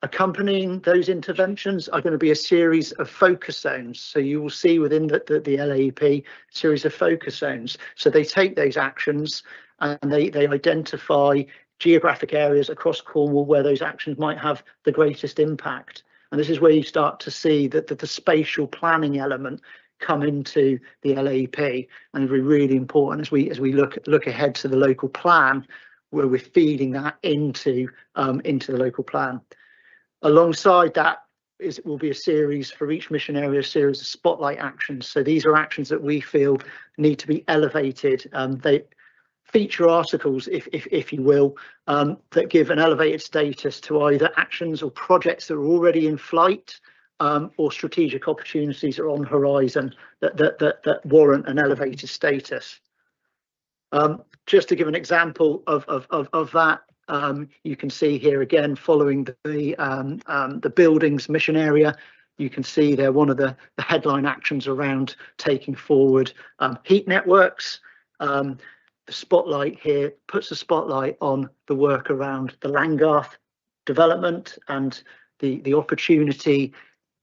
Accompanying those interventions are going to be a series of focus zones. So you will see within the LAP series of focus zones. So they take those actions and they identify geographic areas across Cornwall where those actions might have the greatest impact. And this is where you start to see that the spatial planning element come into the LAP, and it'll be really important as we look ahead to the local plan, where we're feeding that into the local plan. Alongside that will be a series for each mission area, a series of spotlight actions. So these are actions that we feel need to be elevated. They feature articles, if you will, that give an elevated status to either actions or projects that are already in flight, or strategic opportunities that are on the horizon that warrant an elevated status. Just to give an example of that. You can see here again, following the buildings mission area, you can see there one of the headline actions around taking forward heat networks. The spotlight here puts a spotlight on the work around the Langgarth development and the opportunity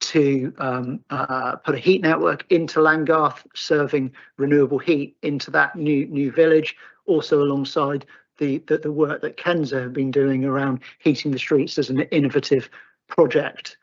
to put a heat network into Langgarth, serving renewable heat into that new village, also alongside the work that Kenza have been doing around heating the streets as an innovative project.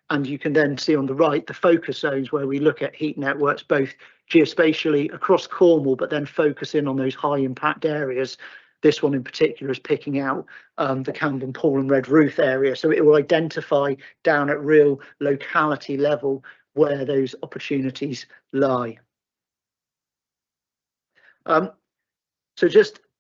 And you can then see on the right the focus zones where we look at heat networks both geospatially across Cornwall, but then focus in on those high impact areas. This one in particular is picking out the Camden Pool and Red Roof area. So it will identify down at real locality level where those opportunities lie.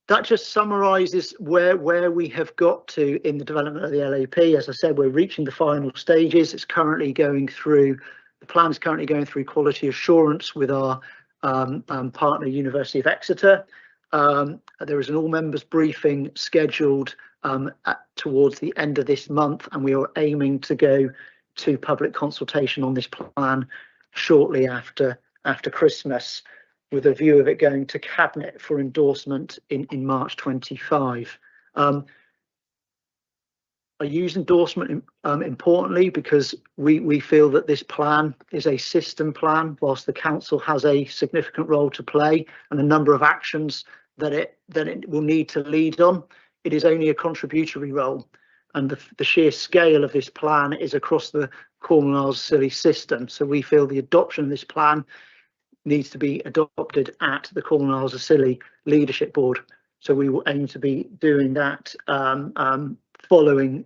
That just summarises where we have got to in the development of the LAP. As I said, we're reaching the final stages. It's currently going through, the plan is currently going through quality assurance with our partner University of Exeter. There is an all members briefing scheduled towards the end of this month, and we are aiming to go to public consultation on this plan shortly after Christmas, with a view of it going to Cabinet for endorsement in March 25. I use endorsement importantly because we feel that this plan is a system plan, whilst the council has a significant role to play and a number of actions that it will need to lead on. It is only a contributory role, and the sheer scale of this plan is across the Cornwall Scilly system. So we feel the adoption of this plan needs to be adopted at the Cornwall Scilly Leadership Board. So we will aim to be doing that following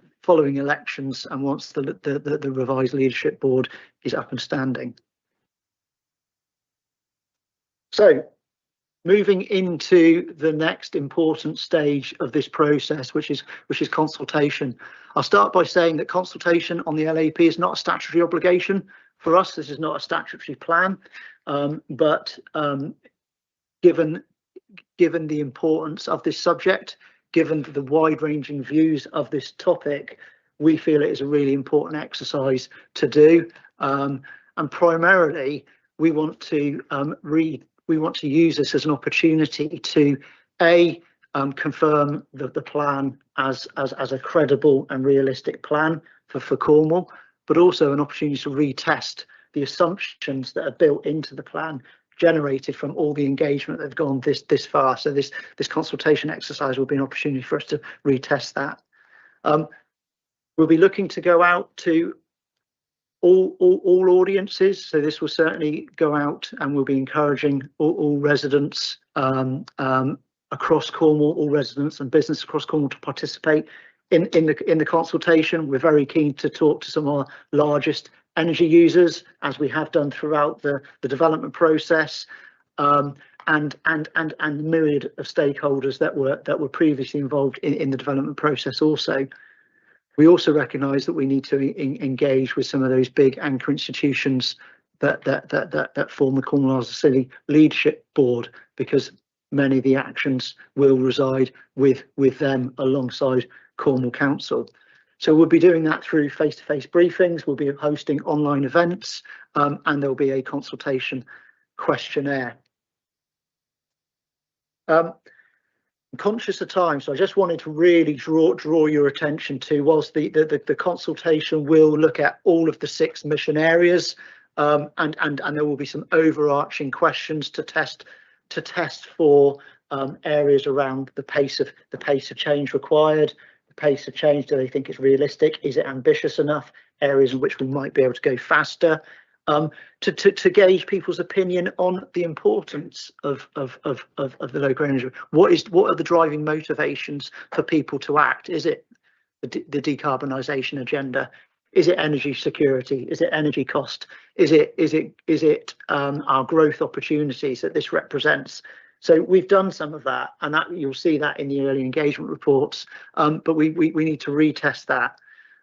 elections and once the revised leadership board is up and standing. So moving into the next important stage of this process, which is consultation. I'll start by saying that consultation on the LAP is not a statutory obligation for us. This is not a statutory plan, but given the importance of this subject, given the wide-ranging views of this topic, we feel it is a really important exercise to do. And primarily, we want to use this as an opportunity to confirm the plan as a credible and realistic plan for Cornwall, but also an opportunity to retest the assumptions that are built into the plan, generated from all the engagement that have gone this far. So this consultation exercise will be an opportunity for us to retest that. We'll be looking to go out to all audiences. So this will certainly go out, and we'll be encouraging all residents across Cornwall, all residents and business across Cornwall to participate in the consultation. We're very keen to talk to some of our largest energy users, as we have done throughout the development process, and myriad of stakeholders that were previously involved in the development process. Also, we also recognise that we need to engage with some of those big anchor institutions that form the Cornwall Scilly Leadership Board, because many of the actions will reside with them alongside Cornwall Council. So we'll be doing that through face-to-face briefings. We'll be hosting online events, and there'll be a consultation questionnaire. I'm conscious of time, so I just wanted to really draw your attention to, whilst the consultation will look at all of the 6 mission areas, and there will be some overarching questions to test for areas around the pace of change required. Pace of change, do they think it's realistic? Is it ambitious enough? Areas in which we might be able to go faster, to gauge people's opinion on the importance of the local energy. What are the driving motivations for people to act? Is it the decarbonisation agenda? Is it energy security? Is it energy cost? Is it our growth opportunities that this represents? So we've done some of that, and that you'll see that in the early engagement reports, but we need to retest that.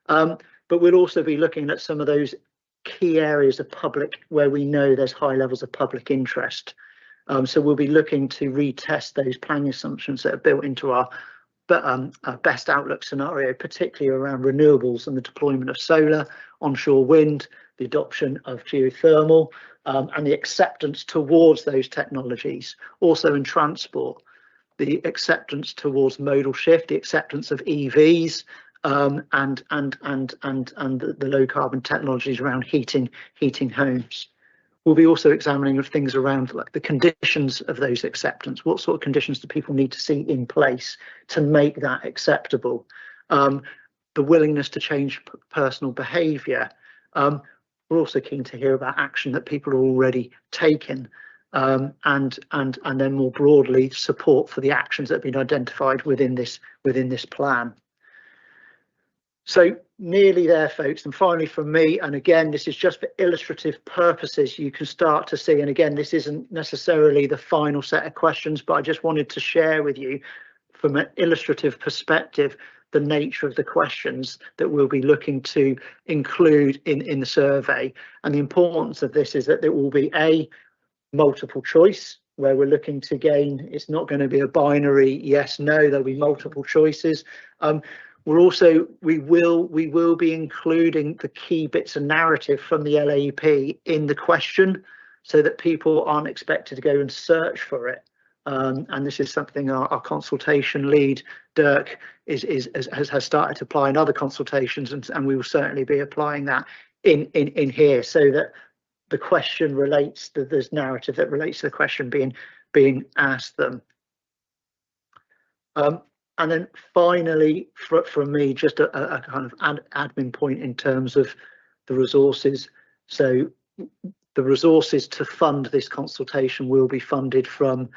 But we'll also be looking at some of those key areas of public where we know there's high levels of public interest. So we'll be looking to retest those planning assumptions that are built into our best outlook scenario, particularly around renewables and the deployment of solar, onshore wind, the adoption of geothermal, and the acceptance towards those technologies. Also in transport, the acceptance towards modal shift, the acceptance of EVs, and the low carbon technologies around heating homes. We'll be also examining things around like the conditions of those acceptance. What sort of conditions do people need to see in place to make that acceptable? The willingness to change personal behaviour. We're also keen to hear about action that people are already taking, and then more broadly support for the actions that have been identified within this plan. So nearly there, folks. And finally from me, and again, this is just for illustrative purposes, you can start to see, and again, this isn't necessarily the final set of questions, but I just wanted to share with you from an illustrative perspective the nature of the questions that we'll be looking to include in the survey. And the importance of this is that there will be a multiple choice, where we're looking to gain, it's not going to be a binary yes, no, there'll be multiple choices. We will be including the key bits of narrative from the LAP in the question, so that people aren't expected to go and search for it. and this is something our consultation lead, Dirk, has started to apply in other consultations, and we will certainly be applying that in here, so that the question relates to this narrative that relates to the question being asked them. And then finally, from me, just a kind of admin point in terms of the resources. So the resources to fund this consultation will be funded from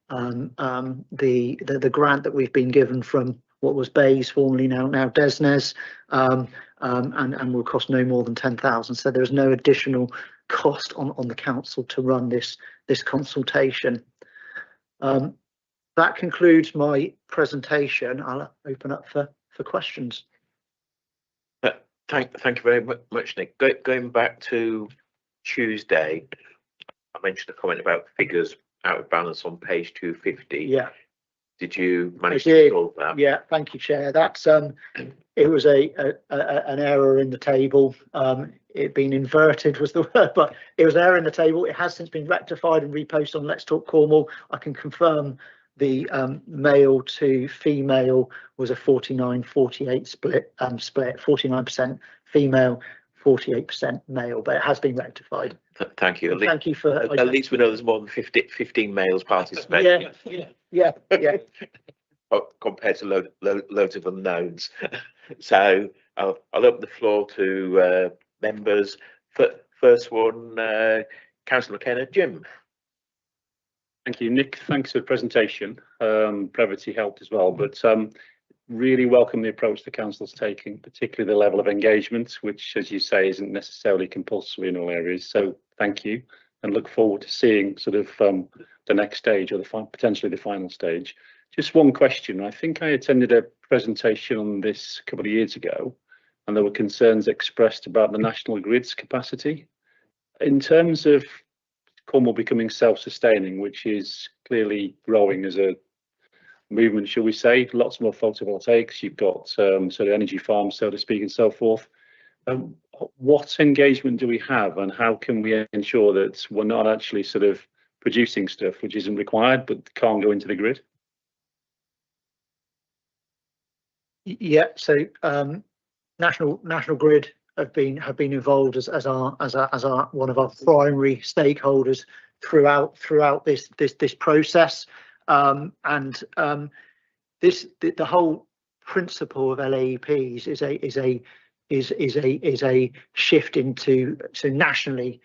the grant that we've been given from what was BEIS, formerly now DESNES, and will cost no more than 10,000. So there's no additional cost on the council to run this consultation. That concludes my presentation. I'll open up for questions. Thank you very much, Nick. Going back to Tuesday, I mentioned a comment about figures out of balance on page 250. Yeah. Did you manage to resolve that? Yeah, thank you, Chair. That's it was an error in the table. It being inverted was the word, but it was an error in the table. It has since been rectified and reposted on Let's Talk Cornwall. I can confirm the male to female was a 49-48 split, 49% female, 48% male, but it has been rectified. Thank you. Thank you for. At least we know there's more than 15 males participating. Yeah. Compared to loads of unknowns. So I'll open the floor to members. First one, Councillor McKenna, Jim. Thank you, Nick. Thanks for the presentation. Brevity helped as well, but really welcome the approach the council's taking, particularly the level of engagement, which, as you say, isn't necessarily compulsory in all areas. So thank you, and look forward to seeing sort of the next stage, or potentially the final stage. Just one question. I think I attended a presentation on this a couple of years ago, and there were concerns expressed about the national grid's capacity. In terms of Cornwall becoming self-sustaining, which is clearly growing as a movement, shall we say, lots more photovoltaics, you've got sort of energy farms, so to speak, and so forth. What engagement do we have, and how can we ensure that we're not actually sort of producing stuff which isn't required but can't go into the grid? Yeah, so National Grid have been involved as our one of our primary stakeholders throughout this process, and the whole principle of LAEPs is a shift into, so nationally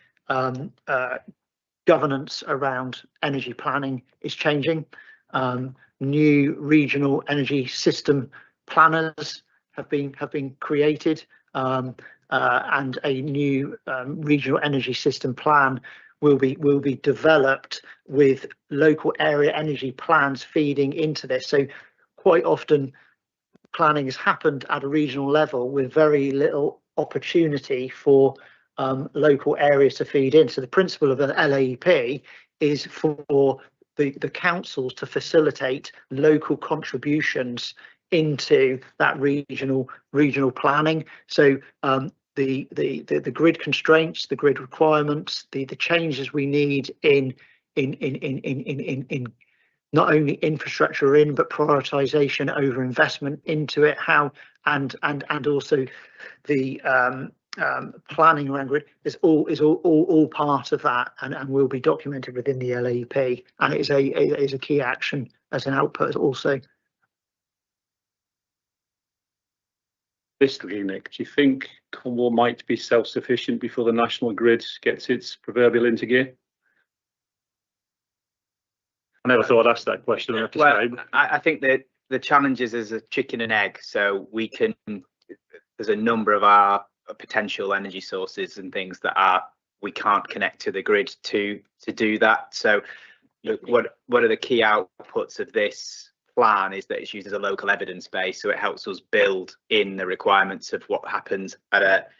governance around energy planning is changing. New regional energy system planners have been created, and a new regional energy system plan will be developed with local area energy plans feeding into this. So quite often planning has happened at a regional level with very little opportunity for local areas to feed in. So the principle of an LAEP is for the councils to facilitate local contributions into that regional planning. So the grid constraints, the grid requirements, the changes we need in not only infrastructure but prioritization over investment into it, how and also the planning around grid is all part of that, and will be documented within the LAEP, and it is a key action as an output also. Nick, do you think Cornwall might be self-sufficient before the national grid gets its proverbial into gear? I never thought I'd ask that question. I think that the challenges is a chicken and egg. So there's a number of our potential energy sources and things that we can't connect to the grid to do that. So what are the key outputs of this plan is that it's used as a local evidence base, so it helps us build in the requirements of what happens at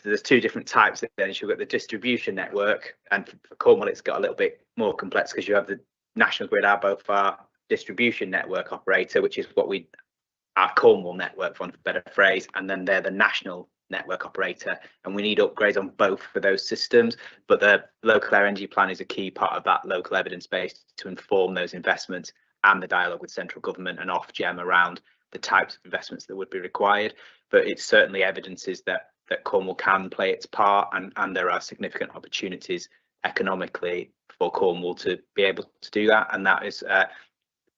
there's two different types of energy. You've got the distribution network, and for Cornwall it's got a little bit more complex because you have the National Grid are both our distribution network operator, which is what our Cornwall network, for want of a better phrase, and then they're the national network operator, and we need upgrades on both of those systems. But the local energy plan is a key part of that local evidence base to inform those investments and the dialogue with central government and Ofgem around the types of investments that would be required. But it certainly evidences that Cornwall can play its part, and there are significant opportunities economically for Cornwall to be able to do that, and that is an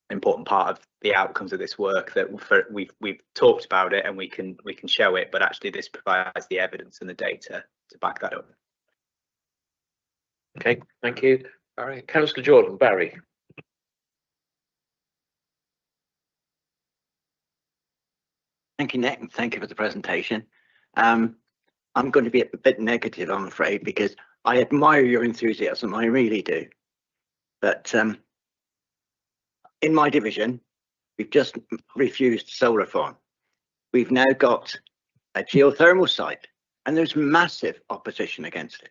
important part of the outcomes of this work, that we've talked about it and we can show it, but actually this provides the evidence and the data to back that up. Okay, thank you, Barry. Councillor Jordan. Barry. Thank you, Nick, and thank you for the presentation. I'm going to be a bit negative, I'm afraid, because I admire your enthusiasm, I really do. But in my division, we've just refused solar farm. We've now got a geothermal site, and there's massive opposition against it.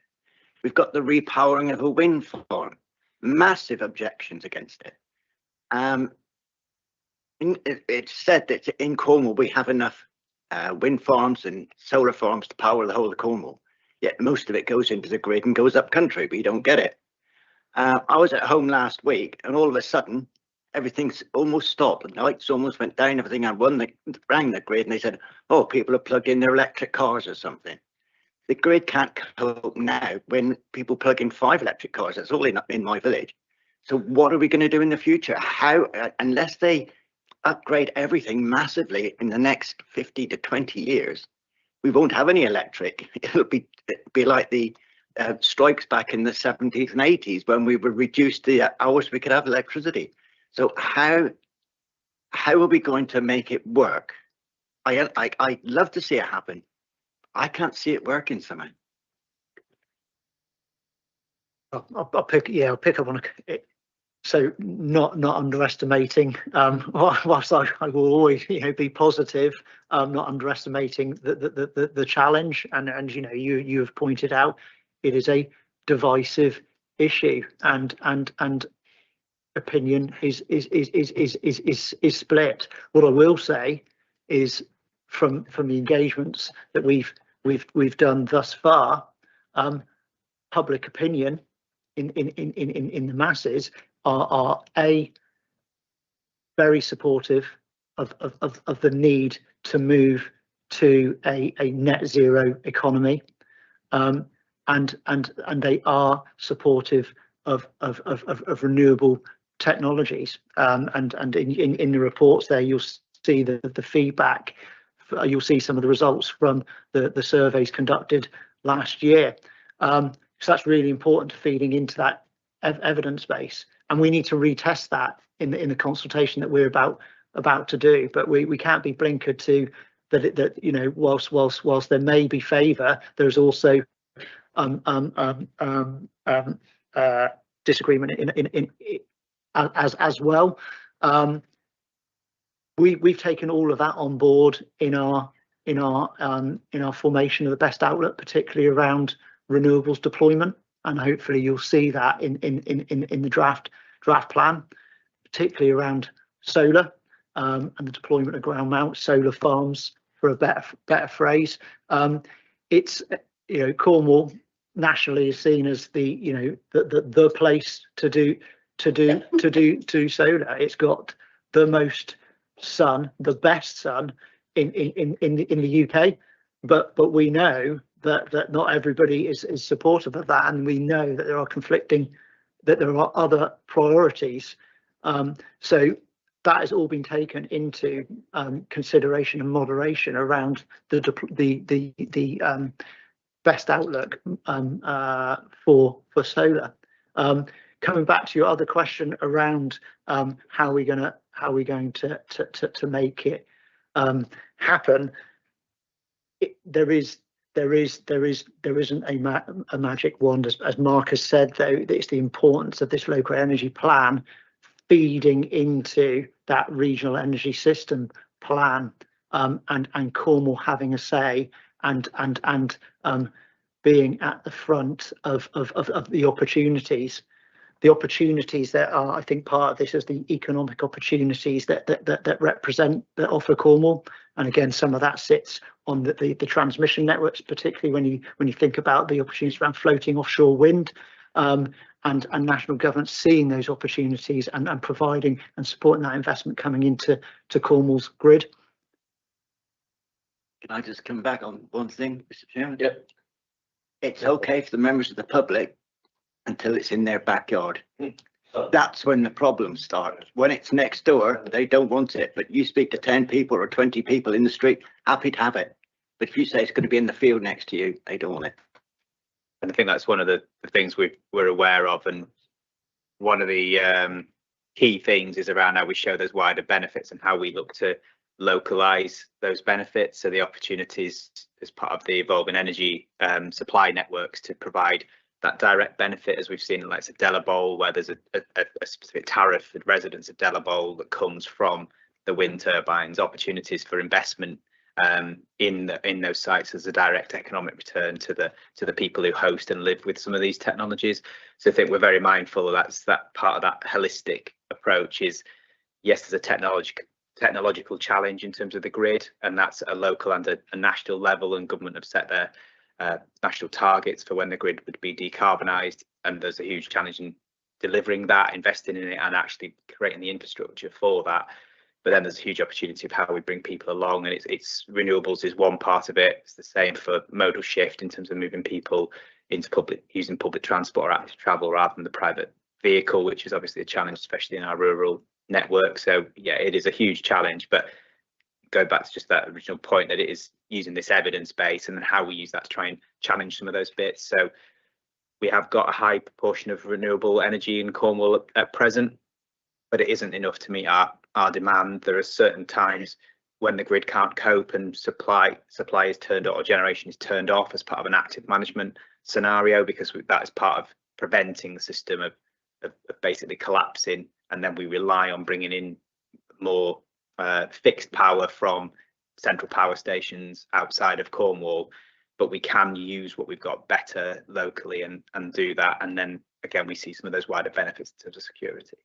We've got the repowering of a wind farm, massive objections against it. It's said that in Cornwall we have enough wind farms and solar farms to power the whole of Cornwall, yet most of it goes into the grid and goes up country, but you don't get it. I was at home last week, and all of a sudden everything's almost stopped. The lights almost went down, everything. I rang the grid and they said, oh, people have plugged in their electric cars or something. The grid can't cope now when people plug in 5 electric cars. That's all in my village. So what are we going to do in the future? How, unless they upgrade everything massively in the next 50 to 20 years, we won't have any electric. It'll be like the strikes back in the 70s and 80s when we were reduced the hours we could have electricity. So how are we going to make it work? I'd love to see it happen. I can't see it working somehow. I'll pick up on it. So not underestimating, whilst I will always be positive, not underestimating the challenge, and you have pointed out it is a divisive issue, and opinion is split. What I will say is from the engagements that we've done thus far, public opinion in the masses are very supportive of the need to move to a net zero economy, and they are supportive of renewable technologies, and in the reports there you'll see the feedback. You'll see some of the results from the surveys conducted last year. So that's really important to feeding into that evidence base, and we need to retest that in the consultation that we're about to do. But we can't be blinkered to that whilst there may be favour, there's also disagreement in as well. We've taken all of that on board in our formation of the best outlook, particularly around renewables deployment, and hopefully you'll see that in the draft plan, particularly around solar, and the deployment of ground mount solar farms, for a better phrase. It's Cornwall nationally is seen as the place to do solar. It's got the most sun, the best sun in the UK, but we know that not everybody is supportive of that, and we know that there are other priorities. So that has all been taken into consideration and moderation around the best outlook for solar. Coming back to your other question around how we're going to make it happen, there isn't a magic wand, as Mark has said, though. It's the importance of this local energy plan feeding into that regional energy system plan, and Cornwall having a say and being at the front of the opportunities. the opportunities that are, I think, part of this is the economic opportunities that represent, that offer Cornwall. And again, some of that sits on the transmission networks, particularly when you think about the opportunities around floating offshore wind, and national government seeing those opportunities and providing and supporting that investment coming into Cornwall's grid. Can I just come back on one thing, Mr. Chairman? Yep. It's okay for the members of the public until it's in their backyard. That's when the problems start. When it's next door, they don't want it. But you speak to 10 people or 20 people in the street, happy to have it. But if you say it's going to be in the field next to you, they don't want it. And I think that's one of the things we're aware of, and one of the key things is around how we show those wider benefits and how we look to localize those benefits. So the opportunities as part of the evolving energy supply networks to provide that direct benefit, as we've seen in like Delabole, where there's a specific tariff for residents of Delabole that comes from the wind turbines, opportunities for investment in those sites as a direct economic return to the people who host and live with some of these technologies. So I think we're very mindful of that part of that holistic approach is, yes, there's a technological challenge in terms of the grid, and that's at a local and a national level, and government have set their national targets for when the grid would be decarbonised, and there's a huge challenge in delivering that, investing in it, and actually creating the infrastructure for that. But then there's a huge opportunity of how we bring people along, and it's renewables is one part of it. It's the same for modal shift in terms of moving people into using public transport or active travel rather than the private vehicle, which is obviously a challenge, especially in our rural network. So yeah, it is a huge challenge, but go back to just that original point that it is using this evidence base and then how we use that to try and challenge some of those bits. So we have got a high proportion of renewable energy in Cornwall at present, but it isn't enough to meet our demand. There are certain times when the grid can't cope and supply is turned off or generation is turned off as part of an active management scenario, because that is part of preventing the system of basically collapsing, and then we rely on bringing in more fixed power from central power stations outside of Cornwall. But we can use what we've got better locally and do that, and then again we see some of those wider benefits in terms of security.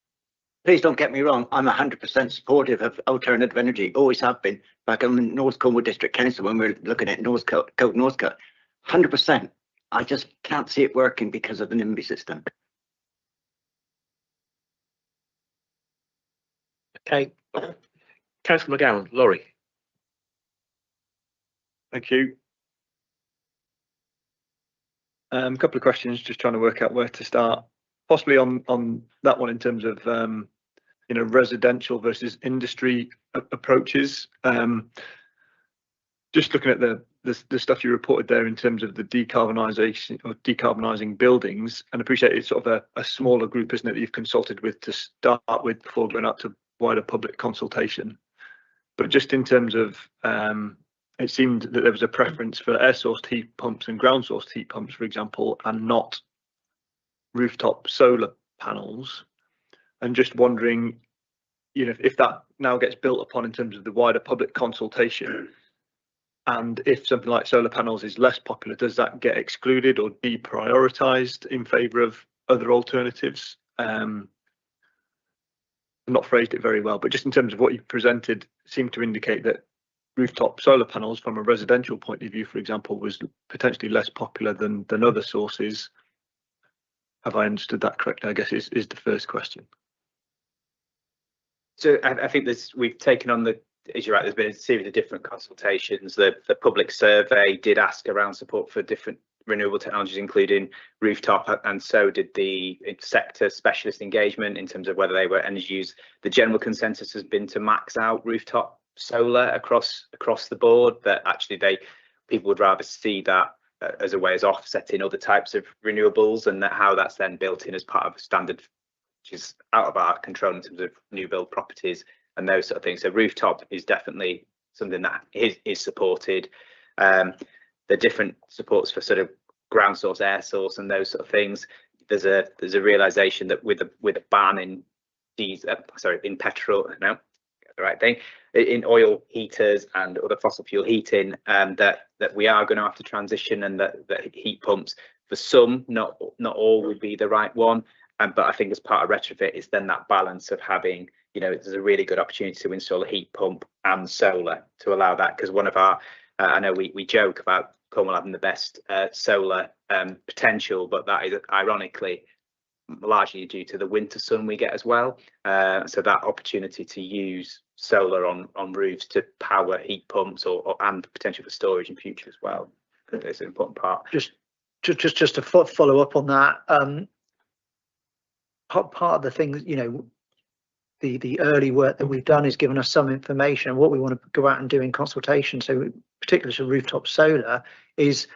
Please don't get me wrong, I'm 100% supportive of alternative energy, always have been. Back on the North Cornwall District Council when we were looking at Northcote, 100%. I just can't see it working because of the NIMBY system. Okay. Councillor McGowan, Laurie. Thank you. A couple of questions, just trying to work out where to start. Possibly on that one in terms of residential versus industry approaches. Just looking at the stuff you reported there in terms of the decarbonisation or decarbonising buildings, and appreciate it's sort of a smaller group, isn't it, that you've consulted with to start with before going out to wider public consultation. But just in terms of it seemed that there was a preference for air source heat pumps and ground source heat pumps, for example, and not rooftop solar panels. And just wondering, if that now gets built upon in terms of the wider public consultation, and if something like solar panels is less popular, does that get excluded or deprioritised in favour of other alternatives? I've not phrased it very well, but just in terms of what you presented, seemed to indicate that rooftop solar panels from a residential point of view, for example, was potentially less popular than other sources. Have I understood that correctly, I guess is the first question. So I think we've taken on as you're right, there's been a series of different consultations. The public survey did ask around support for different renewable technologies, including rooftop, and so did the sector specialist engagement in terms of whether they were energy use. The general consensus has been to max out rooftop solar across the board, that actually people would rather see that as a way of offsetting other types of renewables, and how that's then built in as part of a standard which is out of our control in terms of new build properties and those sort of things. So rooftop is definitely something that is supported. The different supports for sort of ground source, air source, and those sort of things. There's a realization that with a ban in in petrol, no, the right thing, in oil heaters and other fossil fuel heating, that we are going to have to transition, and that heat pumps for some, not all, would be the right one. but I think as part of retrofit is then that balance of having, there's a really good opportunity to install a heat pump and solar to allow that, because one of our, I know we joke about Cornwall having the best solar potential, but that is ironically largely due to the winter sun we get as well. So that opportunity to use solar on roofs to power heat pumps and potential for storage in future as well is an important part. Just to follow up on that, part of the things, the early work that we've done is given us some information, and what we want to go out and do in consultation, so particularly to rooftop solar, is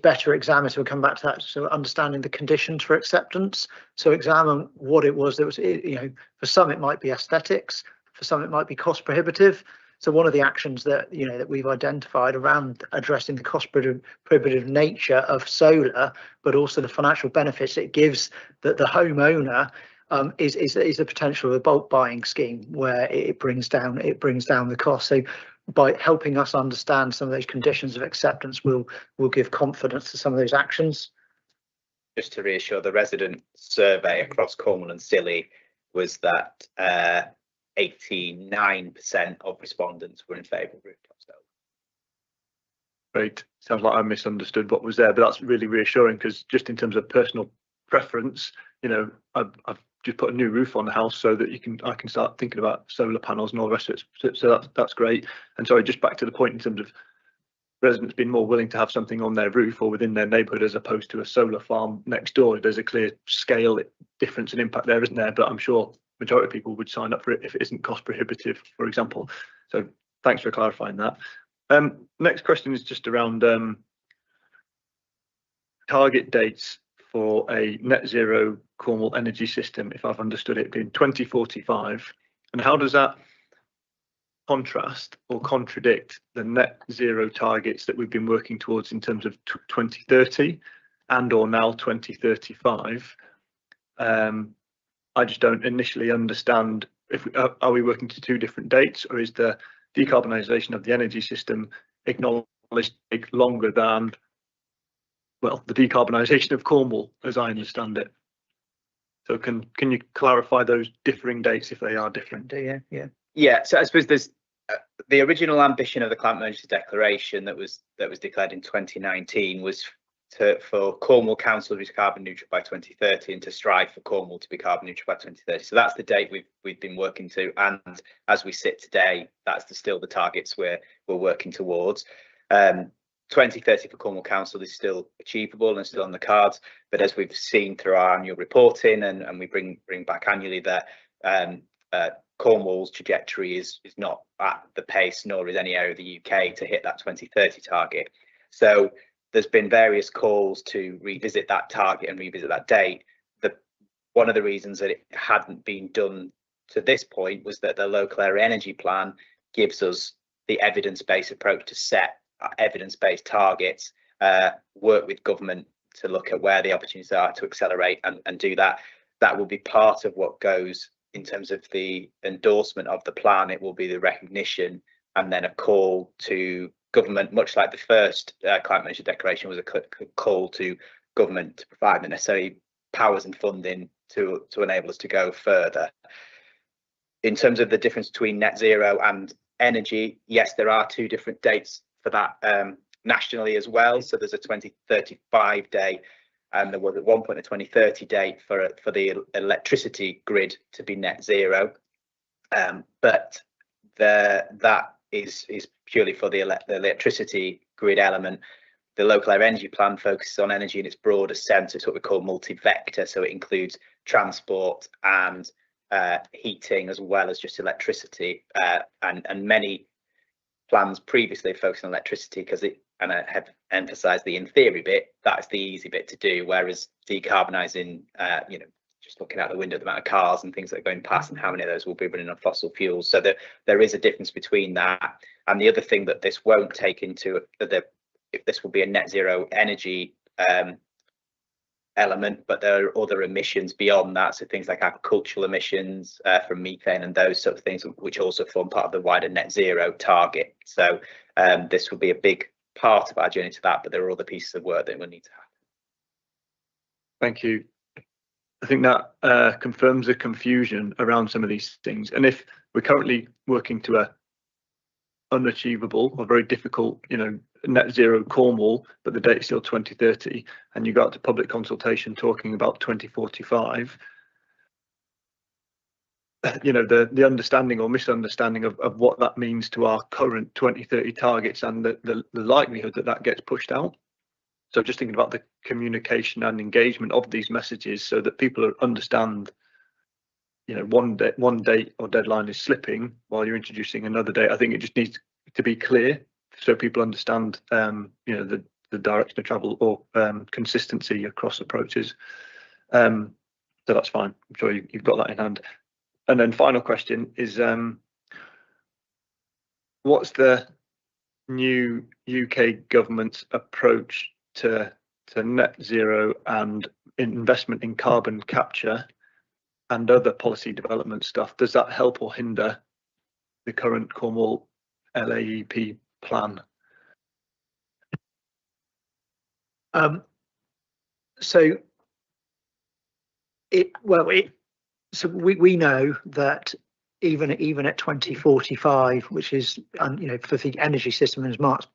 better examine. So we'll come back to that. So understanding the conditions for acceptance. So examine what it was that was, for some it might be aesthetics, for some it might be cost prohibitive. So one of the actions that that we've identified around addressing the cost prohibitive nature of solar, but also the financial benefits it gives the homeowner, is the potential of a bulk buying scheme where it brings down the cost. So by helping us understand some of those conditions of acceptance, will give confidence to some of those actions. Just to reassure, the resident survey across Cornwall and Scilly was that 89% of respondents were in favour of rooftop solar. Great. Sounds like I misunderstood what was there, but that's really reassuring, because just in terms of personal preference, I've just put a new roof on the house so that I can start thinking about solar panels and all the rest of it. So that's great. And sorry, just back to the point in terms of residents being more willing to have something on their roof or within their neighbourhood as opposed to a solar farm next door. There's a clear scale difference and impact there, isn't there? But I'm sure majority of people would sign up for it if it isn't cost prohibitive, for example. So thanks for clarifying that. Next question is just around target dates for a net zero Cornwall energy system, if I've understood it, being 2045. And how does that contrast or contradict the net zero targets that we've been working towards in terms of 2030 and or now 2035? I just don't initially understand if are we working to two different dates, or is the decarbonisation of the energy system acknowledged to take longer than, well, the decarbonisation of Cornwall, as I understand it? So can you clarify those differing dates if they are different? Yeah. So I suppose there's the original ambition of the Climate Emergency Declaration that was declared in 2019 was for Cornwall Council to be carbon neutral by 2030 and to strive for Cornwall to be carbon neutral by 2030. So that's the date we've been working to, and as we sit today, that's still the targets we're working towards. 2030 for Cornwall Council is still achievable and still on the cards, but as we've seen through our annual reporting and we bring back annually, that Cornwall's trajectory is not at the pace, nor is any area of the UK to hit that 2030 target. So there's been various calls to revisit that target and revisit that date. One of the reasons that it hadn't been done to this point was that the local area energy plan gives us the evidence-based approach to set evidence-based targets, work with government to look at where the opportunities are to accelerate and do that. That will be part of what goes in terms of the endorsement of the plan. It will be the recognition and then a call to government, much like the first Climate Emergency Declaration was a call to government to provide the necessary powers and funding to enable us to go further. In terms of the difference between net zero and energy, yes, there are two different dates for that nationally as well. So there's a 2035 date, and there was at one point a 2030 date for the electricity grid to be net zero, but that is purely for the electricity grid element. The local area energy plan focuses on energy in its broader sense. It's what we call multi-vector, so it includes transport and heating as well as just electricity, and many plans previously focused on electricity because and I have emphasised the in theory bit, that's the easy bit to do, whereas decarbonising, just looking out the window, the amount of cars and things that are going past and how many of those will be running on fossil fuels. So there is a difference between that. And the other thing that this won't take into if this will be a net zero energy element, but there are other emissions beyond that. So things like agricultural emissions from methane and those sort of things, which also form part of the wider net zero target. So this will be a big part of our journey to that, but there are other pieces of work that will need to happen. Thank you. I think that confirms the confusion around some of these things. And if we're currently working to a unachievable or very difficult, net zero Cornwall, but the date is still 2030, and you got to public consultation talking about 2045, the understanding or misunderstanding of what that means to our current 2030 targets and the likelihood that that gets pushed out. So just thinking about the communication and engagement of these messages so that people understand, one date or deadline is slipping while you're introducing another date. I think it just needs to be clear so people understand, the direction of travel or consistency across approaches. So that's fine. I'm sure you've got that in hand. And then final question is, what's the new UK government's approach to net zero and investment in carbon capture and other policy development stuff? Does that help or hinder the current Cornwall LAEP plan? So we know that even at 2045, which is for the energy system, as Mark's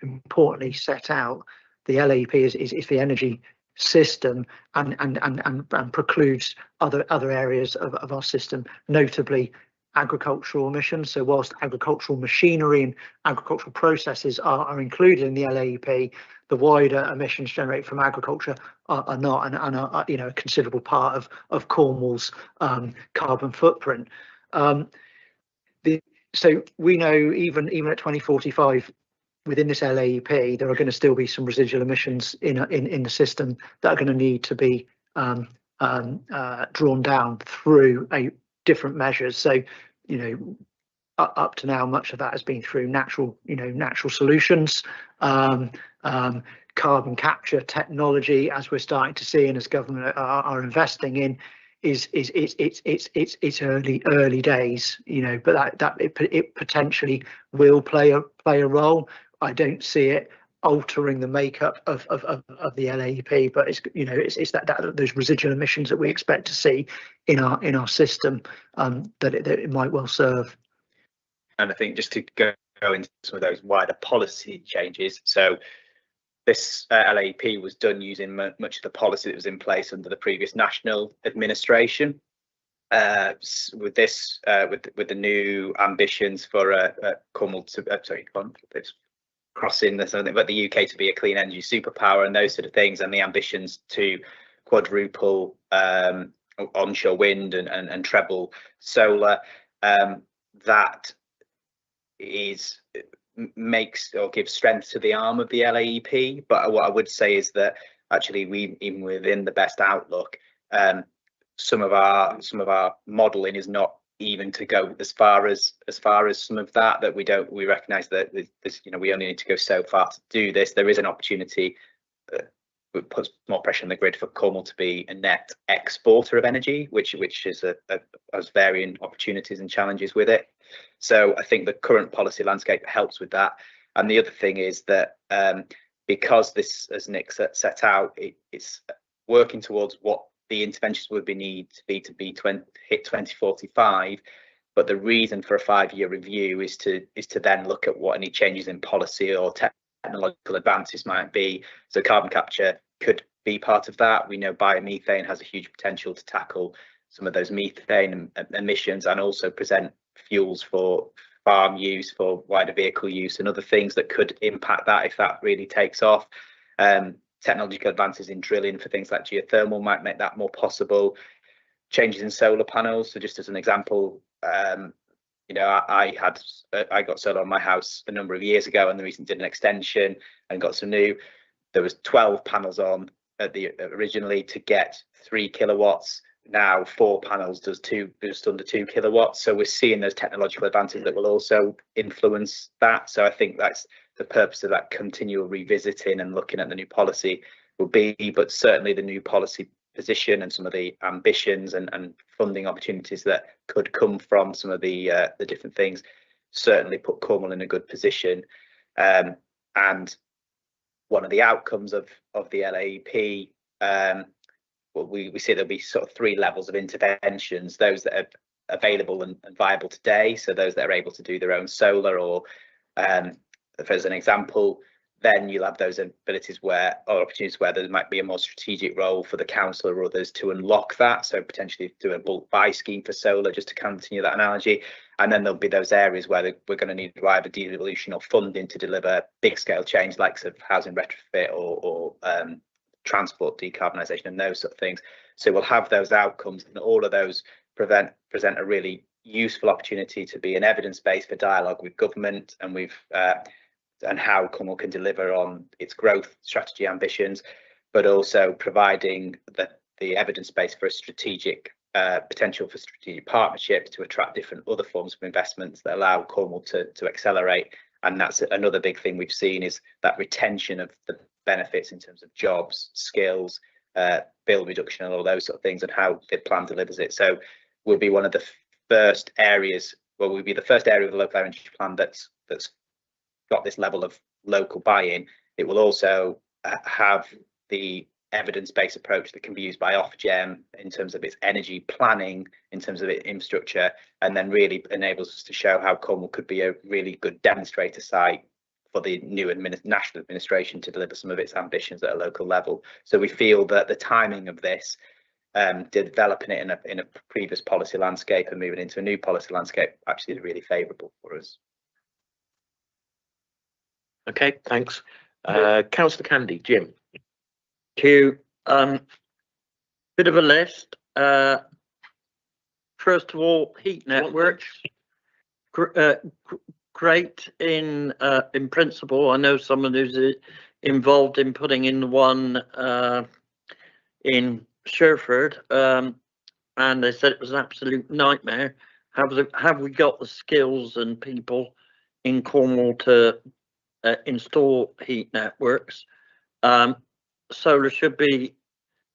importantly set out, the LAEP is the energy system and precludes other areas of our system, notably agricultural emissions. So whilst agricultural machinery and agricultural processes are included in the LAEP, the wider emissions generated from agriculture are not, and are a considerable part of Cornwall's carbon footprint. So we know even at 2045, within this LAEP, there are going to still be some residual emissions in the system that are going to need to be drawn down through different measures. So, up to now, much of that has been through natural solutions, carbon capture technology, as we're starting to see and as government are investing in, it's early days, but that it potentially will play a role. I don't see it altering the makeup of the LAEP, but it's that those residual emissions that we expect to see in our system that it might well serve. And I think just to go into some of those wider policy changes, so this LAEP was done using much of the policy that was in place under the previous national administration. With this, with the new ambitions for Cornwall crossing something, but the UK to be a clean energy superpower and those sort of things, and the ambitions to quadruple onshore wind and treble solar, that makes or gives strength to the arm of the LAEP. But what I would say is that actually we, even within the best outlook, some of our modelling is not even to go as far as some of that we recognise that this, we only need to go so far to do this. There is an opportunity that puts more pressure on the grid for Cornwall to be a net exporter of energy, which has varying opportunities and challenges with it. So I think the current policy landscape helps with that. And the other thing is that because this, as Nick set out, it's working towards what the interventions would need to be hit 2045, but the reason for a 5-year review is to then look at what any changes in policy or technological advances might be. So carbon capture could be part of that. We know biomethane has a huge potential to tackle some of those methane emissions and also present fuels for farm use, for wider vehicle use and other things that could impact that if that really takes off. Technological advances in drilling for things like geothermal might make that more possible. Changes in solar panels. So just as an example, I got solar on my house a number of years ago, and the recently did an extension and got some new. There was 12 panels on originally to get 3 kilowatts. Now 4 panels does just under 2 kilowatts. So we're seeing those technological advances that will also influence that. So I think that's the purpose of that continual revisiting and looking at the new policy will be, but certainly the new policy position and some of the ambitions and funding opportunities that could come from some of the different things certainly put Cornwall in a good position. And one of the outcomes of the LAEP we see there'll be sort of 3 levels of interventions: those that are available and viable today, so those that are able to do their own solar, or as an example, then you'll have those abilities or opportunities where there might be a more strategic role for the council or others to unlock that, so potentially do a bulk buy scheme for solar, just to continue that analogy. And then there'll be those areas where we're going to need either devolution or funding to deliver big scale change, like sort of housing retrofit or transport decarbonisation and those sort of things. So we'll have those outcomes, and all of those present a really useful opportunity to be an evidence base for dialogue with government and how Cornwall can deliver on its growth strategy ambitions, but also providing the evidence base for a strategic potential for strategic partnerships to attract different other forms of investments that allow Cornwall to accelerate. And that's another big thing we've seen, is that retention of the benefits in terms of jobs, skills, bill reduction, and all those sort of things, and how the plan delivers it. So we'll be one of the first areas, well, we'll be the first area of the local energy plan that's got this level of local buy-in. It will also have the evidence-based approach that can be used by Ofgem in terms of its energy planning, in terms of its infrastructure, and then really enables us to show how Cornwall could be a really good demonstrator site for the new national administration to deliver some of its ambitions at a local level. So we feel that the timing of this, developing it in a previous policy landscape and moving into a new policy landscape, actually is really favourable for us. Okay, thanks. Councillor Candy, Jim. Thank you. Bit of a list. First of all, heat networks. Great in principle. I know someone who's involved in putting in one in Sherford, and they said it was an absolute nightmare. Have we got the skills and people in Cornwall to install heat networks? Solar should be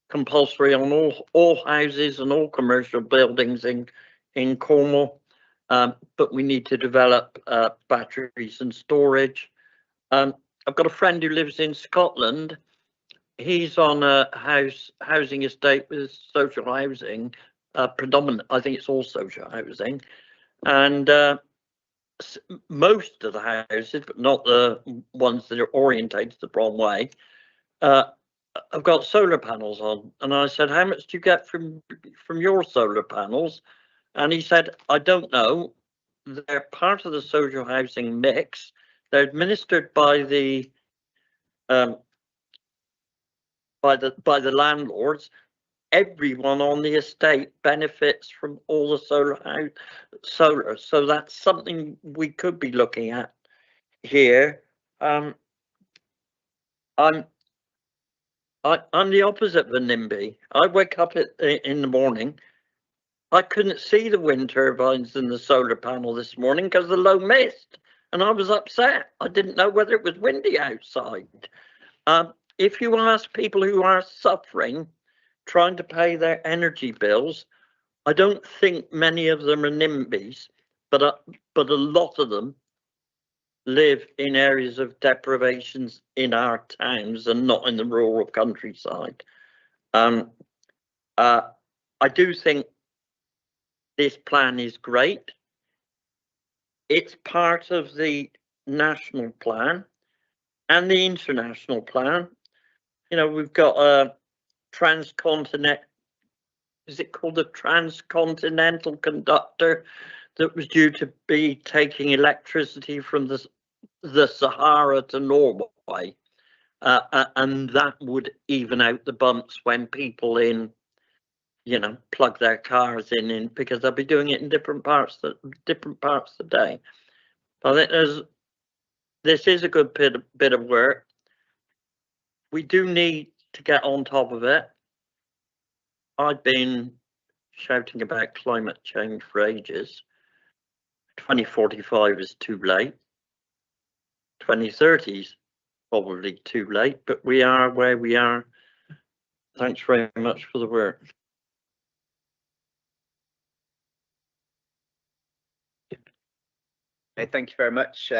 compulsory on all houses and all commercial buildings in Cornwall, but we need to develop batteries and storage. I've got a friend who lives in Scotland. He's on a housing estate with social housing, predominant. I think it's all social housing, and most of the houses, but not the ones that are orientated the wrong way, I've got solar panels on. And I said, how much do you get from your solar panels? And he said, I don't know. They're part of the social housing mix. They're administered by the landlords. Everyone on the estate benefits from all the solar. So that's something we could be looking at here. I'm the opposite of a NIMBY. I wake up in the morning. I couldn't see the wind turbines in the solar panel this morning because of the low mist, and I was upset. I didn't know whether it was windy outside. If you ask people who are suffering, trying to pay their energy bills, I don't think many of them are NIMBYs, but a lot of them live in areas of deprivations in our towns and not in the rural countryside. I do think this plan is great. It's part of the national plan and the international plan. You know, we've got a is it called a transcontinental conductor that was due to be taking electricity from the Sahara to Norway, and that would even out the bumps when people plug their cars in because they'll be doing it in different parts of the day. I think this is a good bit of work. We do need to get on top of it. I've been shouting about climate change for ages. 2045 is too late. 2030 is probably too late, but we are where we are. Thanks very much for the work. Thank you very much.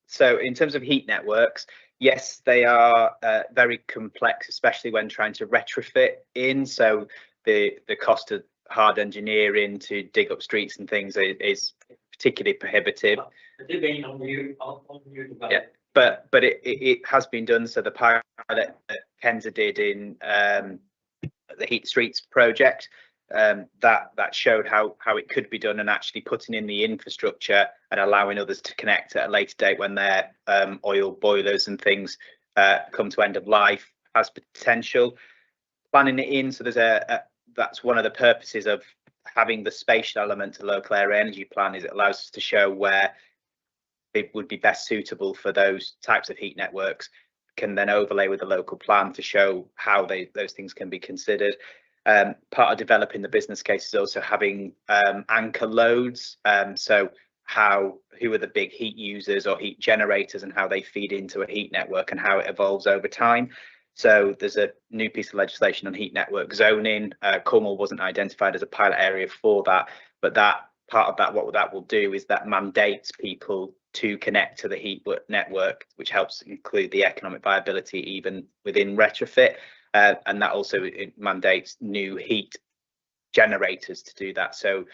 So in terms of heat networks, Yes, they are very complex, especially when trying to retrofit in. So the cost of hard engineering to dig up streets and things is particularly prohibitive. Yeah, but it has been done. So the pilot that Kenza did in the Heat Streets project, that showed how it could be done, and actually putting in the infrastructure and allowing others to connect at a later date when their oil boilers and things come to end of life has potential. Planning it in, so there's that's one of the purposes of having the spatial element to local area energy plan, is it allows us to show where it would be best suitable for those types of heat networks, can then overlay with the local plan to show how those things can be considered. Part of developing the business case is also having anchor loads. So who are the big heat users or heat generators, and how they feed into a heat network and how it evolves over time. So there's a new piece of legislation on heat network zoning. Cornwall wasn't identified as a pilot area for that, but that part of that, what that will do is that mandates people to connect to the heat network, which helps include the economic viability even within retrofit. And that also mandates new heat generators to do that. So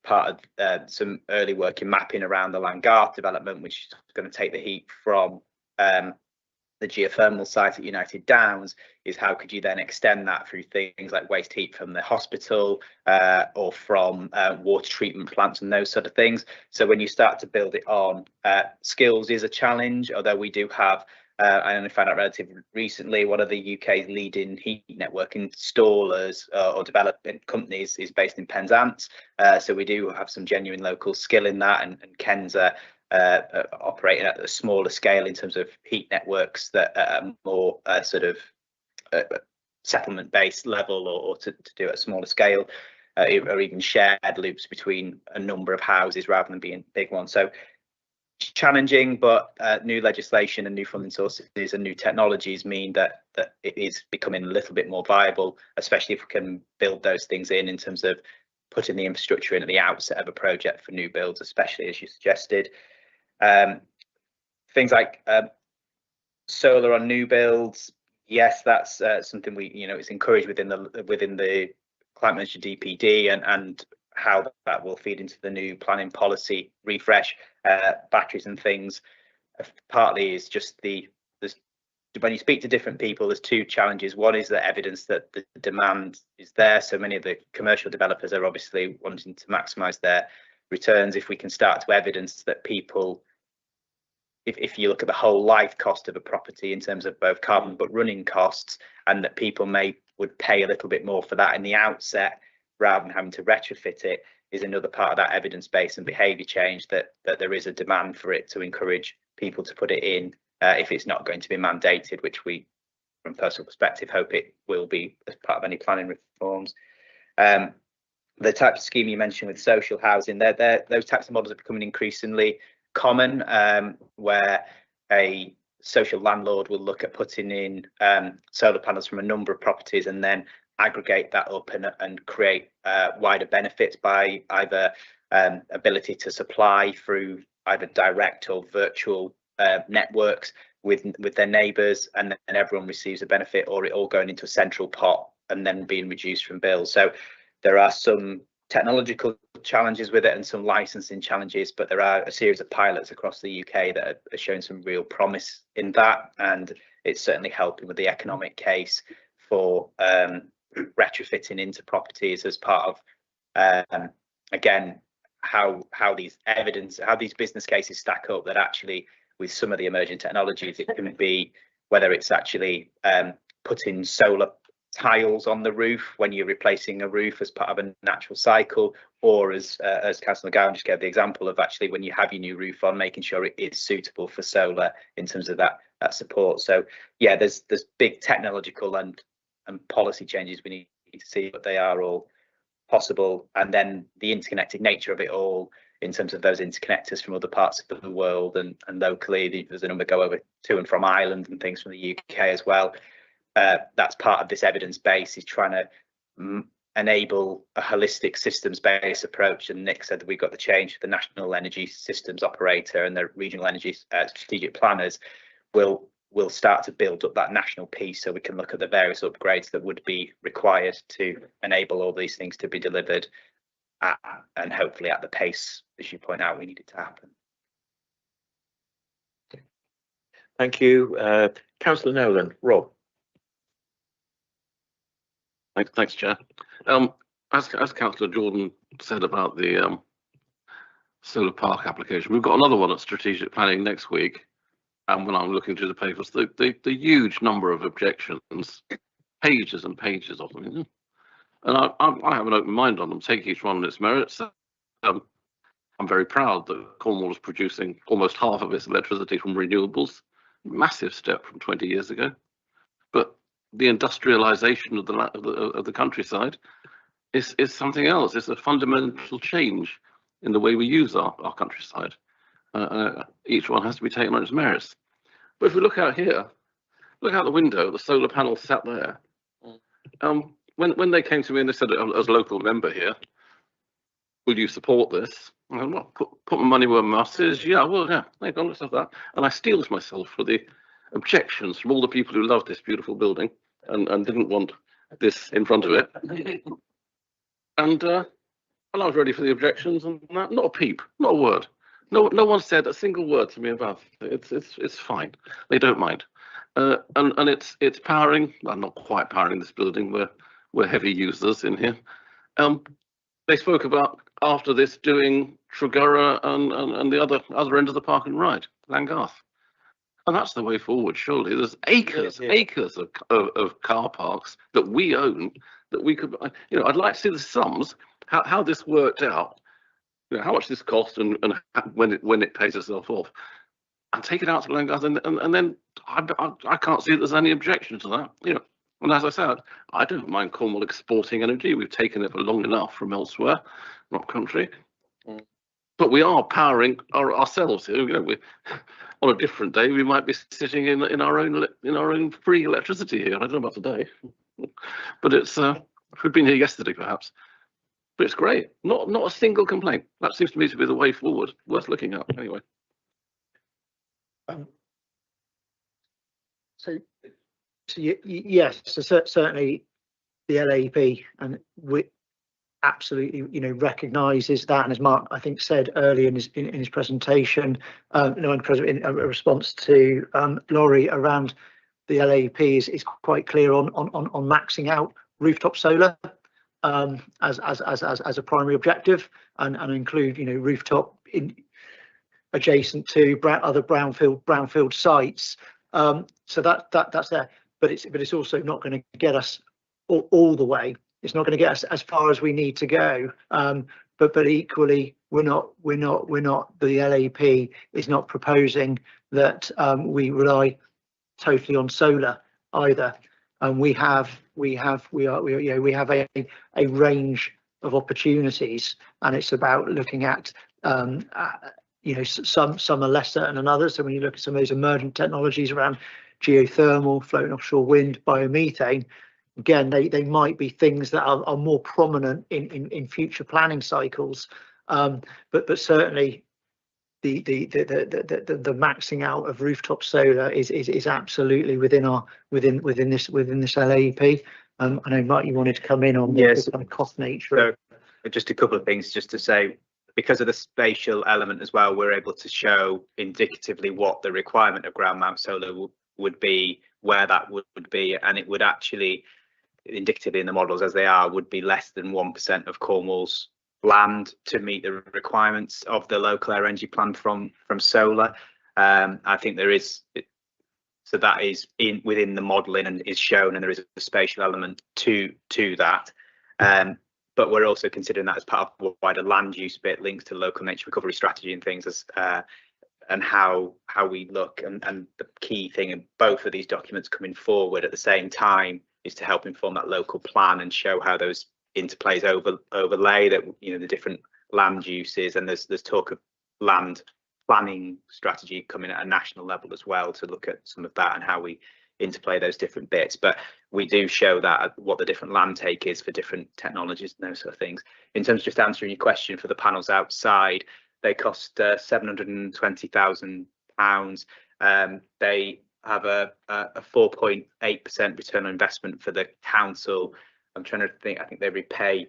part of some early work in mapping around the Langarth development, which is going to take the heat from the geothermal site at United Downs, is how could you then extend that through things like waste heat from the hospital or from water treatment plants and those sort of things. So when you start to build it on, skills is a challenge, although we do have I only found out relatively recently, one of the UK's leading heat network installers or development companies is based in Penzance. So we do have some genuine local skill in that, and Kenza operating at a smaller scale in terms of heat networks that are more sort of settlement based level, or to do at a smaller scale, or even shared loops between a number of houses rather than being big ones. So challenging, but new legislation and new funding sources and new technologies mean that it is becoming a little bit more viable, especially if we can build those things in terms of putting the infrastructure in at the outset of a project for new builds, especially as you suggested. Things like solar on new builds, yes, that's something we is encouraged within the climate managed DPD, and how that will feed into the new planning policy refresh. Batteries and things, partly is just when you speak to different people, there's two challenges. One is the evidence that the demand is there, so many of the commercial developers are obviously wanting to maximize their returns. If we can start to evidence that people, if you look at the whole life cost of a property in terms of both carbon but running costs, and that people would pay a little bit more for that in the outset rather than having to retrofit it, is another part of that evidence base and behaviour change, that there is a demand for it, to encourage people to put it in if it's not going to be mandated, which we, from personal perspective, hope it will be as part of any planning reforms. The type of scheme you mentioned with social housing, those types of models are becoming increasingly common, where a social landlord will look at putting in solar panels from a number of properties and then aggregate that up and create wider benefits by either ability to supply through either direct or virtual networks with their neighbours, and then everyone receives a benefit, or it all going into a central pot and then being reduced from bills. So there are some technological challenges with it and some licensing challenges, but there are a series of pilots across the UK that are showing some real promise in that, and it's certainly helping with the economic case for retrofitting into properties as part of again how these business cases stack up, that actually with some of the emerging technologies it can be, whether it's actually putting solar tiles on the roof when you're replacing a roof as part of a natural cycle, or as Councillor McGowan just gave the example of, actually when you have your new roof on, making sure it is suitable for solar in terms of that support. So yeah, there's big technological and policy changes we need to see, but they are all possible. And then the interconnected nature of it all, in terms of those interconnectors from other parts of the world and locally, there's a number go over to and from Ireland and things from the UK as well. That's part of this evidence base, is trying to enable a holistic systems-based approach. And Nick said that we've got the change. The National Energy Systems Operator and the Regional Energy Strategic Planners will we'll start to build up that national piece so we can look at the various upgrades that would be required to enable all these things to be delivered at, and hopefully at the pace, as you point out, we need it to happen. Thank you. Councillor Nolan. Rob. Thanks, Chair. As Councillor Jordan said about the solar park application, we've got another one at strategic planning next week. And when I'm looking through the papers, the huge number of objections, pages and pages of them, and I have an open mind on them. Take each one on its merits. I'm very proud that Cornwall is producing almost half of its electricity from renewables. Massive step from 20 years ago. But the industrialisation of the countryside is something else. It's a fundamental change in the way we use our countryside. Each one has to be taken on its merits. But if we look out here, look out the window, the solar panels sat there. When they came to me and they said, as a local member here, will you support this? I went, well, put my money where my mouth is. Yeah, well, yeah, thank God, let's have that. And I steeled myself for the objections from all the people who loved this beautiful building and didn't want this in front of it. And I was ready for the objections, and not a peep, not a word. No one said a single word to me about it. It's fine. They don't mind. And it's powering. Well, not quite powering this building. We're heavy users in here. They spoke about after this doing Tregarra and the other end of the park and ride, Langarth. And that's the way forward, surely. There's acres of car parks that we own that we could, I'd like to see the sums, how this worked out, how much this cost and when it pays itself off, and take it out to Langarth, and then I can't see that there's any objection to that, And as I said, I don't mind Cornwall exporting energy. We've taken it for long enough from elsewhere, not country. But we are powering ourselves here. On a different day, we might be sitting in our own free electricity here. I don't know about today, but it's we've been here yesterday perhaps. But it's great. Not a single complaint. That seems to me to be the way forward. Worth looking at anyway. Yes, so certainly the LAP and we absolutely recognises that, and as Mark I think said earlier in his presentation, in a response to Laurie around the LAP is quite clear on maxing out rooftop solar as a primary objective, and include rooftop adjacent to other brownfield sites. So that's there, but it's also not going to get us all the way. It's not going to get us as far as we need to go. But equally, we're not. The LAP is not proposing that we rely totally on solar either. We have a range of opportunities, and it's about looking at some are less certain than others. So when you look at some of those emerging technologies around geothermal, floating offshore wind, biomethane, again, they might be things that are more prominent in future planning cycles, but certainly the maxing out of rooftop solar is absolutely within this LAP. I know, Mark, you wanted to come in on the kind of cost nature. So just a couple of things just to say, because of the spatial element as well, we're able to show indicatively what the requirement of ground mount solar would be, where that would be, and it would actually, indicatively in the models as they are, would be less than 1% of Cornwall's land to meet the requirements of the local air energy plan from solar. I think there is, so that is within the modelling and is shown, and there is a spatial element to that. But we're also considering that as part of the wider land use bit, links to local nature recovery strategy and things, as and how we look. And the key thing in both of these documents coming forward at the same time is to help inform that local plan and show how those interplays overlay that, the different land uses. And there's talk of land planning strategy coming at a national level as well, to look at some of that and how we interplay those different bits. But we do show that what the different land take is for different technologies and those sort of things. In terms of just answering your question for the panels outside, they cost £720,000. They have a 4.8% return on investment for the council. I'm trying to think. I think they repay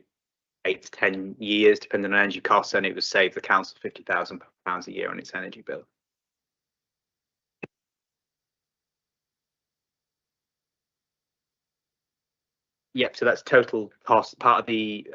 8 to 10 years, depending on energy costs, and it would save the council £50,000 a year on its energy bill. Yep, so that's total cost, part of the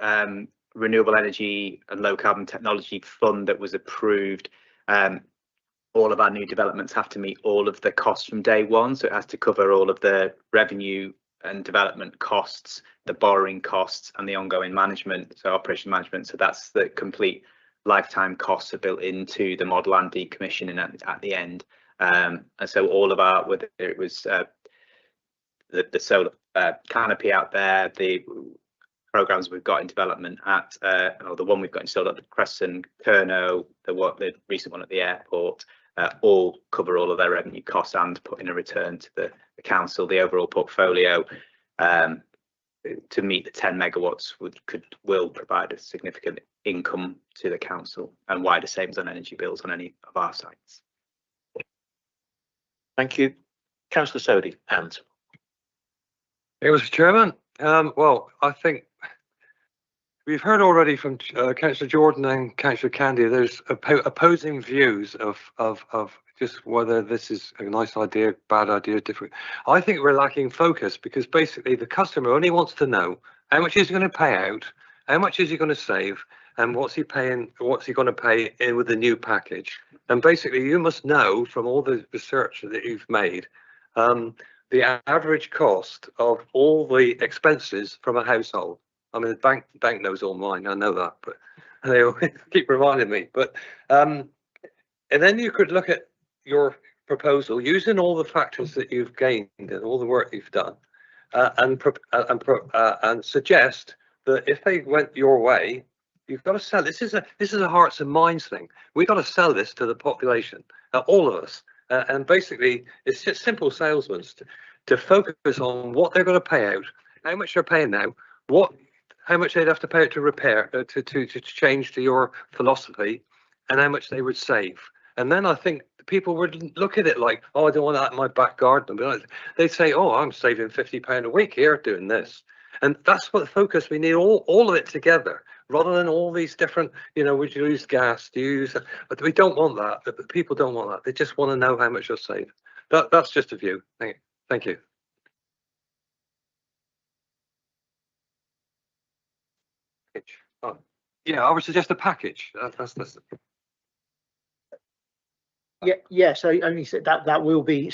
renewable energy and low carbon technology fund that was approved. All of our new developments have to meet all of the costs from day one, so it has to cover all of the revenue and development costs, the borrowing costs, and the ongoing management, so operation management. So that's the complete lifetime costs are built into the model and decommissioning at the end. And so all of our, whether it was the solar canopy out there, the programs we've got in development at, or the one we've got installed at the Crescent, Kerno, the recent one at the airport, all cover all of their revenue costs and put in a return to the council. The overall portfolio to meet the 10 megawatts will provide a significant income to the council and wider savings on energy bills on any of our sites. Thank you. Councillor Sodhi, and Mr. Chairman. Well, I think we've heard already from Councillor Jordan and Councillor Candy. There's opposing views of just whether this is a nice idea, bad idea, different. I think we're lacking focus because basically the customer only wants to know how much is he going to pay out, how much is he going to save, and what's he paying, what's he going to pay in with the new package. And basically, you must know from all the research that you've made. The average cost of all the expenses from a household. I mean, the bank knows all mine. I know that, but they always keep reminding me. But and then you could look at your proposal using all the factors that you've gained and all the work you've done, and suggest that if they went your way, you've got to sell. This is a hearts and minds thing. We've got to sell this to the population, all of us. And basically, it's just simple salesmen to focus on what they're going to pay out, how much they're paying now, how much they'd have to pay out to repair, to change to your philosophy, and how much they would save. And then I think people would look at it like, oh, I don't want that in my back garden. They'd say, oh, I'm saving £50 a week here doing this. And that's what the focus we need, all of it together, rather than all these different, would you use gas, do you use, but we don't want that. The people don't want that. They just want to know how much you'll save. That's just a view. Thank you. Oh, yeah, I would suggest a package. That's Yeah. So only said that will be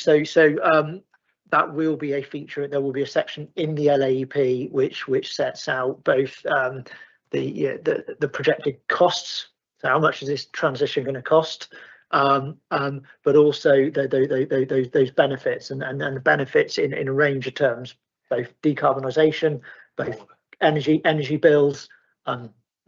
that will be a feature. There will be a section in the LAEP which sets out both the projected costs. So how much is this transition going to cost? But also those benefits and the benefits in a range of terms, both decarbonisation, both energy bills,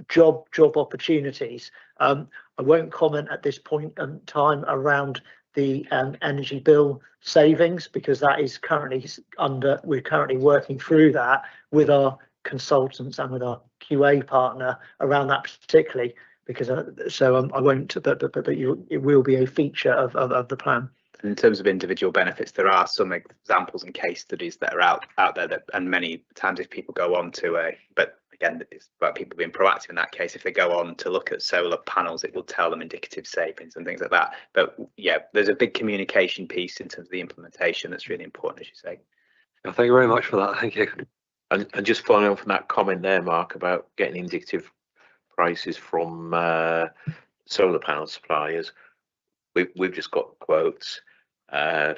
job opportunities. I won't comment at this point in time around the energy bill savings because that is currently we're currently working through that with our consultants and with our QA partner around that particularly, because I won't, but it will be a feature of the plan. In terms of individual benefits, there are some examples and case studies that are out there and many times if people go on to but again, it's about people being proactive in that case. If they go on to look at solar panels, it will tell them indicative savings and things like that. But yeah, there's a big communication piece in terms of the implementation that's really important, as you say. Well, thank you very much for that. Thank you. And just following on from that comment there, Mark, about getting indicative prices from solar panel suppliers, we've just got quotes. The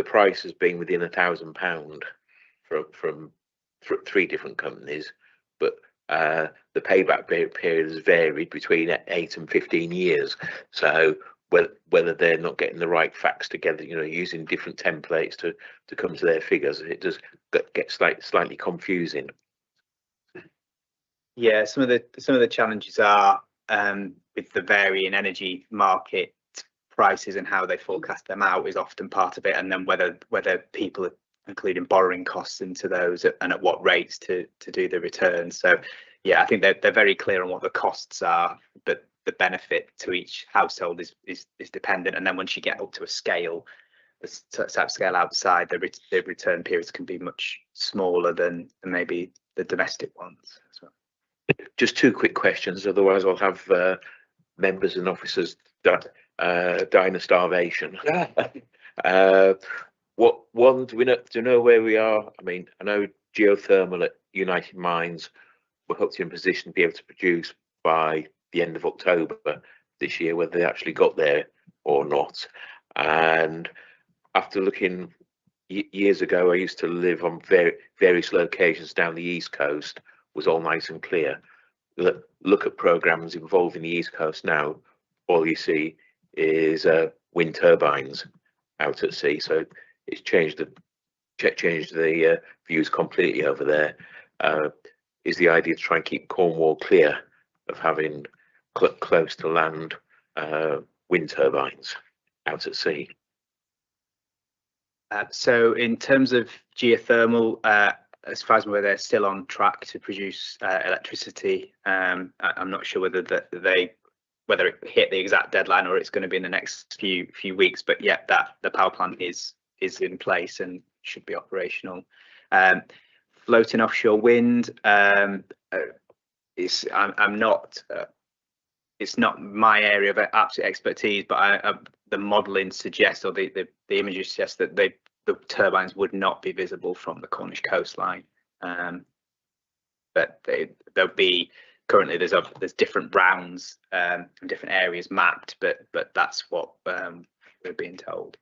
price has been within £1,000 from 3 different companies, but the payback period has varied between 8 and 15 years. So whether they're not getting the right facts together, using different templates to come to their figures, it does get slightly confusing. Yeah, some of the challenges are with the varying energy market prices and how they forecast them out is often part of it, and then whether people are including borrowing costs into those and at what rates to do the returns. So yeah, I think they're very clear on what the costs are, but the benefit to each household is dependent. And then once you get up to a scale, type scale outside, the return periods can be much smaller than maybe the domestic ones as well. Just two quick questions, otherwise I'll have members and officers dying of starvation. What one do you know where we are? I mean, I know geothermal at United Mines were hoped in position to be able to produce by the end of October this year, whether they actually got there or not. And after looking years ago, I used to live on various locations down the East Coast, was all nice and clear. Look at programs involving the East Coast now, all you see is wind turbines out at sea. So it's changed the views completely over there. Is the idea to try and keep Cornwall clear of having close to land wind turbines out at sea? So in terms of geothermal, as far as I'm aware, they're still on track to produce electricity. I'm not sure whether whether it hit the exact deadline or it's going to be in the next few weeks, but yeah, the power plant is in place and should be operational. Floating offshore wind, it's not my area of absolute expertise, but the modelling suggests, or the images suggest, that the turbines would not be visible from the Cornish coastline. But there'll be currently there's different rounds and different areas mapped, but that's what we're being told.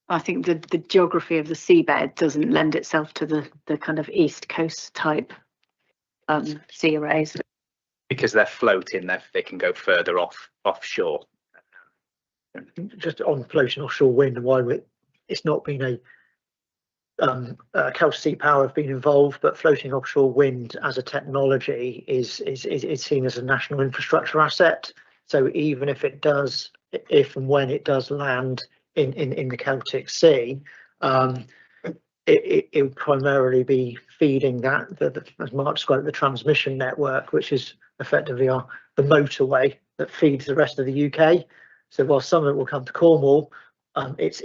I think the geography of the seabed doesn't lend itself to the kind of east coast type sea arrays. Because they're floating, they can go further offshore. Just on floating offshore wind and why it's not been Kelso Sea Power have been involved, but floating offshore wind as a technology is seen as a national infrastructure asset. So even if and when it does land in the Celtic Sea, it will primarily be feeding that, as Mark described, the transmission network, which is effectively the motorway that feeds the rest of the UK. So while some of it will come to Cornwall, it's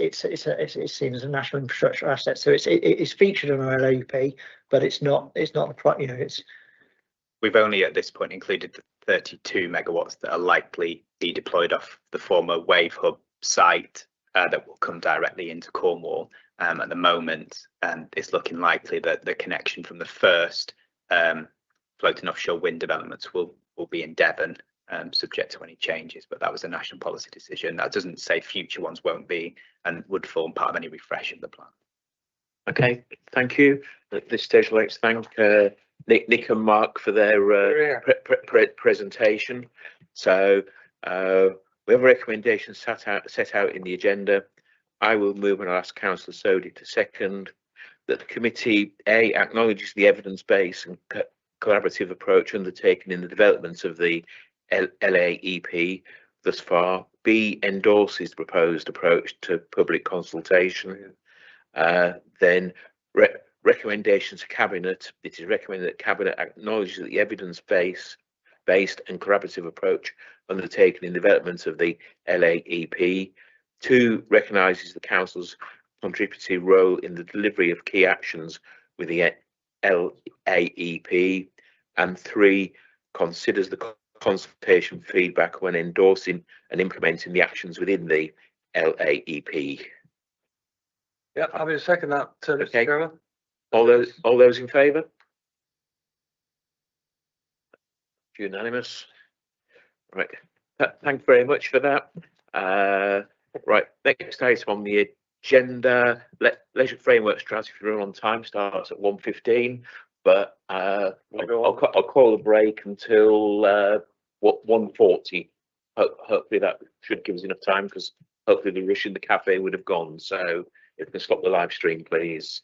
seen as a national infrastructure asset. So it's featured in our LOP, but it's not it's. We've only at this point included the 32 megawatts that are likely be deployed off the former Wave Hub site that will come directly into Cornwall. At the moment, and it's looking likely that the connection from the first floating offshore wind developments will be in Devon, subject to any changes, but that was a national policy decision. That doesn't say future ones won't be and would form part of any refresh of the plan. Okay, thank you. At this stage, I'd like to thank Nick and Mark for their presentation. So we have a recommendation set out in the agenda. I will move and ask Councillor Sodhi to second that the committee A, acknowledges the evidence-based and collaborative approach undertaken in the development of the LAEP thus far. B, endorses the proposed approach to public consultation. Then recommendations to Cabinet. It is recommended that Cabinet acknowledges that the evidence-based and collaborative approach undertaken in development of the LAEP. 2, recognises the Council's contributory role in the delivery of key actions with the LAEP. And 3, considers the consultation feedback when endorsing and implementing the actions within the LAEP. Yeah, happy to second that, Mr. Chairman. All those in favour? Unanimous. Right. Thank you very much for that. Right, next item on the agenda, leisure framework strategy for run on time starts at 1:15, but I'll call a break until 1:40. Hopefully that should give us enough time, because hopefully the rush in the cafe would have gone. So if we can stop the live stream, please.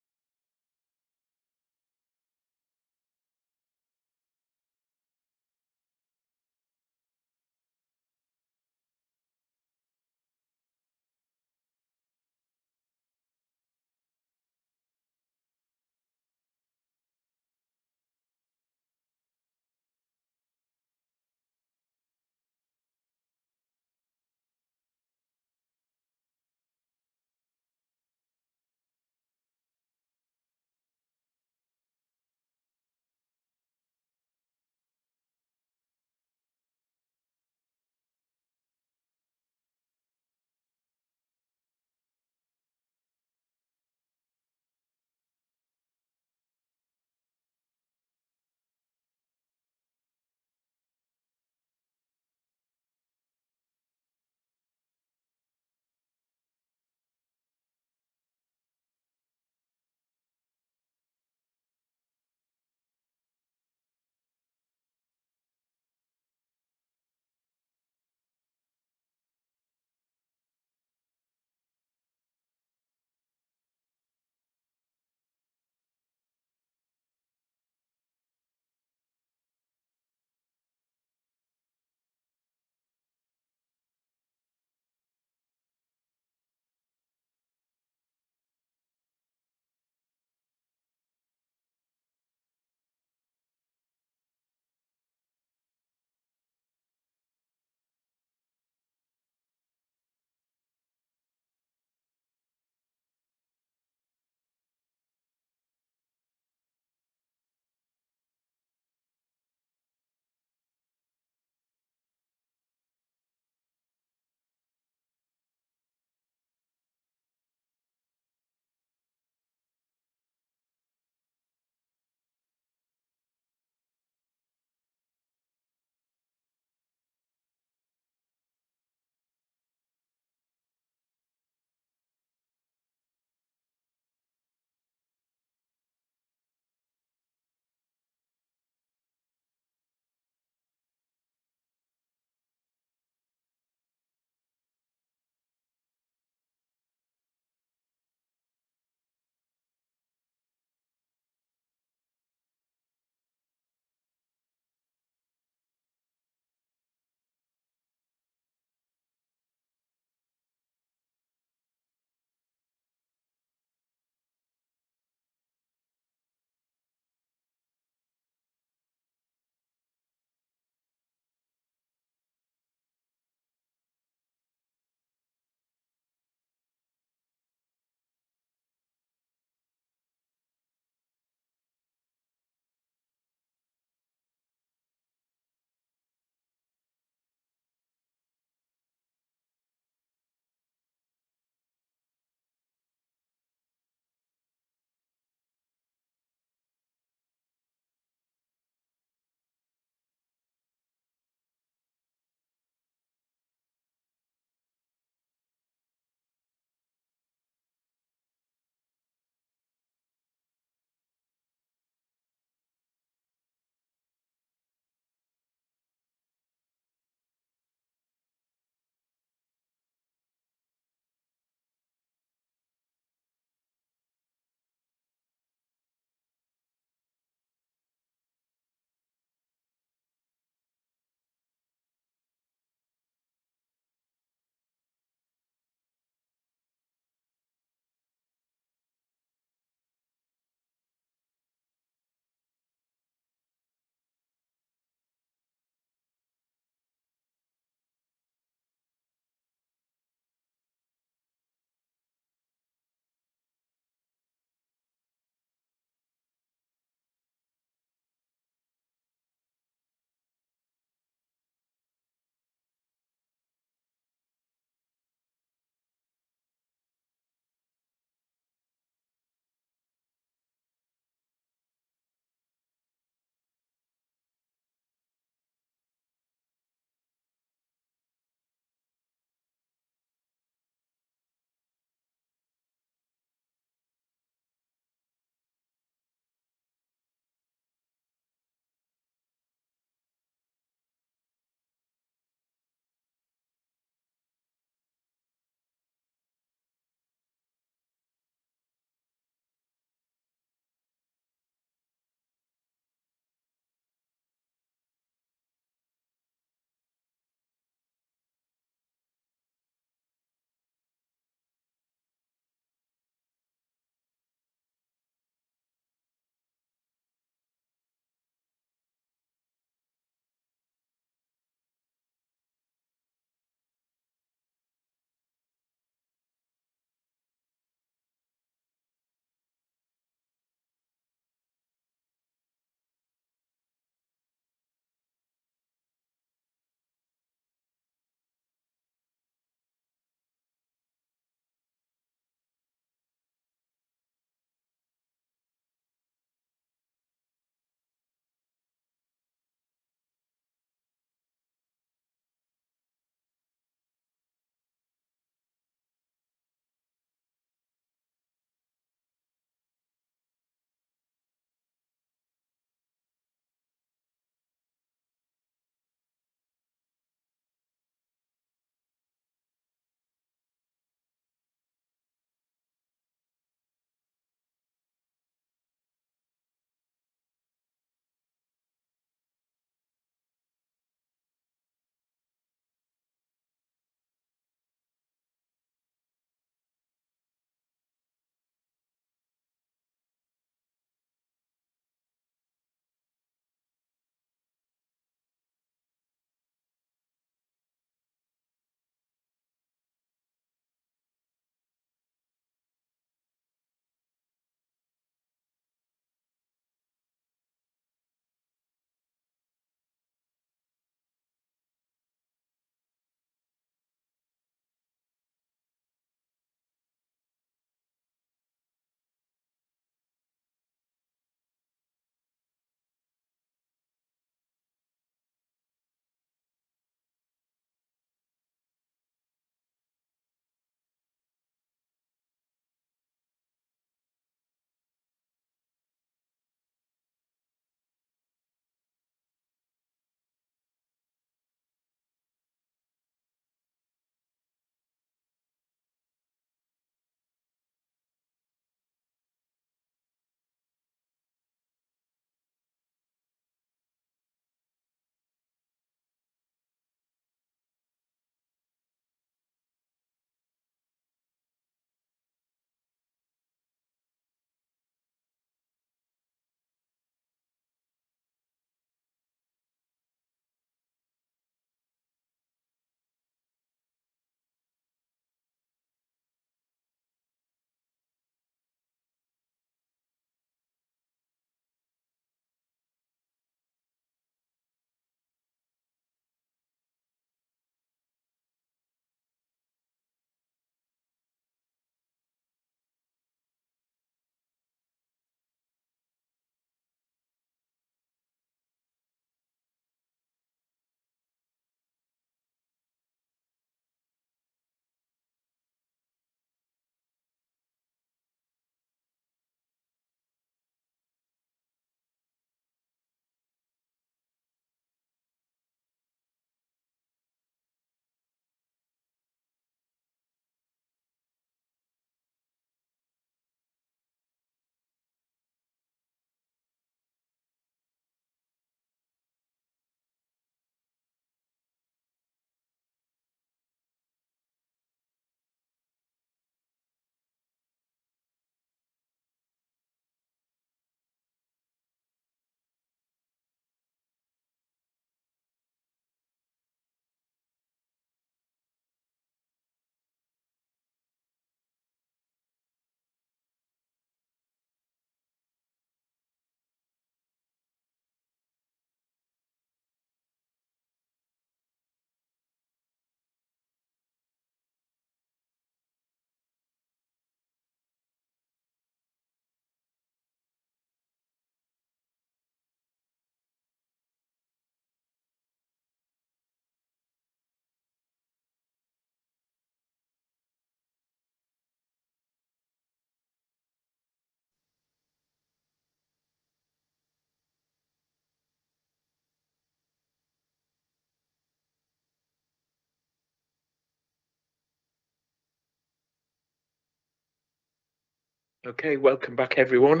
Okay, welcome back everyone.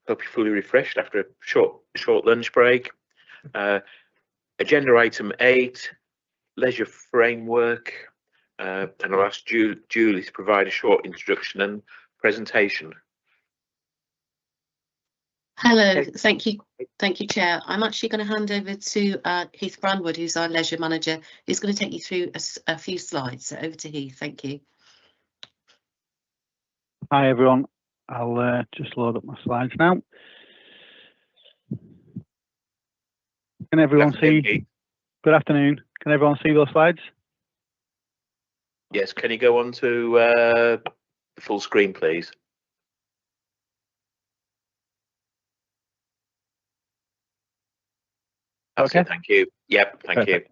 Hope you're fully refreshed after a short lunch break. Agenda item 8, leisure framework, and I'll ask Julie to provide a short introduction and presentation. Hello, thank you, Chair. I'm actually going to hand over to Heath Brandwood, who's our leisure manager, who's going to take you through a few slides. So over to Heath, thank you. Hi everyone, I'll just load up my slides now. Can everyone see? Good afternoon. Can everyone see those slides? Yes, can you go on to the full screen, please? Okay. Thank you. Yep, thank you.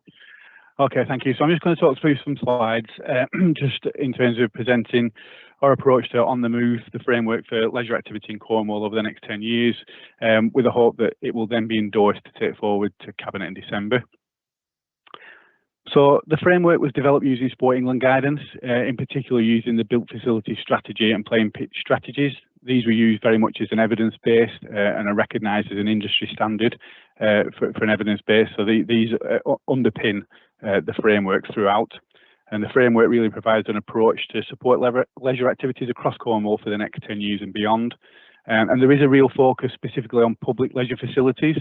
Okay, thank you. So I'm just going to talk through some slides, just in terms of presenting our approach to On the Move, the framework for leisure activity in Cornwall over the next 10 years, with the hope that it will then be endorsed to take forward to Cabinet in December. So the framework was developed using Sport England guidance, in particular using the built facility strategy and playing pitch strategies. These were used very much as an evidence-based and are recognised as an industry standard for an evidence base. So these underpin the framework throughout. And the framework really provides an approach to support leisure activities across Cornwall for the next 10 years and beyond. And there is a real focus specifically on public leisure facilities,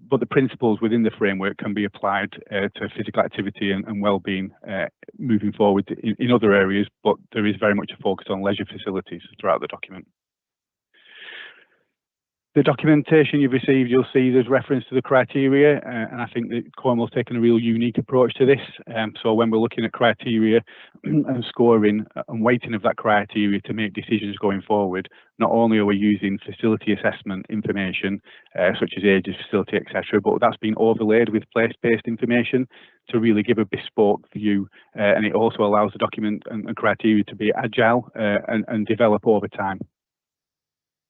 but the principles within the framework can be applied to physical activity and well-being moving forward in other areas, but there is very much a focus on leisure facilities throughout the document. The documentation you've received, you'll see there's reference to the criteria, and I think that Cornwall's taken a real unique approach to this. So when we're looking at criteria and scoring and weighting of that criteria to make decisions going forward, not only are we using facility assessment information, such as ages, facility, etc., but that's been overlaid with place-based information to really give a bespoke view, and it also allows the document and criteria to be agile and develop over time.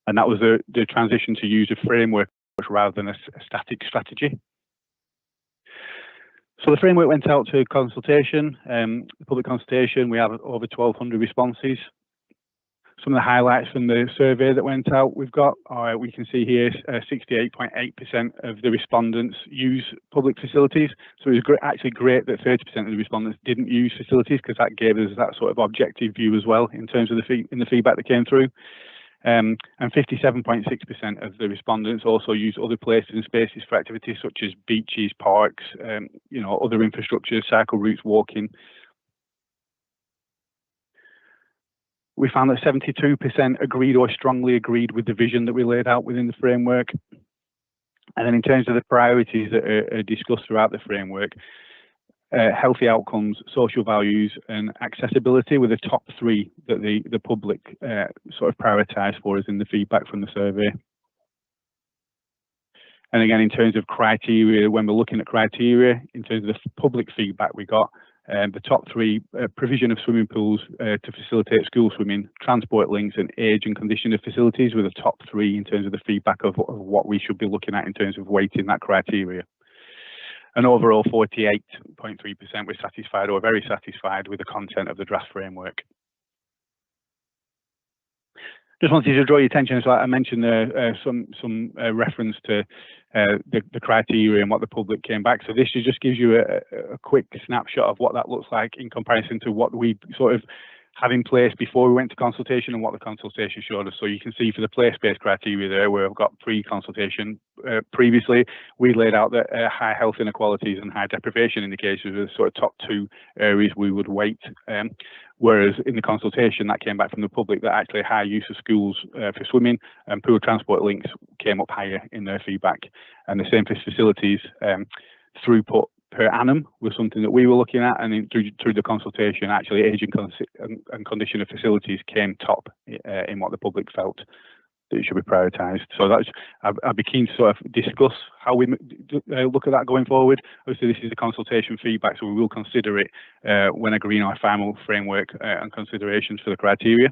And that was the transition to use a framework rather than a static strategy. So the framework went out to consultation, the public consultation. We have over 1,200 responses. Some of the highlights from the survey that went out, we can see here 68.8% of the respondents use public facilities. So it was actually great that 30% of the respondents didn't use facilities, because that gave us that sort of objective view as well in terms of the feedback that came through. And 57.6% of the respondents also use other places and spaces for activities such as beaches, parks, other infrastructure, cycle routes, walking. We found that 72% agreed or strongly agreed with the vision that we laid out within the framework. And then in terms of the priorities that are discussed throughout the framework, healthy outcomes, social values and accessibility were the top 3 that the public sort of prioritised for us in the feedback from the survey. And again, in terms of criteria, when we're looking at criteria, in terms of the public feedback we got, the top 3, provision of swimming pools to facilitate school swimming, transport links and age and condition of facilities were the top 3 in terms of the feedback of what we should be looking at in terms of weighting that criteria. And overall, 48.3% were satisfied or very satisfied with the content of the draft framework. Just wanted to draw your attention, so I mentioned some reference to the criteria and what the public came back. So this just gives you a quick snapshot of what that looks like in comparison to what we sort of had in place before we went to consultation and what the consultation showed us. So you can see for the place-based criteria there, where I've got pre-consultation previously, we laid out that high health inequalities and high deprivation indicators are the sort of top 2 areas we would weight. Whereas in the consultation that came back from the public that actually high use of schools for swimming and poor transport links came up higher in their feedback. And the same for facilities, throughput per annum was something that we were looking at, and through the consultation, actually age and condition of facilities came top in what the public felt that it should be prioritised. So that's, I'd be keen to sort of discuss how we look at that going forward. Obviously, this is the consultation feedback, so we will consider it when agreeing our final framework and considerations for the criteria.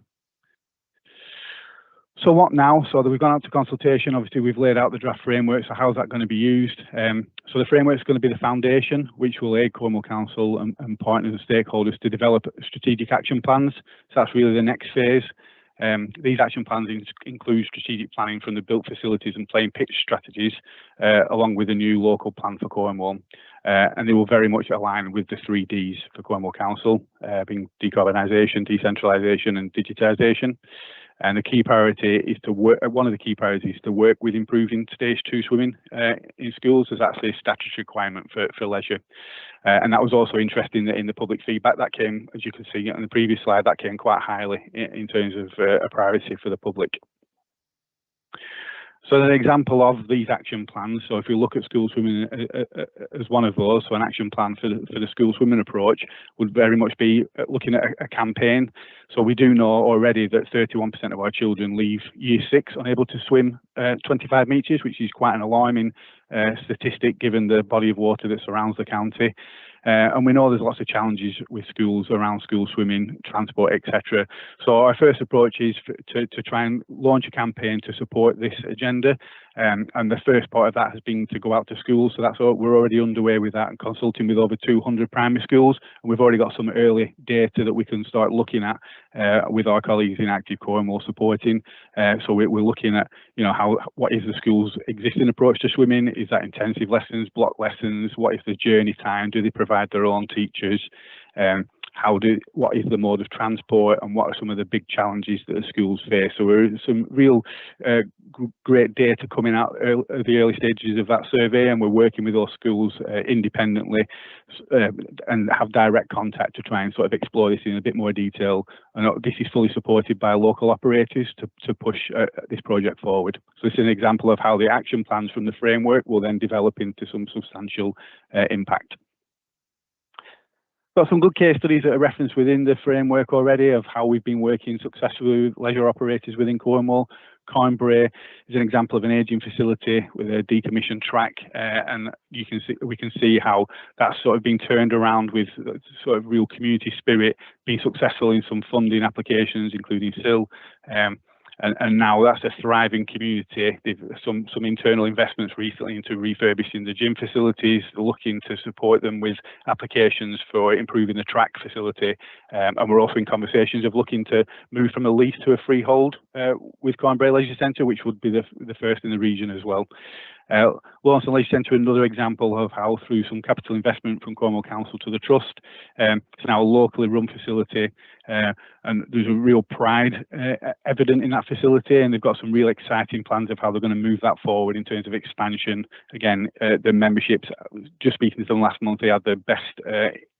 So what now? So that we've gone out to consultation, obviously we've laid out the draft framework, so how's that going to be used? So the framework is going to be the foundation, which will aid Cornwall Council and partners and stakeholders to develop strategic action plans. So that's really the next phase. These action plans include strategic planning from the built facilities and playing pitch strategies, along with a new local plan for Cornwall. And they will very much align with the 3 Ds for Cornwall Council, being decarbonisation, decentralisation and digitisation. And the key priority is to work. One of the key priorities is to work with improving stage 2 swimming in schools, as that's a statutory requirement for leisure. And that was also interesting that in the public feedback that came, as you can see on the previous slide, that came quite highly in terms of a priority for the public. So an example of these action plans, so if you look at school swimming as one of those, so an action plan for the school swimming approach would very much be looking at a campaign. So we do know already that 31% of our children leave year 6 unable to swim 25 metres, which is quite an alarming statistic given the body of water that surrounds the county. And we know there's lots of challenges with schools around school swimming, transport, etc. So our first approach is to try and launch a campaign to support this agenda. And the first part of that has been to go out to schools. So that's all, we're already underway with that and consulting with over 200 primary schools. And we've already got some early data that we can start looking at with our colleagues in Active Cornwall supporting. So we're looking at, what is the school's existing approach to swimming? Is that intensive lessons, block lessons? What is the journey time? Do they provide their own teachers? What is the mode of transport, and what are some of the big challenges that the schools face? So we're some real great data coming out at the early stages of that survey, and we're working with those schools independently and have direct contact to try and sort of explore this in a bit more detail. And this is fully supported by local operators to push this project forward. So this is an example of how the action plans from the framework will then develop into some substantial impact. Got some good case studies that are referenced within the framework already of how we've been working successfully with leisure operators within Cornwall. Cornbray is an example of an ageing facility with a decommissioned track, and we can see how that's sort of been turned around with sort of real community spirit, being successful in some funding applications, including SIL. And now that's a thriving community. They've some internal investments recently into refurbishing the gym facilities, looking to support them with applications for improving the track facility. And we're also in conversations of looking to move from a lease to a freehold with Cornbray Leisure Centre, which would be the first in the region as well. Lawson Leisure Centre, another example of how through some capital investment from Cornwall Council to the Trust, it's now a locally run facility, and there's a real pride evident in that facility, and they've got some real exciting plans of how they're going to move that forward in terms of expansion. Again, the memberships, just speaking to them last month, they had the best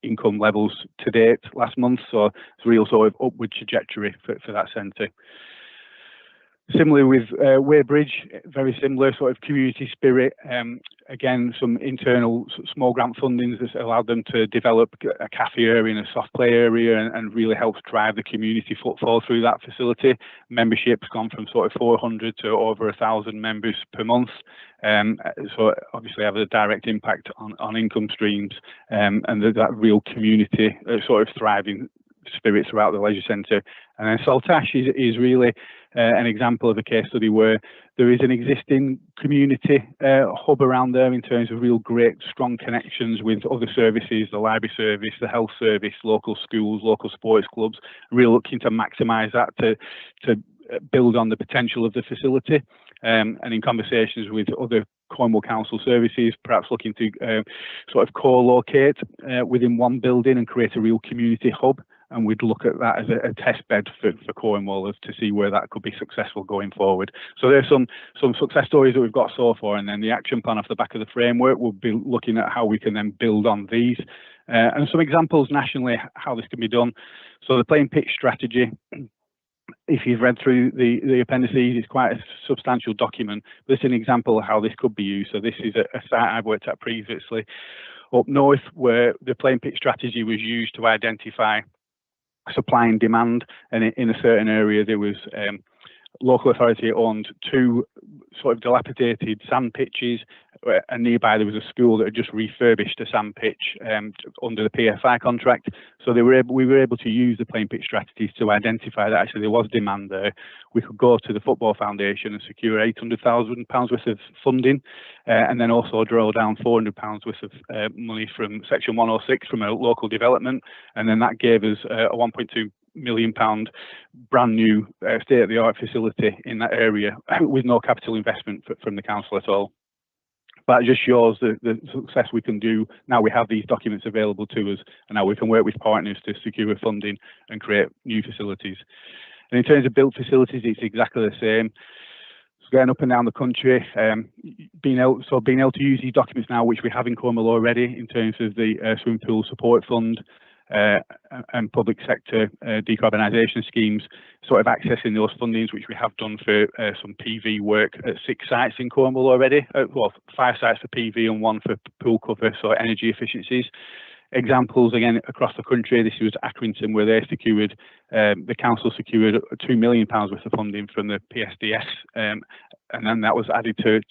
income levels to date last month, so it's a real sort of upward trajectory for that centre. Similarly with Weybridge, very similar sort of community spirit. Again, some internal small grant fundings that allowed them to develop a cafe area and a soft play area, and really helps drive the community footfall through that facility. Membership's gone from sort of 400 to over 1,000 members per month. So obviously have a direct impact on income streams, and that real community sort of thriving spirit throughout the leisure centre. And then Saltash is really an example of a case study where there is an existing community hub around there in terms of real great strong connections with other services, the library service, the health service, local schools, local sports clubs, really looking to maximise that to build on the potential of the facility. And in conversations with other Cornwall Council services, perhaps looking to sort of co-locate within one building and create a real community hub. And we'd look at that as a test bed for Cornwall to see where that could be successful going forward. So there's some success stories that we've got so far, and then the action plan off the back of the framework, we'll be looking at how we can then build on these. And some examples nationally how this can be done. So the playing pitch strategy, if you've read through the appendices, it's quite a substantial document. This is an example of how this could be used. So this is a site I've worked at previously up north, where the playing pitch strategy was used to identify supply and demand, and in a certain area there was local authority owned 2 sort of dilapidated sand pitches, and nearby there was a school that had just refurbished a sand pitch under the PFI contract. So we were able to use the playing pitch strategies to identify that actually there was demand there. We could go to the Football Foundation and secure £800,000 worth of funding, and then also draw down £400 worth of money from Section 106 from a local development, and then that gave us a £1.2 million brand new state-of-the-art facility in that area with no capital investment from the council at all. But it just shows the success we can do. Now we have these documents available to us, and now we can work with partners to secure funding and create new facilities. And in terms of built facilities, it's exactly the same. So going up and down the country, being able to use these documents now, which we have in Cornwall already, in terms of the swimming pool support fund and public sector decarbonisation schemes, sort of accessing those fundings, which we have done for some PV work at 6 sites in Cornwall already. Well, 5 sites for PV and 1 for pool cover, so energy efficiencies. Examples again across the country. This was Accrington, where they secured, the council secured £2 million worth of funding from the PSDS, and then that was added to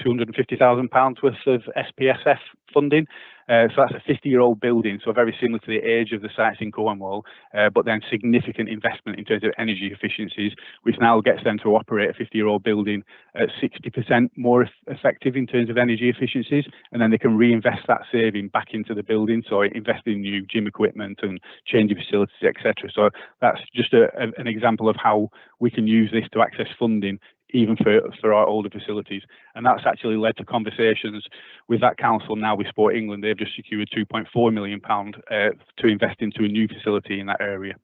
£250,000 worth of SPSF funding. So that's a 50-year-old building, so very similar to the age of the sites in Cornwall, but then significant investment in terms of energy efficiencies, which now gets them to operate a 50-year-old building at 60% more effective in terms of energy efficiencies, and then they can reinvest that saving back into the building, so invest in new gym equipment and changing facilities, etc. So that's just an example of how we can use this to access funding even for our older facilities. And that's actually led to conversations with that council now with Sport England. They've just secured £2.4 million to invest into a new facility in that area.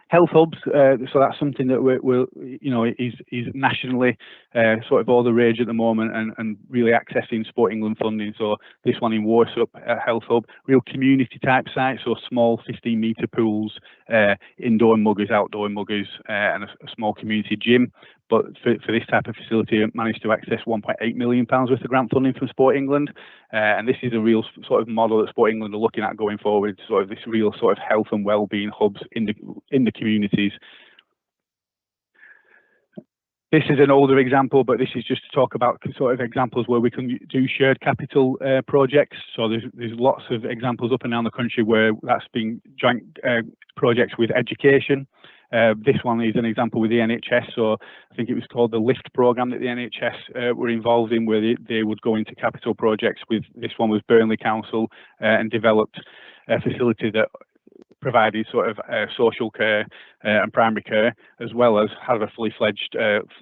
Health hubs, so that's something that we're you know, is nationally sort of all the rage at the moment, and really accessing Sport England funding. So this one in Warsup, Health Hub, real community type site, so small 15-metre pools, indoor muggers, outdoor muggers, and a small community gym. But for this type of facility, I managed to access £1.8 million worth of grant funding from Sport England. And this is a real sort of model that Sport England are looking at going forward, sort of this real sort of health and well-being hubs in the communities. This is an older example, but this is just to talk about sort of examples where we can do shared capital projects. So there's lots of examples up and down the country where that's been joint projects with education. This one is an example with the NHS, so I think it was called the LIFT programme that the NHS were involved in, where they would go into capital projects with. This one was Burnley Council, and developed a facility that provided sort of social care and primary care, as well as have a fully fledged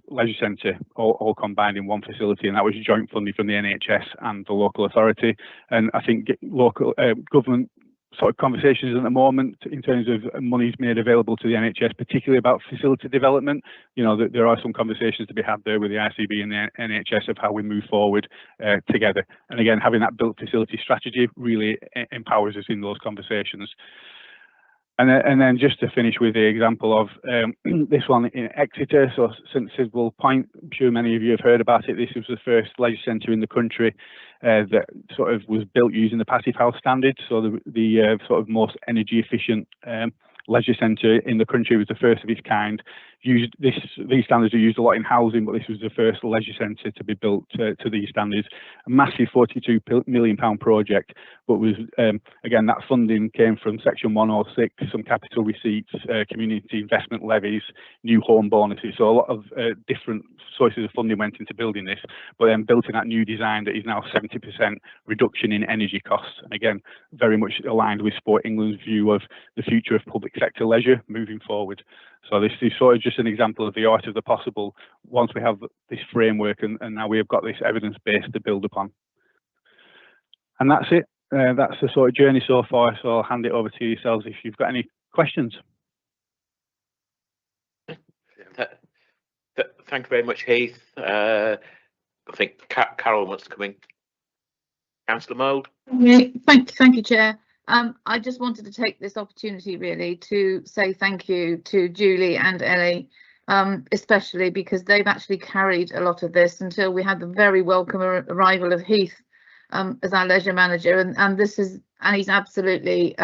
leisure centre, all combined in one facility, and that was joint funding from the NHS and the local authority. And I think local government sort of conversations at the moment in terms of monies made available to the NHS, particularly about facility development. You know, there are some conversations to be had there with the ICB and the NHS of how we move forward together. And again, having that built facility strategy really empowers us in those conversations. And then just to finish with the example of this one in Exeter, so St Sidwell Point, I'm sure many of you have heard about it. This was the first leisure centre in the country that sort of was built using the Passive House standard. So the sort of most energy efficient leisure centre in the country, was the first of its kind. These standards are used a lot in housing, but this was the first leisure centre to be built to these standards. A massive £42 million project, but was again, that funding came from Section 106, some capital receipts, community investment levies, new home bonuses. So a lot of different sources of funding went into building this, but then built in that new design that is now 70% reduction in energy costs. And again, very much aligned with Sport England's view of the future of public sector leisure moving forward. So this is sort of just an example of the art of the possible once we have this framework, and now we have got this evidence base to build upon. And that's it. That's the sort of journey so far. So I'll hand it over to yourselves if you've got any questions. Thank you very much, Heath. I think Carol wants to come in. Councillor Mould. Thank you, Chair. I just wanted to take this opportunity really to say thank you to Julie and Ellie, especially because they've actually carried a lot of this until we had the very welcome arrival of Heath as our leisure manager, and he's absolutely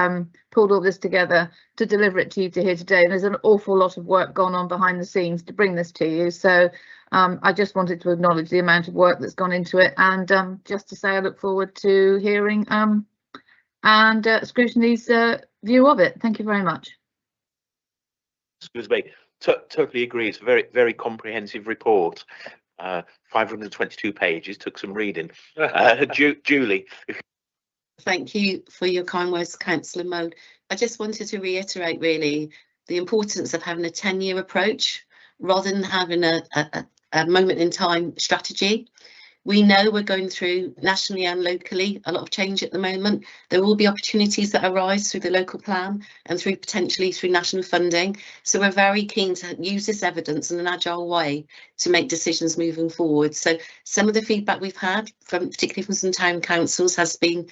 pulled all this together to deliver it to you here today. And there's an awful lot of work gone on behind the scenes to bring this to you. So I just wanted to acknowledge the amount of work that's gone into it, and just to say I look forward to hearing Scrutiny's view of it. Thank you very much. Excuse me. Totally agree. It's a very, very comprehensive report. 522 pages, took some reading. Julie. Thank you for your kind words, Councillor Moan. I just wanted to reiterate really the importance of having a 10-year approach rather than having a moment in time strategy. We know we're going through nationally and locally a lot of change at the moment. There will be opportunities that arise through the local plan and through potentially through national funding. So we're very keen to use this evidence in an agile way to make decisions moving forward. So some of the feedback we've had, particularly from some town councils, has been,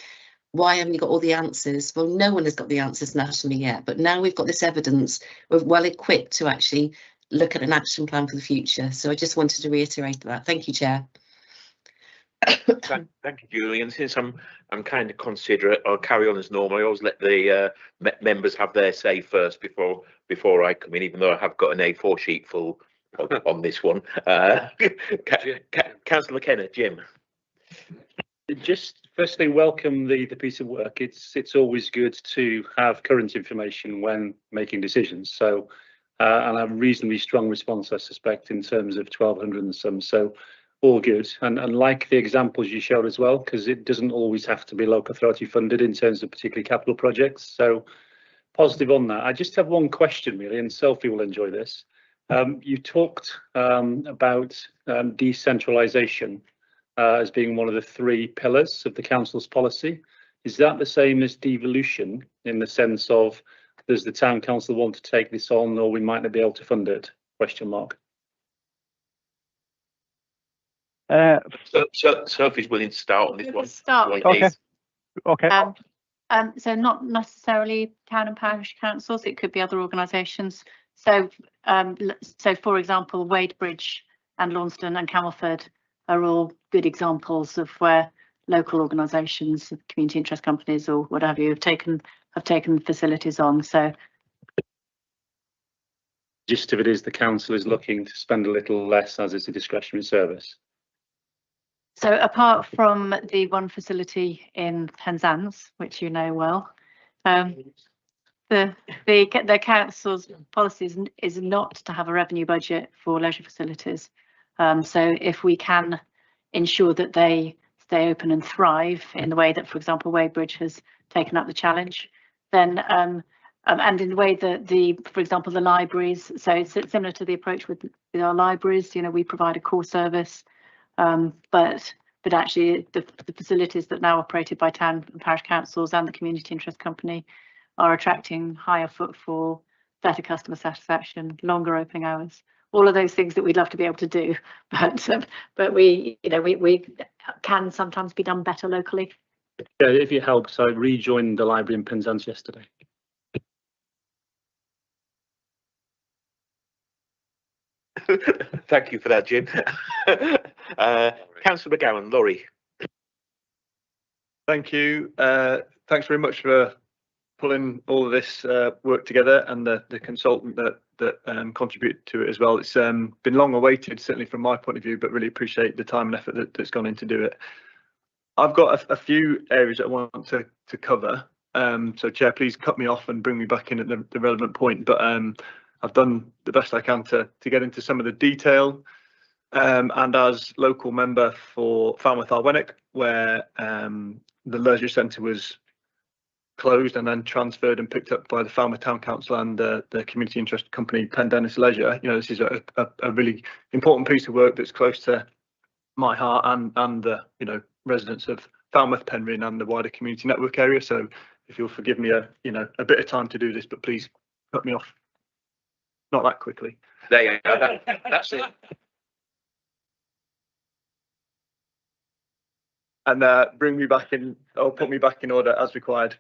why haven't you got all the answers? Well, no one has got the answers nationally yet, but now we've got this evidence, we're well equipped to actually look at an action plan for the future. So I just wanted to reiterate that. Thank you, Chair. Thank you, Julie. And since I'm kind of considerate, I'll carry on as normal. I always let the members have their say first before I come in, even though I have got an A4 sheet full on this one. Councillor McKenna, Jim. Just firstly, welcome the piece of work. It's always good to have current information when making decisions. So, and a reasonably strong response, I suspect, in terms of 1,200 and some. So, all good. And like the examples you showed as well, because it doesn't always have to be local authority funded in terms of particularly capital projects. So, positive on that. I just have one question really, and Sophie will enjoy this. You talked about decentralisation as being one of the 3 pillars of the council's policy. Is that the same as devolution in the sense of, does the town council want to take this on, or we might not be able to fund it? Question mark. So Sophie's willing to start on this one. Okay. So not necessarily town and parish councils. It could be other organisations. So, so for example, Wadebridge and Launceston and Camelford are all good examples of where local organisations, community interest companies, or what have you, have taken facilities on. So, gist of it is the council is looking to spend a little less as it's a discretionary service. So apart from the one facility in Penzance, which you know well, the council's policy is not to have a revenue budget for leisure facilities. So if we can ensure that they stay open and thrive in the way that, for example, Wadebridge has taken up the challenge, then and in the way that for example, the libraries. So it's similar to the approach with our libraries. You know, we provide a core service. But actually the facilities that are now operated by town and parish councils and the community interest company are attracting higher footfall, better customer satisfaction, longer opening hours, all of those things that we'd love to be able to do, but we can sometimes be done better locally. Yeah, if it helps, I rejoined the library in Penzance yesterday. Thank you for that, Jim. Councillor McGowan, Laurie. Thank you. Thanks very much for pulling all of this work together, and the consultant that contributed to it as well. It's been long awaited, certainly from my point of view, but really appreciate the time and effort that's gone into do it. I've got a few areas that I want to cover. So Chair, please cut me off and bring me back in at the relevant point. But I've done the best I can to get into some of the detail. And as local member for Falmouth Arwennick, where the leisure centre was closed and then transferred and picked up by the Falmouth Town Council and the community interest company Pendennis Leisure, you know, this is a really important piece of work that's close to my heart and the residents of Falmouth, Penryn and the wider community network area. So if you'll forgive me a bit of time to do this, but please cut me off. Not that quickly. There you go. That's it. And bring me back in, or put me back in order as required.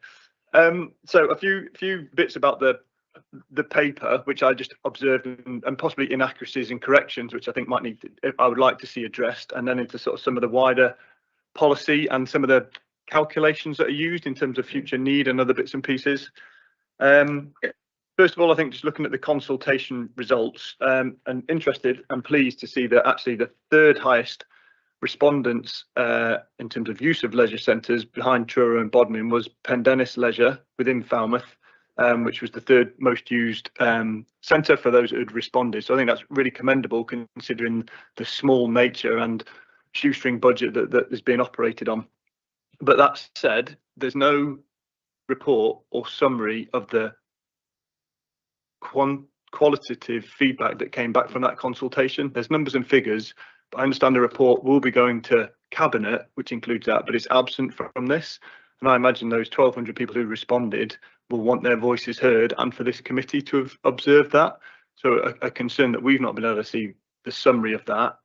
So a few bits about the paper, which I just observed, and possibly inaccuracies and corrections, which I think I would like to see addressed, and then into sort of some of the wider policy and some of the calculations that are used in terms of future need and other bits and pieces. First of all, I think just looking at the consultation results, and interested and pleased to see that actually the third highest respondents in terms of use of leisure centres behind Truro and Bodmin was Pendennis Leisure within Falmouth, which was the third most used centre for those who had responded. So I think that's really commendable considering the small nature and shoestring budget that is being operated on. But that said, there's no report or summary of the qualitative feedback that came back from that consultation. There's numbers and figures, but I understand the report will be going to Cabinet, which includes that, but it's absent from this. And I imagine those 1,200 people who responded will want their voices heard, and for this committee to have observed that. So a concern that we've not been able to see the summary of that,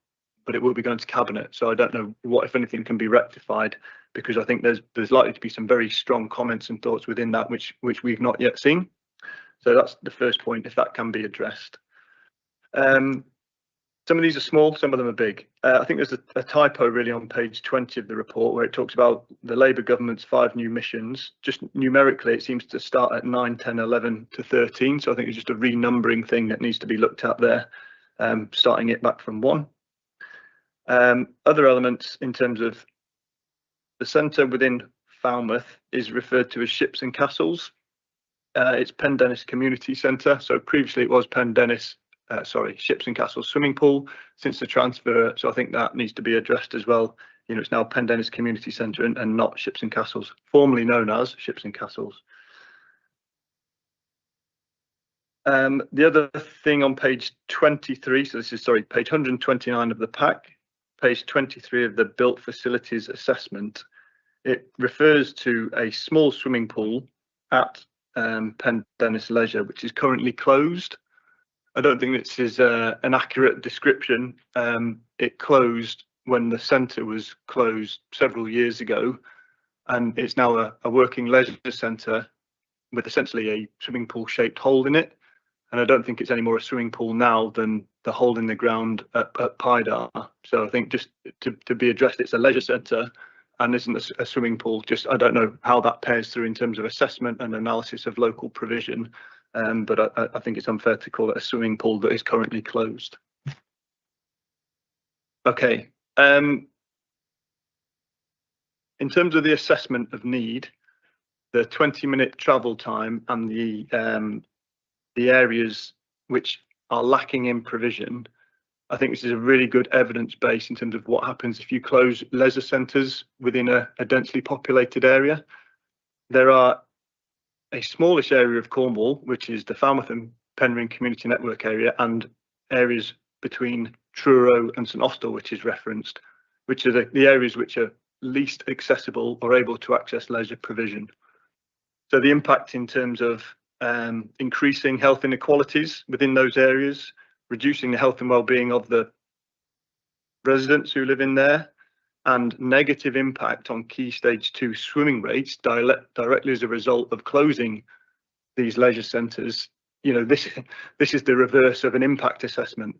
but it will be going to Cabinet. So I don't know what, if anything, can be rectified, because I think there's likely to be some very strong comments and thoughts within that which we've not yet seen. So that's the first point, if that can be addressed. Some of these are small, some of them are big. I think there's a typo really on page 20 of the report where it talks about the Labour government's 5 new missions. Just numerically, it seems to start at 9, 10, 11 to 13. So I think it's just a renumbering thing that needs to be looked at there, starting it back from 1. Other elements in terms of the centre within Falmouth is referred to as Ships and Castles. It's Pendennis Community Centre. So previously it was Pendennis, Ships and Castles Swimming Pool since the transfer. So I think that needs to be addressed as well. You know, it's now Pendennis Community Centre and not Ships and Castles, formerly known as Ships and Castles. The other thing on page 23, so this is, page 129 of the pack, page 23 of the Built Facilities Assessment, it refers to a small swimming pool at Pendennis Leisure, which is currently closed. I don't think this is an accurate description. It closed when the centre was closed several years ago, and it's now a working leisure centre with essentially a swimming pool shaped hole in it. And I don't think it's any more a swimming pool now than the hole in the ground at Pydar. So I think just to be addressed, it's a leisure centre and isn't a swimming pool. Just I don't know how that pairs through in terms of assessment and analysis of local provision. But I think it's unfair to call it a swimming pool that is currently closed. Okay. In terms of the assessment of need, the 20-minute travel time and the areas which are lacking in provision, I think this is a really good evidence base in terms of what happens if you close leisure centres within a densely populated area. There are a smallish area of Cornwall, which is the Falmouth and Penryn Community Network area, and areas between Truro and St Austell, which is referenced, which are the areas which are least accessible or able to access leisure provision. So the impact in terms of increasing health inequalities within those areas, reducing the health and well-being of the residents who live in there, and negative impact on key stage 2 swimming rates directly as a result of closing these leisure centres. You know, this is the reverse of an impact assessment.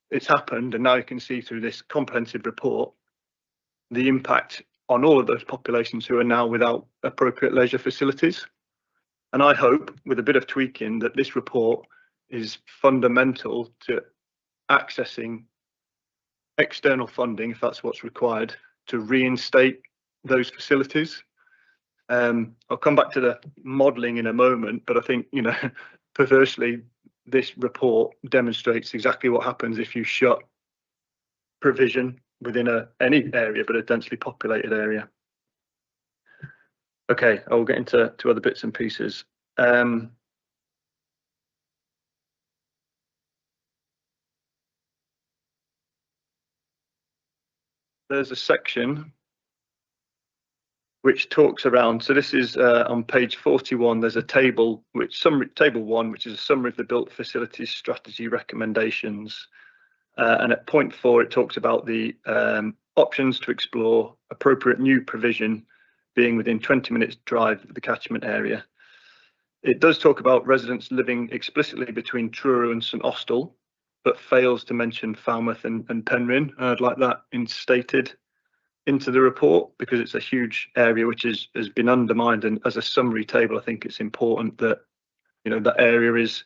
It's happened, and now you can see through this comprehensive report the impact on all of those populations who are now without appropriate leisure facilities. And I hope, with a bit of tweaking, that this report is fundamental to accessing external funding, if that's what's required, to reinstate those facilities. I'll come back to the modelling in a moment, but I think, you know, perversely, this report demonstrates exactly what happens if you shut provision within any area, but a densely populated area. Okay, I'll get into other bits and pieces. There's a section which talks around, so this is on page 41, there's a table, table 1, which is a summary of the built facilities strategy recommendations. And at point 4, it talks about the options to explore appropriate new provision being within 20 minutes drive of the catchment area. It does talk about residents living explicitly between Truro and St Austell, but fails to mention Falmouth and Penryn. I'd like that instated into the report because it's a huge area which has been undermined, and as a summary table I think it's important that, you know, that area is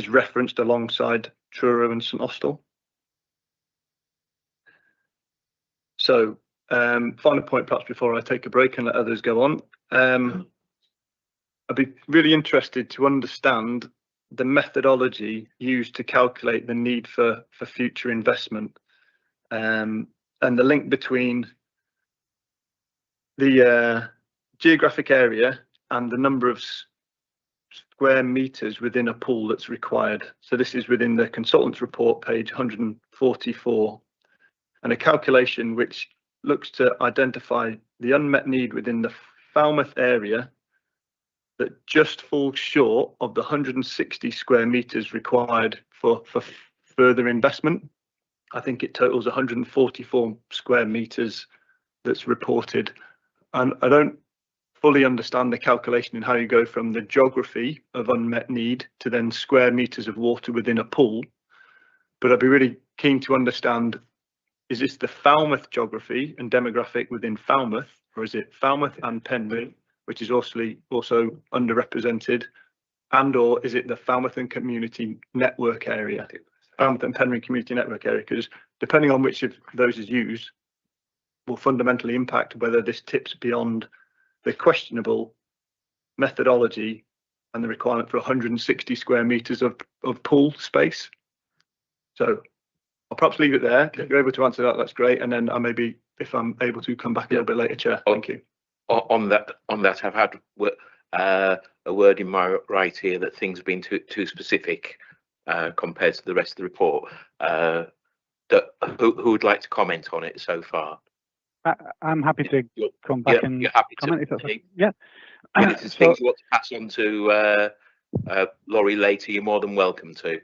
referenced alongside Truro and St Austell. So final point perhaps before I take a break and let others go on. I'd be really interested to understand the methodology used to calculate the need for future investment, and the link between the geographic area and the number of square meters within a pool that's required. So this is within the consultant's report, page 144, and a calculation which looks to identify the unmet need within the Falmouth area that just falls short of the 160 square meters required for further investment. I think it totals 144 square meters that's reported. And I don't fully understand the calculation and how you go from the geography of unmet need to then square meters of water within a pool. But I'd be really keen to understand, is this the Falmouth geography and demographic within Falmouth, or is it Falmouth and Penryn, which is also underrepresented, and or is it the Falmouth and Community Network area, Falmouth and Penryn Community Network area? Because depending on which of those is used will fundamentally impact whether this tips beyond the questionable methodology and the requirement for 160 square meters of pool space. So I'll perhaps leave it there. If you're able to answer that, that's great. And then I maybe, if I'm able to, come back a little bit later, Chair. Thank you. On that, I've had a word in my right here that things have been too specific compared to the rest of the report. Who would like to comment on it so far? I'm happy to come back and you're happy comment. to, If that's, yeah. if there's things you want to pass on to Laurie later, you're more than welcome to.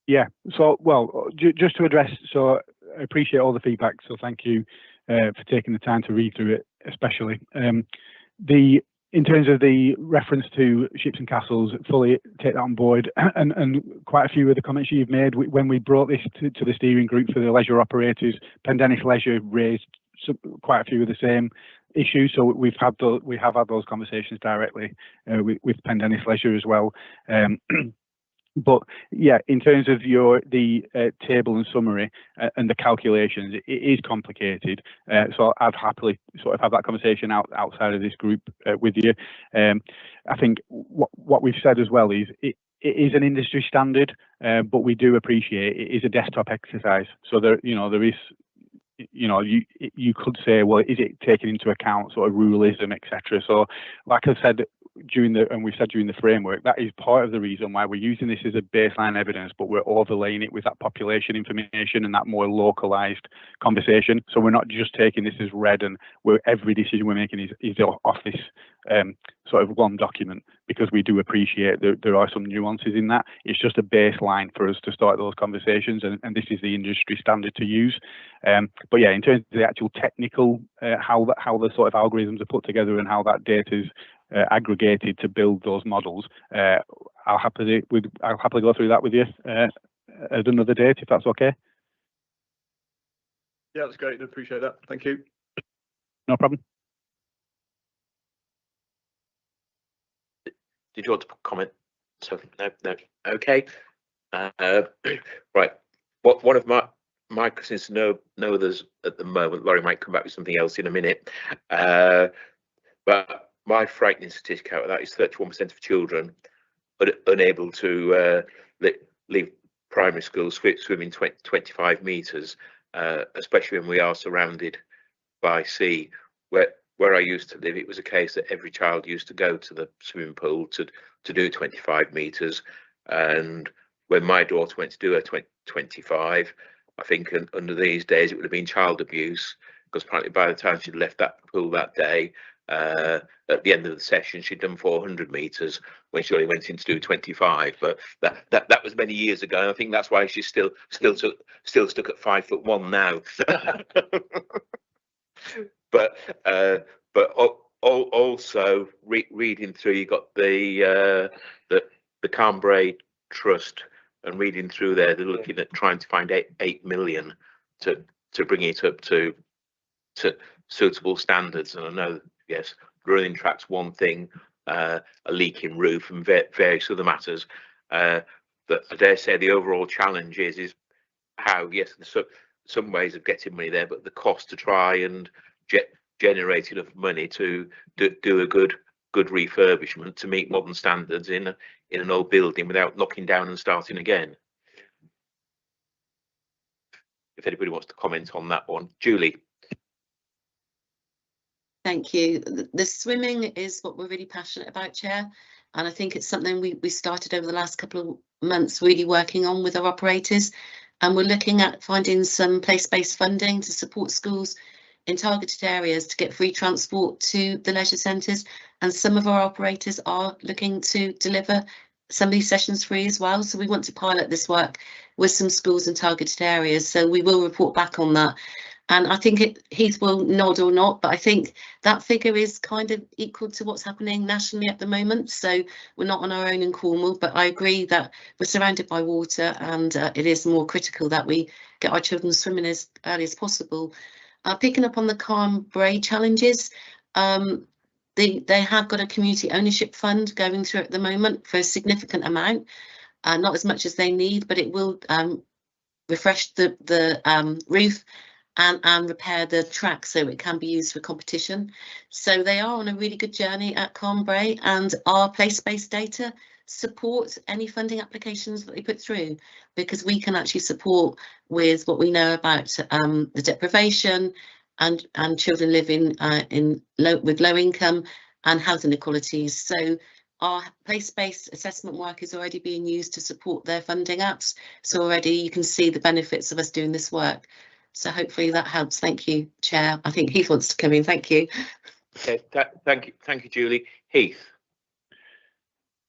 Yeah, so, well, just to address, so I appreciate all the feedback, so thank you for taking the time to read through it, especially. In terms of the reference to ships and castles, fully take that on board, and quite a few of the comments you've made, when we brought this to the steering group for the leisure operators, Pendennis Leisure raised quite a few of the same issues, so we have had those conversations directly with Pendennis Leisure as well. But yeah, in terms of the table and summary and the calculations, it is complicated. So I'd happily sort of have that conversation outside of this group with you. I think what we've said as well is it is an industry standard, but we do appreciate it is a desktop exercise. So there is, you could say, well, is it taking into account sort of ruralism, etc. So like I said during the framework, that is part of the reason why we're using this as a baseline evidence, but we're overlaying it with that population information and that more localized conversation. So we're not just taking this as read and every decision we're making is off this sort of one document, because we do appreciate that there are some nuances in that. It's just a baseline for us to start those conversations, and this is the industry standard to use. But yeah, in terms of the actual technical, how the sort of algorithms are put together and how that data is aggregated to build those models, I'll happily go through that with you at another date, if that's okay. Yeah, that's great. I appreciate that. Thank you. No problem. Did you want to comment? So no. Okay. Right. One of my questions, no others at the moment. Laurie might come back with something else in a minute. But my frightening statistic out of that is 31% of children unable to leave primary school swimming 25 metres, especially when we are surrounded by sea. Where I used to live, it was a case that every child used to go to the swimming pool to do 25 metres. And when my daughter went to do her 25, I think under these days it would have been child abuse, because apparently by the time she'd left that pool that day, at the end of the session she'd done 400 metres when she only went in to do 25. But that was many years ago, and I think that's why she's still stuck at 5'1" now. But also reading through, you got the Cambrai Trust, and reading through there, they're looking at trying to find 8 million to bring it up to suitable standards. And I know, yes, running track's one thing, a leaking roof and various other matters. But I dare say the overall challenge is how, yes, there's some ways of getting money there, but the cost to try and generate enough money to do a good refurbishment to meet modern standards in an old building without knocking down and starting again. If anybody wants to comment on that one, Julie. Thank you. The swimming is what we're really passionate about, Chair. And I think it's something we started over the last couple of months really working on with our operators. And we're looking at finding some place-based funding to support schools in targeted areas to get free transport to the leisure centres. And some of our operators are looking to deliver some of these sessions free as well. So we want to pilot this work with some schools in targeted areas. So we will report back on that. And I think Heath will nod or not, but I think that figure is kind of equal to what's happening nationally at the moment. So we're not on our own in Cornwall, but I agree that we're surrounded by water, and it is more critical that we get our children swimming as early as possible. Picking up on the Calm Bray challenges, they have got a community ownership fund going through at the moment for a significant amount, not as much as they need, but it will refresh the roof and repair the track so it can be used for competition. So they are on a really good journey at Calm Bray, and our place-based data support any funding applications that they put through, because we can actually support with what we know about the deprivation and children living with low income and health inequalities. So our place-based assessment work is already being used to support their funding apps. So already you can see the benefits of us doing this work. So hopefully that helps. Thank you, Chair. I think Heath wants to come in. Thank you. Okay, thank you, Julie. Heath.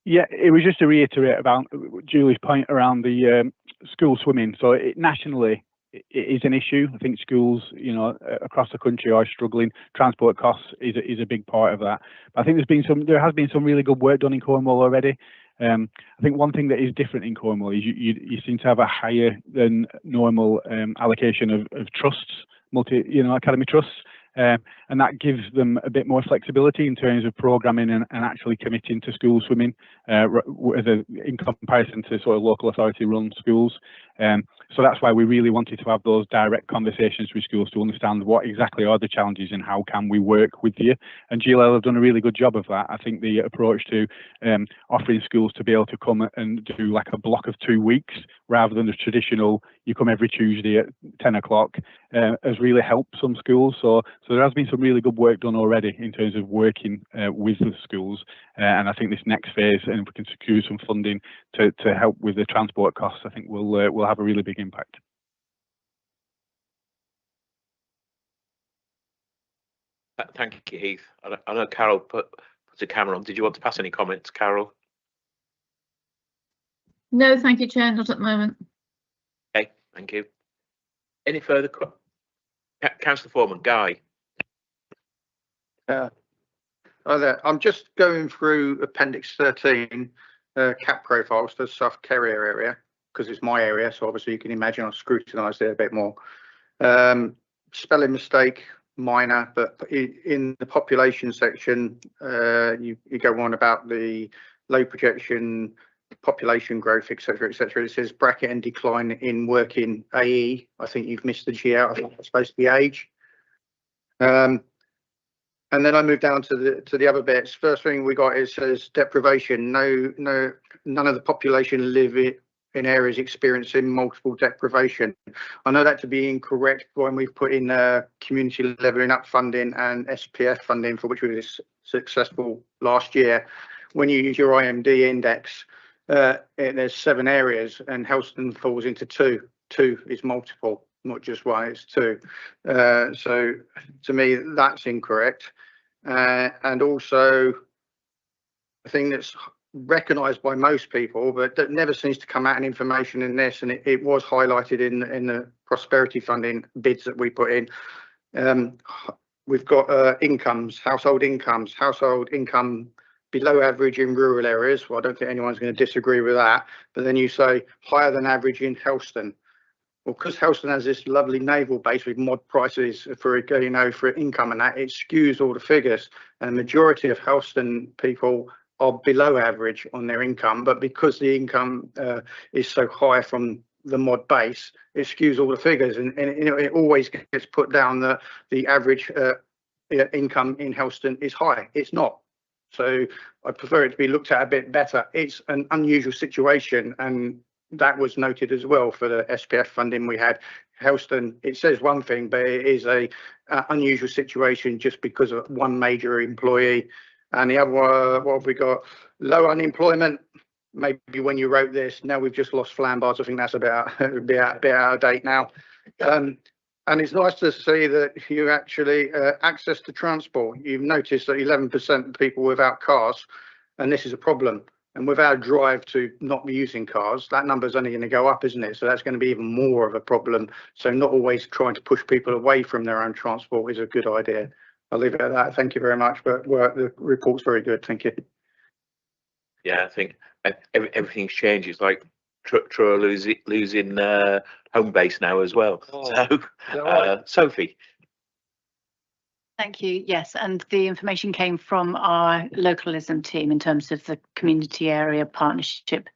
Yeah, it was just to reiterate about Julie's point around the school swimming. So nationally, it is an issue. I think schools, across the country are struggling. Transport costs is a big part of that. But I think there has been some really good work done in Cornwall already. I think one thing that is different in Cornwall is you seem to have a higher than normal allocation of trusts, academy trusts, and that gives them a bit more flexibility in terms of programming and actually committing to school swimming in comparison to sort of local authority run schools. So that's why we really wanted to have those direct conversations with schools to understand what exactly are the challenges and how can we work with you. And GLL have done a really good job of that. I think the approach to offering schools to be able to come and do like a block of 2 weeks rather than the traditional, you come every Tuesday at 10 o'clock, has really helped some schools. So there has been some really good work done already in terms of working with the schools. And I think this next phase, and if we can secure some funding to help with the transport costs, I think we'll have a really big impact. Thank you, Heath. I know Carol put a camera on. Did you want to pass any comments, Carol? No, thank you, Chair, not at the moment. Okay, thank you. Any further Councillor Foreman, Guy. Hi there. I'm just going through Appendix 13, CAP profiles for South Carrier area, because it's my area, so obviously you can imagine I've scrutinised it a bit more. Spelling mistake, minor, but in the population section, you go on about the low projection, population growth, etc., etc. It says bracket and decline in working AE. I think you've missed the G out. I think it's supposed to be age. And then I move down to the other bits. First thing we got, it says deprivation. None of the population live in areas experiencing multiple deprivation. I know that to be incorrect when we've put in community levelling up funding and SPF funding, for which we were successful last year. When you use your IMD index, there's 7 areas, and Helston falls into 2. 2 is multiple, not just 1, it's 2. So to me, that's incorrect. And also, a thing that's recognised by most people, but that never seems to come out in information in this, and it was highlighted in the prosperity funding bids that we put in. We've got incomes, household income below average in rural areas. Well, I don't think anyone's going to disagree with that. But then you say higher than average in Helston. Well, because Helston has this lovely naval base with mod prices for income and that, it skews all the figures. And the majority of Helston people are below average on their income, but because the income is so high from the mod base, it skews all the figures, and it always gets put down that the average income in Helston is high. It's not. So I prefer it to be looked at a bit better. It's an unusual situation, and that was noted as well for the SPF funding we had. Helston, it says one thing, but it is a unusual situation just because of one major employee. And the other one, what have we got? Low unemployment. Maybe when you wrote this, now we've just lost Flambard. I think that's about a bit out of date now. And it's nice to see that you actually access to transport. You've noticed that 11% of people without cars, and this is a problem. And with our drive to not be using cars, that number's only going to go up, isn't it? So that's going to be even more of a problem. So not always trying to push people away from their own transport is a good idea. I'll leave it at that. Thank you very much. But the report's very good. Thank you. Yeah, I think everything's changed. It's like Truro losing home base now as well. So, Sophie. Thank you. Yes, and the information came from our localism team in terms of the community area partnership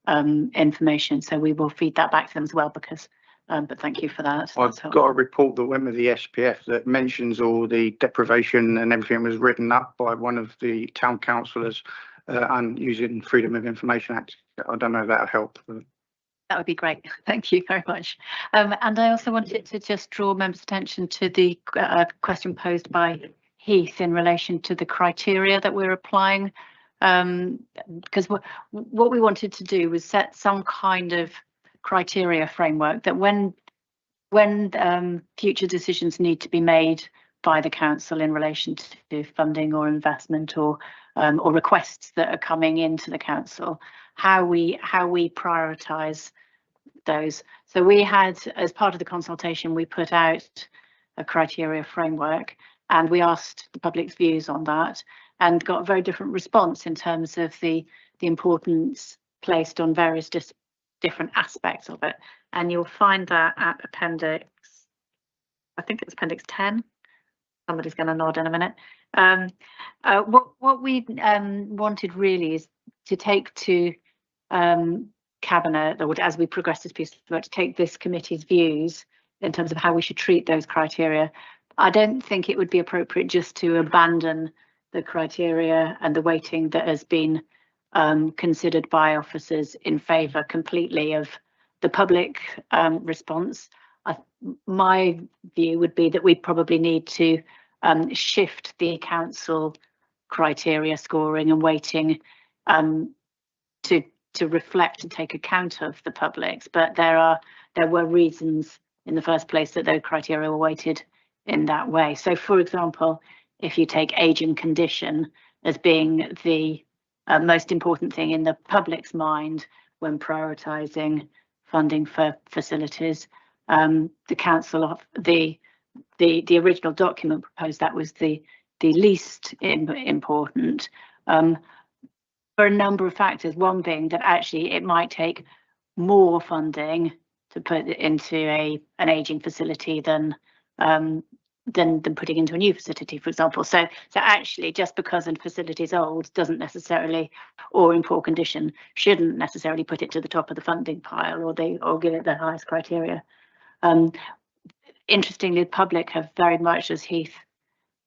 information. So we will feed that back to them as well because, but thank you for that. I've got a report that went with the SPF that mentions all the deprivation and everything was written up by one of the town councillors and using Freedom of Information Act. I don't know if that'll help. That would be great. Thank you very much. And I also wanted to just draw members' attention to the question posed by Heath in relation to the criteria that we're applying. Because what we wanted to do was set some kind of criteria framework that when future decisions need to be made by the council in relation to funding or investment or requests that are coming into the council, how we prioritise those. So we had, as part of the consultation, we put out a criteria framework and we asked the public's views on that and got a very different response in terms of the importance placed on various different aspects of it. And you'll find that at appendix, I think it's appendix 10. Somebody's going to nod in a minute. What we wanted really is to take to Cabinet, or as we progress this piece of work, to take this committee's views in terms of how we should treat those criteria. I don't think it would be appropriate just to abandon the criteria and the weighting that has been considered by officers in favour completely of the public response. My view would be that we probably need to shift the council criteria scoring and weighting to reflect and take account of the public's, but there were reasons in the first place that those criteria were weighted in that way. So, for example, if you take age and condition as being the most important thing in the public's mind when prioritising funding for facilities, the council of the original document proposed that was the least important. For a number of factors, one being that actually it might take more funding to put into an ageing facility than putting into a new facility, for example. So actually, just because a facility is old doesn't necessarily, or in poor condition, shouldn't necessarily put it to the top of the funding pile or give it the highest criteria. Interestingly, the public have very much, as Heath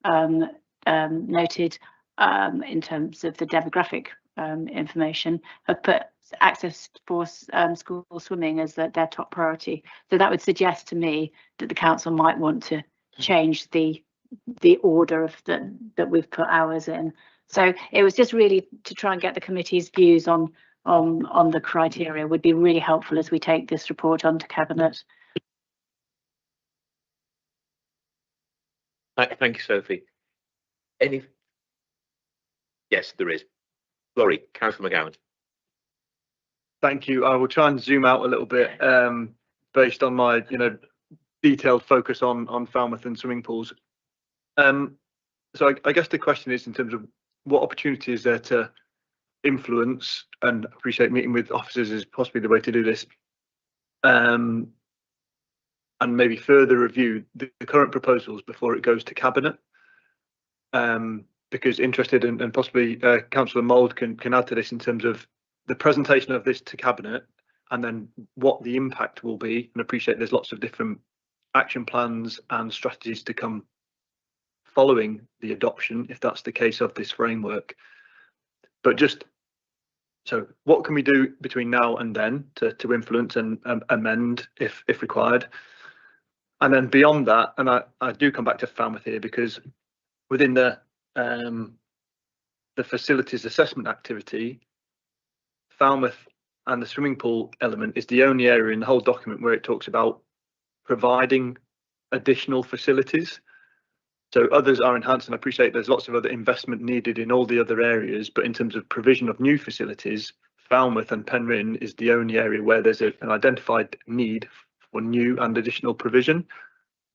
noted, in terms of the demographic information, have put access for school swimming as their top priority. So that would suggest to me that the council might want to change the order of that we've put ours in. So it was just really to try and get the committee's views on the criteria would be really helpful as we take this report on to Cabinet. Thank you, Sophie. Yes, there is. Laurie, Councillor McGowan. Thank you. I will try and zoom out a little bit based on my, detailed focus on Falmouth and swimming pools. So I guess the question is in terms of what opportunity is there to influence, and I appreciate meeting with officers is possibly the way to do this, and maybe further review the current proposals before it goes to Cabinet. Because interested and possibly Councillor Mould can add to this in terms of the presentation of this to Cabinet and then what the impact will be. And appreciate there's lots of different action plans and strategies to come following the adoption, if that's the case, of this framework. But just So what can we do between now and then to influence and amend if required? And then beyond that, and I do come back to Falmouth here, because within the facilities assessment activity, Falmouth and the swimming pool element is the only area in the whole document where it talks about providing additional facilities. So others are enhanced, and I appreciate there's lots of other investment needed in all the other areas, but in terms of provision of new facilities, Falmouth and Penryn is the only area where there's an identified need for new and additional provision.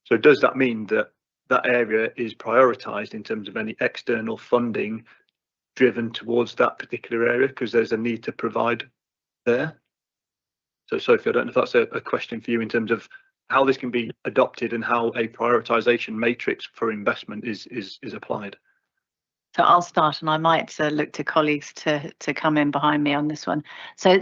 So does that mean that that area is prioritised in terms of any external funding driven towards that particular area, because there's a need to provide there? So Sophie, I don't know if that's a question for you in terms of how this can be adopted and how a prioritisation matrix for investment is applied. So I'll start, and I might look to colleagues to come in behind me on this one. So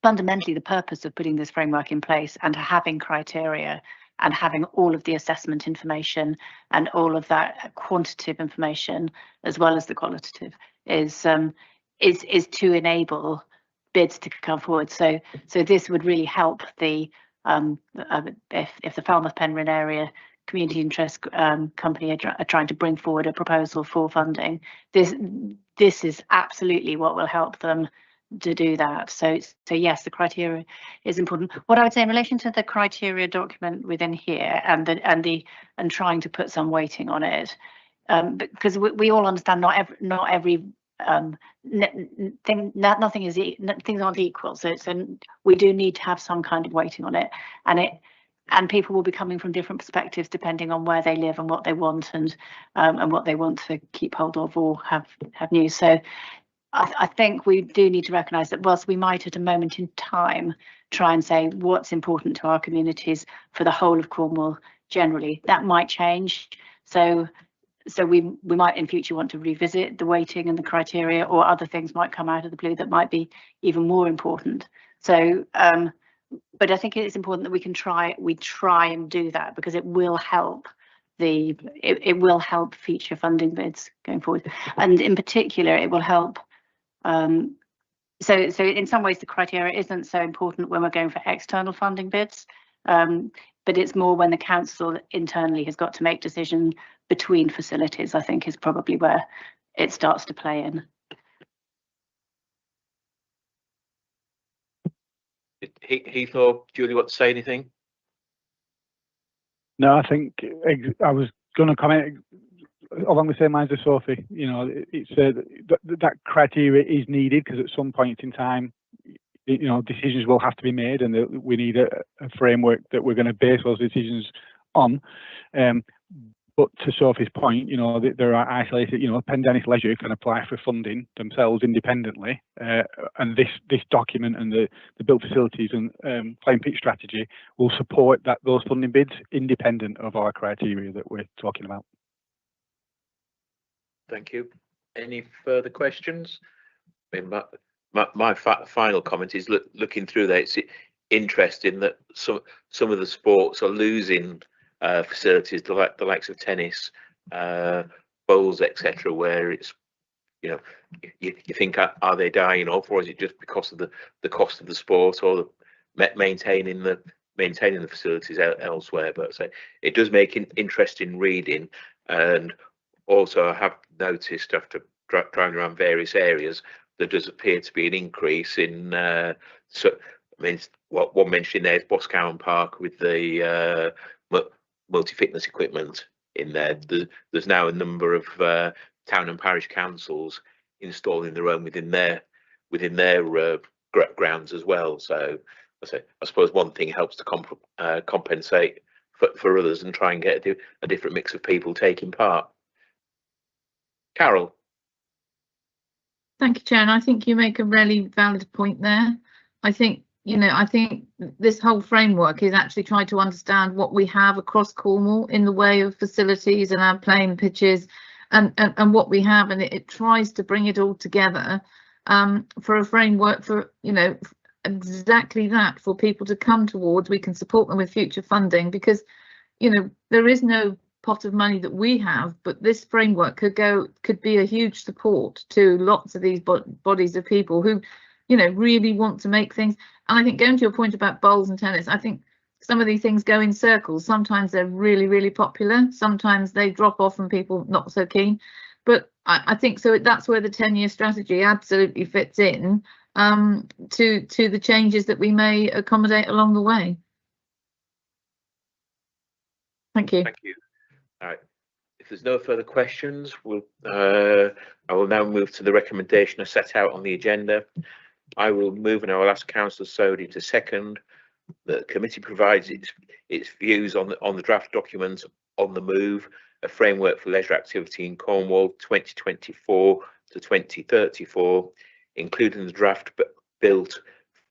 fundamentally, the purpose of putting this framework in place and having criteria and having all of the assessment information and all of that quantitative information as well as the qualitative is to enable bids to come forward. So this would really help the if the Falmouth Penryn area community interest company are trying to bring forward a proposal for funding, this is absolutely what will help them to do that. So yes, the criteria is important. What I would say in relation to the criteria document within here and trying to put some weighting on it, because we all understand not every thing, nothing is, things aren't equal, so we do need to have some kind of weighting on it, and people will be coming from different perspectives depending on where they live and what they want and what they want to keep hold of or have new. So I think we do need to recognise that whilst we might at a moment in time try and say what's important to our communities for the whole of Cornwall generally, that might change. So we might in future want to revisit the weighting and the criteria, or other things might come out of the blue that might be even more important. So but I think it's important that we try and do that, because it will help it will help future funding bids going forward, and in particular it will help. So in some ways the criteria isn't so important when we're going for external funding bids, but it's more when the council internally has got to make decisions between facilities, I think, is probably where it starts to play in. Heath or Julie, want to say anything? No, I think I was going to comment along the same lines as Sophie. You know, it's that criteria is needed, because at some point in time, you know, decisions will have to be made, and we need a framework that we're going to base those decisions on. But to Sophie's point, you know, there are isolated, you know, Pendennis Leisure can apply for funding themselves independently, and this document and the built facilities and plain pitch strategy will support those funding bids independent of our criteria that we're talking about. Thank you. Any further questions? I mean, my final comment is looking through that. It's interesting that some of the sports are losing facilities, the likes of tennis, bowls, etc., where it's, you know, you think, are they dying off, or is it just because of the cost of the sport, or maintaining the facilities elsewhere? But so it does make interesting reading. And also I have noticed, after driving around various areas, there does appear to be an increase in so I mean, what one mentioned there is Boscowan Park with the multi-fitness equipment in there. There's now a number of town and parish councils installing their own within their grounds as well. So I suppose one thing helps to compensate for others and try and get a different mix of people taking part. Carol. Thank you, Chair. And I think you make a really valid point there. I think, you know, I think this whole framework is actually trying to understand what we have across Cornwall in the way of facilities and our playing pitches and what we have, and it tries to bring it all together for a framework for, you know, exactly that, for people to come towards. We can support them with future funding, because, you know, there is no pot of money that we have, but this framework could be a huge support to lots of these bodies of people who, you know, really want to make things. And I think, going to your point about bowls and tennis, I think some of these things go in circles. Sometimes they're really, really popular. Sometimes they drop off and people not so keen. But I think so that's where the 10-year strategy absolutely fits in, to the changes that we may accommodate along the way. Thank you. Thank you. All right. If there's no further questions, I will now move to the recommendation as set out on the agenda. I will move, and I will ask Councillor Sodhi to second. The committee provides its views on the draft document on the move, a framework for leisure activity in Cornwall 2024 to 2034, including the draft built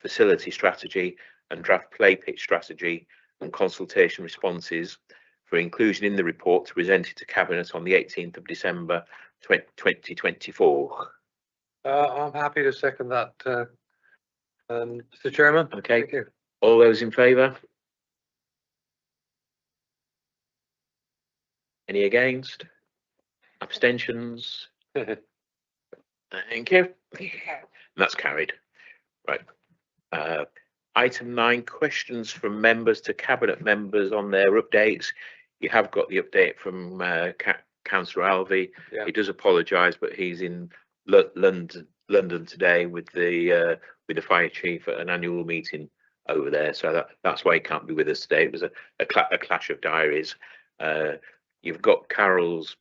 facility strategy and draft play pitch strategy and consultation responses for inclusion in the report presented to Cabinet on the 18th of December 2024. I'm happy to second that, Mr. Chairman. Okay. Thank you. All those in favour? Any against? Abstentions? Thank you. And that's carried. Right. Item 9, questions from members to Cabinet members on their updates. You have got the update from Councillor Alvey. Yeah. He does apologise, but he's in London today with the fire chief at an annual meeting over there, so that's why he can't be with us today. It was a clash of diaries. You've got Carol's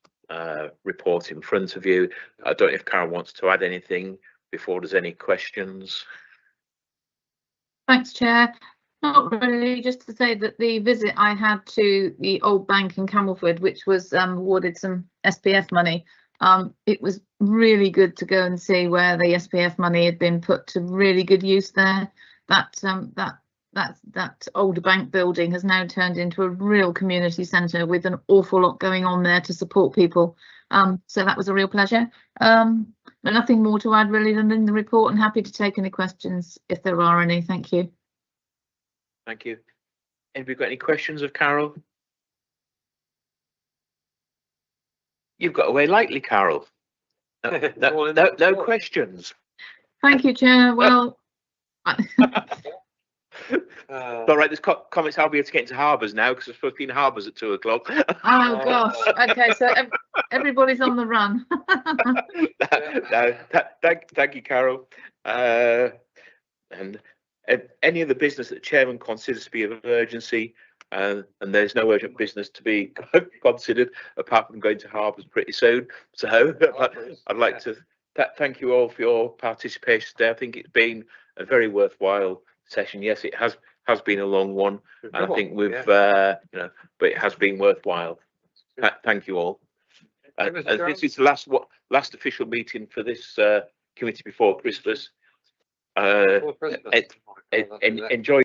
report in front of you. I don't know if Carol wants to add anything before there's any questions. Thanks, Chair. Not really, just to say that the visit I had to the old bank in Camelford, which was awarded some SPF money, it was really good to go and see where the SPF money had been put to really good use there. That older bank building has now turned into a real community centre with an awful lot going on there to support people. So that was a real pleasure. But nothing more to add really than in the report, and happy to take any questions if there are any. Thank you. Thank you. Have you got any questions of Carol? You've got away lightly, Carol. No questions. Thank you, Chair. Well, all right, there's comments. I'll be able to get into Harbours now because we're supposed to be in Harbours at 2 o'clock. Oh gosh. Okay, so everybody's on the run. No, thank you, Carol. And any of the business that the chairman considers to be of urgency, and there's no urgent business to be considered apart from going to Harbours pretty soon. So I'd like to thank you all for your participation today. I think it's been a very worthwhile session. Yes, it has been a long one, and I think we've but it has been worthwhile. Thank you all. This is the last official meeting for this committee before Christmas. Enjoy